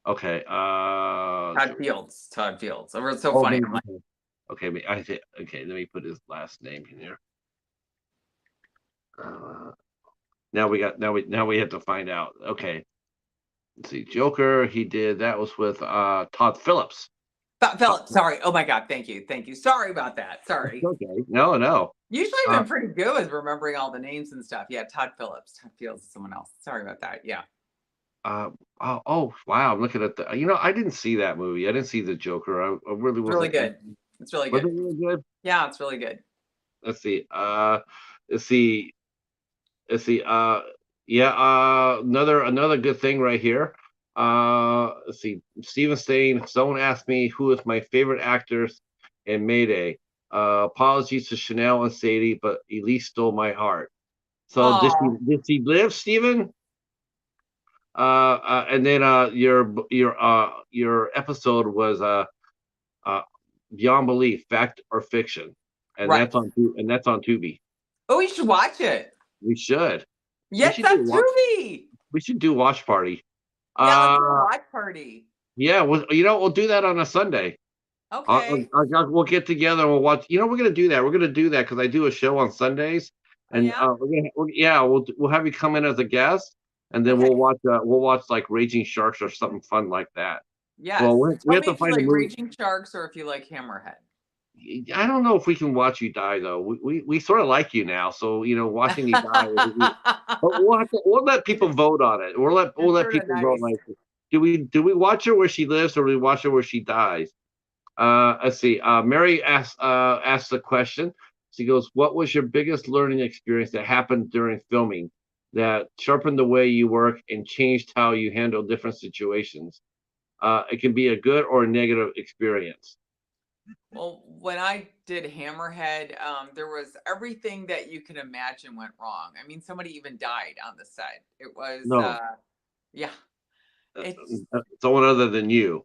Speaker 1: Okay,
Speaker 2: Todd Fields. Todd Fields. It was so
Speaker 1: oh,
Speaker 2: funny. I'm like,
Speaker 1: okay, okay. Let me put his last name in here. Uh, now we have to find out. Okay, let's see. Joker. He did that was with Todd Phillips.
Speaker 2: Philip, sorry. Oh my God, thank you. Thank you. Sorry about that. Sorry.
Speaker 1: Okay, no.
Speaker 2: Usually I've
Speaker 1: Uh,
Speaker 2: been pretty good with remembering all the names and stuff. Yeah, Todd Phillips. Todd Fields is someone else. Sorry about that. Yeah.
Speaker 1: oh, wow. I'm looking at the. I didn't see that movie. I didn't see the Joker. I really
Speaker 2: It's really
Speaker 1: wasn't.
Speaker 2: good. It's really
Speaker 1: Was it
Speaker 2: good.
Speaker 1: really good?
Speaker 2: Yeah, it's really good.
Speaker 1: Let's see. Let's see. Let's see. Yeah. Another good thing right here. Let's see. Steven Stain. Someone asked me who is my favorite actors in Mayday. Apologies to Chanel and Sadie, but Elise stole my heart. So
Speaker 2: Oh,
Speaker 1: did she live, Stephen? And then your episode was uh Beyond Belief, Fact or Fiction, and
Speaker 2: right.
Speaker 1: that's on Tubi.
Speaker 2: Oh, you should watch it.
Speaker 1: We should we
Speaker 2: Yes,
Speaker 1: should do
Speaker 2: on
Speaker 1: wa-
Speaker 2: Tubi.
Speaker 1: we should do watch party.
Speaker 2: Yeah, let's do a
Speaker 1: Uh,
Speaker 2: watch party.
Speaker 1: yeah, we'll do that on a Sunday.
Speaker 2: Okay.
Speaker 1: We'll get together and we'll watch. We're gonna do that. We're gonna do that because I do a show on Sundays,
Speaker 2: Oh
Speaker 1: and
Speaker 2: yeah.
Speaker 1: yeah, we'll have you come in as a guest, and then
Speaker 2: Okay.
Speaker 1: we'll watch like Raging Sharks or something fun like that.
Speaker 2: Yes.
Speaker 1: Well, we
Speaker 2: Tell
Speaker 1: have
Speaker 2: me
Speaker 1: to
Speaker 2: if you
Speaker 1: find a
Speaker 2: like
Speaker 1: movie.
Speaker 2: Raging Sharks or if you like Hammerhead.
Speaker 1: I don't know if we can watch you die though. We sort of like you now, so watching you die. But we'll let people vote on it. We'll
Speaker 2: You're
Speaker 1: let
Speaker 2: sort of
Speaker 1: people vote.
Speaker 2: nice.
Speaker 1: Like, do we watch her where she lives or do we watch her where she dies? Let's see. Mary asked the question. She goes, "What was your biggest learning experience that happened during filming that sharpened the way you work and changed how you handle different situations? It can be a good or a negative experience."
Speaker 2: Well, when I did Hammerhead, there was everything that you can imagine went wrong. I mean, somebody even died on the set. It was,
Speaker 1: No,
Speaker 2: yeah, it's
Speaker 1: someone other than you.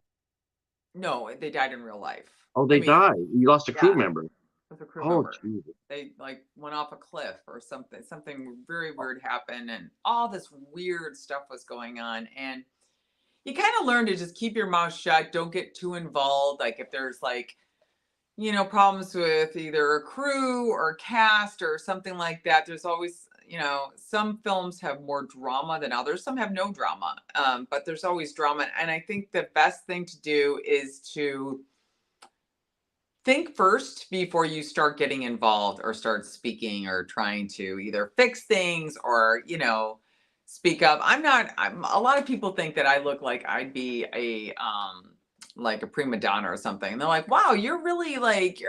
Speaker 2: no, they died in real life.
Speaker 1: Oh,
Speaker 2: I
Speaker 1: they
Speaker 2: mean,
Speaker 1: died. You lost a crew
Speaker 2: yeah,
Speaker 1: member.
Speaker 2: with a crew
Speaker 1: Oh,
Speaker 2: member.
Speaker 1: Jesus.
Speaker 2: They like went off a cliff or something. Something very weird happened, and all this weird stuff was going on. And you kind of learn to just keep your mouth shut. Don't get too involved. Like if there's like problems with either a crew or cast or something like that. There's always, some films have more drama than others. Some have no drama, but there's always drama. And I think the best thing to do is to think first before you start getting involved or start speaking or trying to either fix things or, speak up. A lot of people think that I look like I'd be like a prima donna or something. And they're like, wow, you're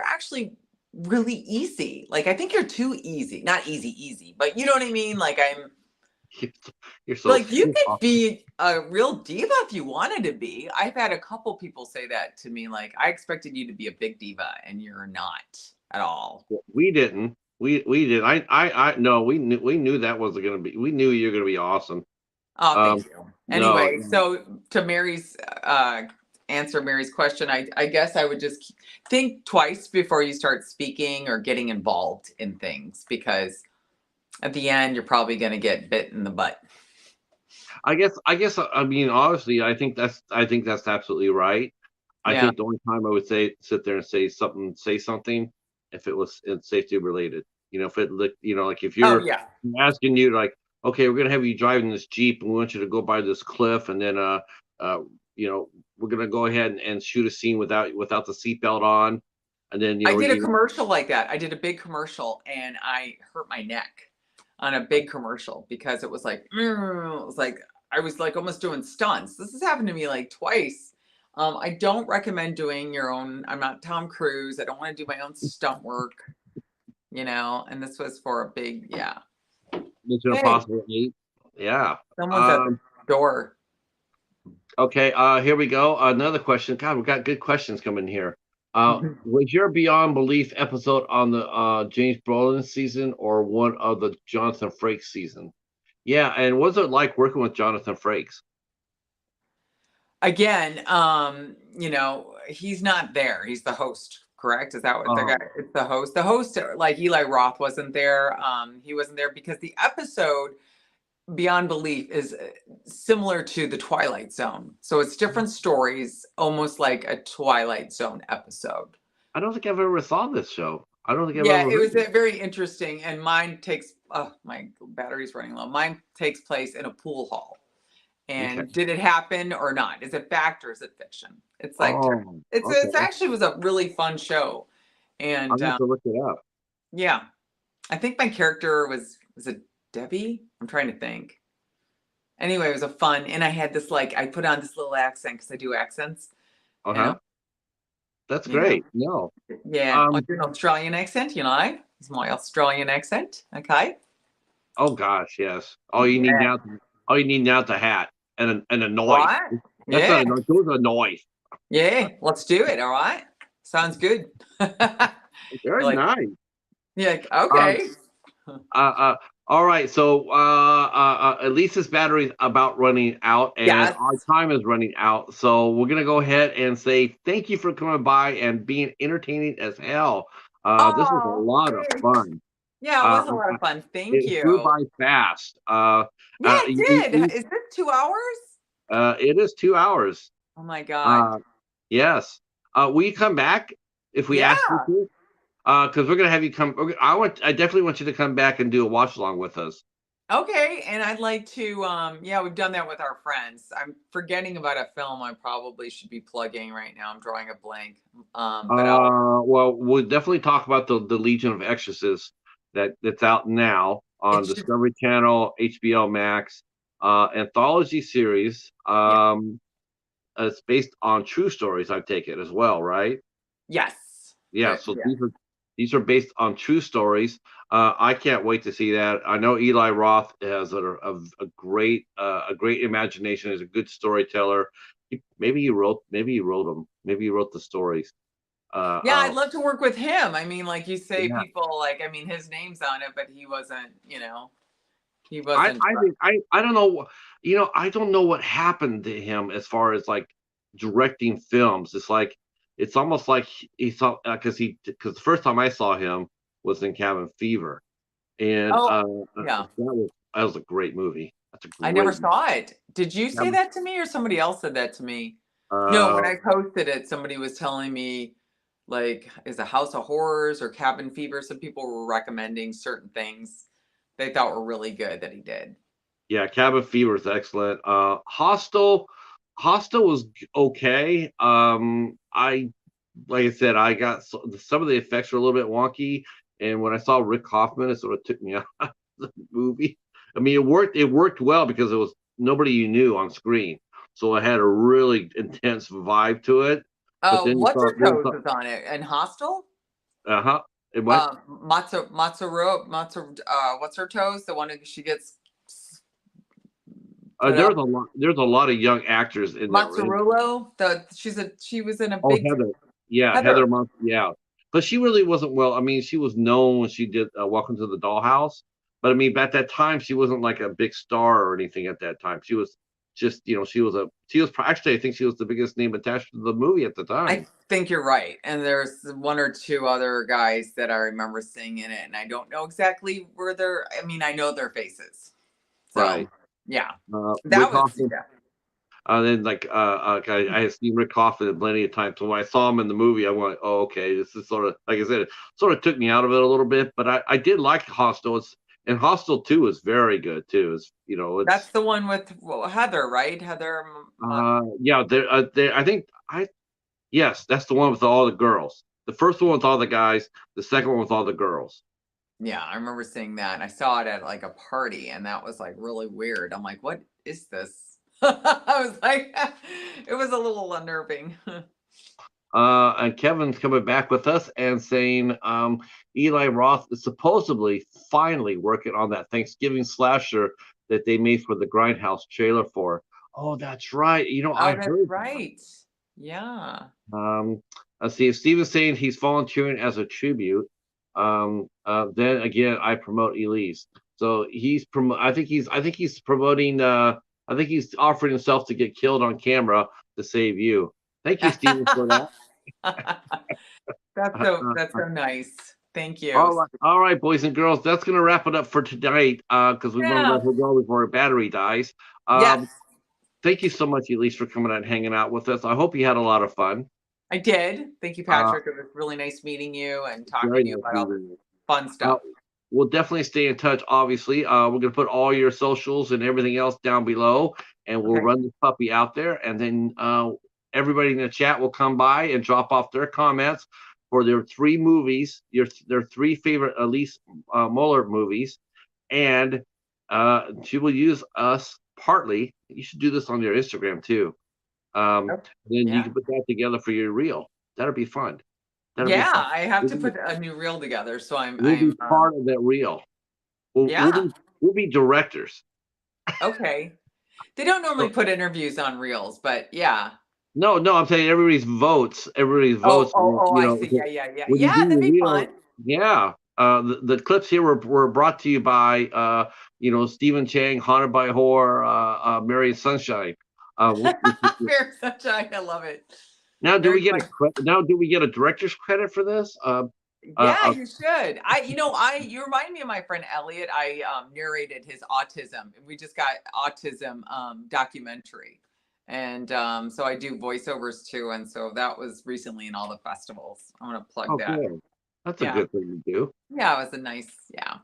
Speaker 2: actually really easy. Like, I think you're too easy. Not easy, easy, but you know what I mean? Like,
Speaker 1: You're so
Speaker 2: like, you could
Speaker 1: awesome.
Speaker 2: be a real diva if you wanted to be. I've had a couple people say that to me. Like, I expected you to be a big diva, and you're not at all.
Speaker 1: We didn't. We did. I no. We knew that was gonna be. We knew you were gonna be awesome.
Speaker 2: Oh, thank
Speaker 1: Um,
Speaker 2: you.
Speaker 1: no,
Speaker 2: Anyway, so to answer Mary's question, I guess I would just think twice before you start speaking or getting involved in things because at the end, you're probably going to get bit in the butt.
Speaker 1: I guess. I mean, honestly, I think that's absolutely right. I
Speaker 2: Yeah.
Speaker 1: think the only time I would sit there and say something, if it was safety related. If it looked, like if
Speaker 2: Oh,
Speaker 1: you're
Speaker 2: yeah.
Speaker 1: asking you like, okay, we're gonna have you driving this Jeep and we want you to go by this cliff and then uh you know we're gonna go ahead and shoot a scene without the seatbelt on, and then
Speaker 2: I did a commercial like that. I did a big commercial and I hurt my neck on a big commercial because it was like, it was like, I was like almost doing stunts. This has happened to me like twice. I don't recommend doing your own. I'm not Tom Cruise. I don't want to do my own stunt work, and this was for a big, yeah.
Speaker 1: Mission
Speaker 2: Hey,
Speaker 1: Impossible 8. Yeah.
Speaker 2: someone's at the
Speaker 1: Um.
Speaker 2: door.
Speaker 1: Okay. Here we go. Another question. God, we got good questions coming here. Was your Beyond Belief episode on the James Brolin season or one of the Jonathan Frakes season? Yeah, and what's it like working with Jonathan Frakes?
Speaker 2: Again, he's not there. He's the host, correct? Is that what the guy?
Speaker 1: Oh,
Speaker 2: It's the host. The host, like Eli Roth, wasn't there. He wasn't there because the episode Beyond Belief is similar to the Twilight Zone. So it's different stories, almost like a Twilight Zone episode.
Speaker 1: I don't think I've ever saw this show. I don't think I've
Speaker 2: Yeah,
Speaker 1: ever
Speaker 2: it
Speaker 1: heard
Speaker 2: was
Speaker 1: of it.
Speaker 2: very interesting. And mine takes, oh, my battery's running low. Mine takes place in a pool hall.
Speaker 1: Okay.
Speaker 2: And did it happen or not? Is it fact or is it fiction? It's like
Speaker 1: Oh,
Speaker 2: it's
Speaker 1: okay.
Speaker 2: actually was a really fun show,
Speaker 1: I'm
Speaker 2: and
Speaker 1: gonna have to look it up.
Speaker 2: yeah, I think my character was it Debbie? I'm trying to think. Anyway, it was a fun, and I had this like I put on this little accent because I do accents, and
Speaker 1: Uh-huh. That's
Speaker 2: you know,
Speaker 1: great. No.
Speaker 2: yeah, I
Speaker 1: Um.
Speaker 2: do an Australian accent. It's my Australian accent. Okay.
Speaker 1: Oh gosh, yes.
Speaker 2: Yeah.
Speaker 1: All you need now is a hat and a
Speaker 2: All
Speaker 1: knife.
Speaker 2: right.
Speaker 1: That's not
Speaker 2: Yeah.
Speaker 1: a knife. Those are a knife.
Speaker 2: Yeah. Let's do it. All right. Sounds good. You're
Speaker 1: Very
Speaker 2: like,
Speaker 1: nice.
Speaker 2: yeah.
Speaker 1: Um.
Speaker 2: Okay.
Speaker 1: Uh. All right, so Elisa's battery's about running out, and
Speaker 2: Yes.
Speaker 1: our time is running out. So we're gonna go ahead and say thank you for coming by and being entertaining as hell. This was a
Speaker 2: Oh,
Speaker 1: lot of
Speaker 2: great.
Speaker 1: fun.
Speaker 2: Yeah, it
Speaker 1: Uh,
Speaker 2: was a lot of fun. Thank
Speaker 1: it flew
Speaker 2: you.
Speaker 1: by fast.
Speaker 2: Yeah, it did. Is this 2 hours?
Speaker 1: It is 2 hours.
Speaker 2: Oh my God.
Speaker 1: Uh, yes. Will you come back if we ask you
Speaker 2: Yeah.
Speaker 1: to? Because we're gonna have you come. I definitely want you to come back and do a watch along with us.
Speaker 2: Okay. And I'd like to, yeah, we've done that with our friends. I'm forgetting about a film I probably should be plugging right now. I'm drawing a blank. But I'll,
Speaker 1: Well, we'll definitely talk about the Legion of Exorcists that's out now
Speaker 2: it
Speaker 1: on
Speaker 2: should,
Speaker 1: Discovery Channel, HBO Max, anthology series.
Speaker 2: yeah.
Speaker 1: It's based on true stories. I take it as well, right?
Speaker 2: Yes.
Speaker 1: Yeah.
Speaker 2: Good.
Speaker 1: So
Speaker 2: Yeah.
Speaker 1: these are based on true stories. I can't wait to see that. I know Eli Roth has a great imagination. Is a good storyteller. Maybe he wrote them. Maybe he wrote the stories. Uh,
Speaker 2: Yeah,
Speaker 1: uh,
Speaker 2: I'd love to work with him. I mean, like you say,
Speaker 1: yeah.
Speaker 2: people like, I mean, his name's on it, but he wasn't, he
Speaker 1: I
Speaker 2: wasn't.
Speaker 1: I think I don't know. I don't know what happened to him as far as like directing films. It's almost like he saw because the first time I saw him was in Cabin Fever, and
Speaker 2: Oh, yeah.
Speaker 1: that was a great movie. That's a
Speaker 2: I never
Speaker 1: great movie.
Speaker 2: saw it. Did you say
Speaker 1: Cabin-
Speaker 2: that to me or somebody else said that to me? No, when
Speaker 1: Uh,
Speaker 2: I posted it, somebody was telling me, like, is it House of Horrors or Cabin Fever? Some people were recommending certain things they thought were really good that he did.
Speaker 1: yeah, Cabin Fever is excellent. Hostel was okay. I like I said, I got some of the effects were a little bit wonky, and when I saw Rick Hoffman, it sort of took me out of the movie. I mean, it worked. It worked well because it was nobody you knew on screen, so it had a really intense vibe to it. But
Speaker 2: Oh,
Speaker 1: then
Speaker 2: what's her toes is on it and Hostel?
Speaker 1: uh huh. It what?
Speaker 2: What's her toes? The one that she gets put
Speaker 1: There's
Speaker 2: up.
Speaker 1: a lot. There's a lot of young actors in that.
Speaker 2: Mazzarulo. She was in a
Speaker 1: Oh,
Speaker 2: big
Speaker 1: Heather. Yeah,
Speaker 2: Heather.
Speaker 1: Heather Monk. Yeah, but she really wasn't well. I mean, she was known when she did Welcome to the Dollhouse, but I mean, at that time, she wasn't like a big star or anything. At that time, she was just, actually, I think she was the biggest name attached to the movie at the
Speaker 2: I
Speaker 1: time.
Speaker 2: think you're right. And there's one or two other guys that I remember seeing in it, and I don't know exactly where they're. I mean, I know their faces. So
Speaker 1: Right.
Speaker 2: yeah,
Speaker 1: Rick
Speaker 2: that was
Speaker 1: Hoffman.
Speaker 2: yeah.
Speaker 1: Then like I had seen Rick Hoffman plenty of times. So when I saw him in the movie, I went, "Oh, okay, this is sort of like I said, it sort of took me out of it a little bit." But I did like Hostel. And Hostel 2 is very good too.
Speaker 2: That's
Speaker 1: It's
Speaker 2: the one with Heather, right? Heather.
Speaker 1: yeah. I think I yes, that's the one with all the girls. The first one with all the guys. The second one with all the girls.
Speaker 2: Yeah, I remember seeing that. And I saw it at like a party, and that was like really weird. I'm like, what is this? I was like, it was a little unnerving.
Speaker 1: And Kevin's coming back with us and saying Eli Roth is supposedly finally working on that Thanksgiving slasher that they made for the Grindhouse trailer for. Oh, that's right.
Speaker 2: Oh,
Speaker 1: I
Speaker 2: that's
Speaker 1: heard that.
Speaker 2: right. Yeah.
Speaker 1: Let's see if Steven's saying he's volunteering as a tribute. Then again, I promote Elise. So I think he's promoting. I think he's offering himself to get killed on camera to save you. Thank you, Steven, for that.
Speaker 2: That's so nice. Thank you.
Speaker 1: All right, boys and girls. That's gonna wrap it up for tonight. Because we want to
Speaker 2: Yeah.
Speaker 1: let her go before her battery dies.
Speaker 2: Yes,
Speaker 1: Thank you so much, Elise, for coming out and hanging out with us. I hope you had a lot of fun.
Speaker 2: I did. Thank you,
Speaker 1: Uh,
Speaker 2: Patrick. It was really nice meeting you and talking
Speaker 1: Very
Speaker 2: to you
Speaker 1: nice
Speaker 2: about all the
Speaker 1: meeting you.
Speaker 2: fun
Speaker 1: Uh,
Speaker 2: stuff.
Speaker 1: we'll definitely stay in touch. Obviously, we're gonna put all your socials and everything else down below, and we'll
Speaker 2: Okay.
Speaker 1: run this puppy out there, and then everybody in the chat will come by and drop off their comments for their three movies, their three favorite Elise Muller movies, and she will use us partly. You should do this on your Instagram too.
Speaker 2: Oh,
Speaker 1: Then you
Speaker 2: yeah.
Speaker 1: can put that together for your reel. That'll be fun. That'll be
Speaker 2: Yeah,
Speaker 1: fun.
Speaker 2: I have
Speaker 1: We'll
Speaker 2: to
Speaker 1: be,
Speaker 2: put a new reel together. So
Speaker 1: we'll be part of that reel. We'll, we'll
Speaker 2: yeah.
Speaker 1: be we'll be directors.
Speaker 2: Okay. They don't normally
Speaker 1: So,
Speaker 2: put interviews on reels, but yeah.
Speaker 1: no, I'm saying everybody's votes. Everybody's
Speaker 2: Oh,
Speaker 1: votes.
Speaker 2: oh, oh, I see.
Speaker 1: So
Speaker 2: Yeah, yeah, yeah.
Speaker 1: when you
Speaker 2: Yeah,
Speaker 1: do
Speaker 2: that'd
Speaker 1: your
Speaker 2: be
Speaker 1: reel,
Speaker 2: fun.
Speaker 1: yeah. The clips here were brought to you by Stephen Chang, Haunted by Horror, Mary Sunshine.
Speaker 2: Fair sunshine, I love it.
Speaker 1: Now, do
Speaker 2: Very
Speaker 1: we get
Speaker 2: funny.
Speaker 1: do we get a director's credit for this?
Speaker 2: Yeah, you should. You remind me of my friend Elliot. I narrated his autism. We just got autism documentary. And so I do voiceovers too. And so that was recently in all the festivals. I want to plug
Speaker 1: Oh,
Speaker 2: that.
Speaker 1: good. That's a
Speaker 2: Yeah.
Speaker 1: good thing to do.
Speaker 2: Yeah, it was a nice, yeah.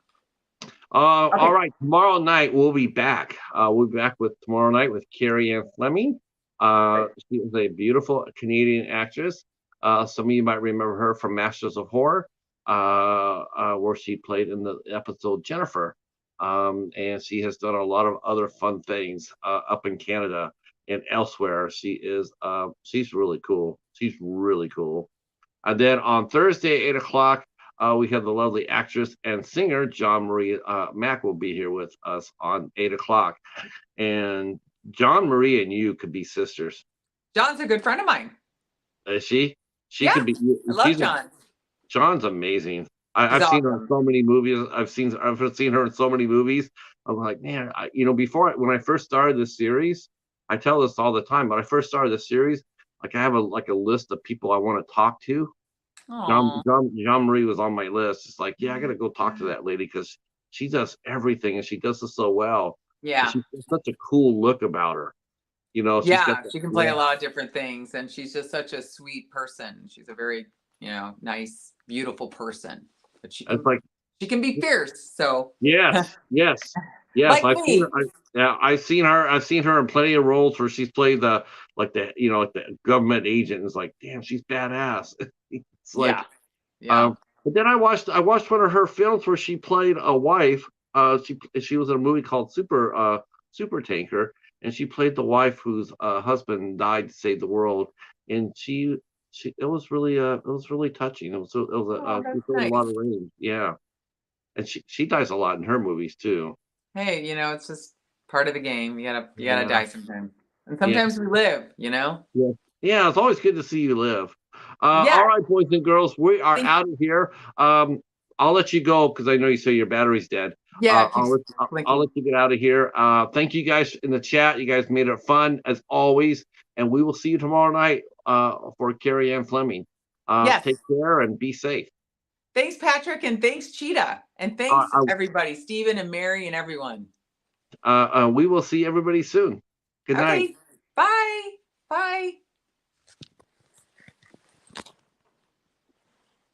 Speaker 1: All
Speaker 2: Okay.
Speaker 1: right. Tomorrow night we'll be back. We'll be back with tomorrow night with Carrie Ann Fleming. She is a beautiful Canadian actress. Some of you might remember her from Masters of Horror, where she played in the episode Jennifer. And she has done a lot of other fun things up in Canada and elsewhere. She's really cool. She's really cool. And then on Thursday, 8 o'clock, we have the lovely actress and singer John Marie Mack will be here with us on 8 o'clock. And John Marie and you could be sisters.
Speaker 2: John's a good friend of mine.
Speaker 1: Is she? She
Speaker 2: Yeah,
Speaker 1: could be.
Speaker 2: I love John.
Speaker 1: John's amazing. I've
Speaker 2: awesome.
Speaker 1: seen her in so many movies. I've seen her in so many movies. I'm like, man, when I first started this series, I tell this all the time. When I first started this series, like I have a list of people I want to talk to. John Marie was on my list. It's like, yeah, I gotta go talk to that lady because she does everything and she does it so well.
Speaker 2: Yeah.
Speaker 1: She's such a cool look about her.
Speaker 2: She can play a lot of different things, and she's just such a sweet person. She's a very, nice, beautiful person. But she can be fierce. So
Speaker 1: yes.
Speaker 2: like
Speaker 1: I've seen her in plenty of roles where she's played the government agent. It's like, damn, she's badass. It's like, but then I watched one of her films where she played a wife. She was in a movie called Super Tanker, and she played the wife whose husband died to save the world, and it was really touching. It was a lot of range, yeah, and she dies a lot in her movies too.
Speaker 2: Hey, it's just part of the game. You gotta die sometimes, and sometimes we live.
Speaker 1: Yeah, it's always good to see you live. All right, boys and girls, we are out of here. I'll let you go because I know you say your battery's dead.
Speaker 2: Yeah,
Speaker 1: I'll let you get out of here. Thank you guys in the chat. You guys made it fun as always, and we will see you tomorrow night for Carrie Ann Fleming. Take care and be safe.
Speaker 2: Thanks, Patrick, and thanks, Cheetah, and thanks everybody, Stephen and Mary and everyone.
Speaker 1: We will see everybody soon. Good night.
Speaker 2: Bye. Bye.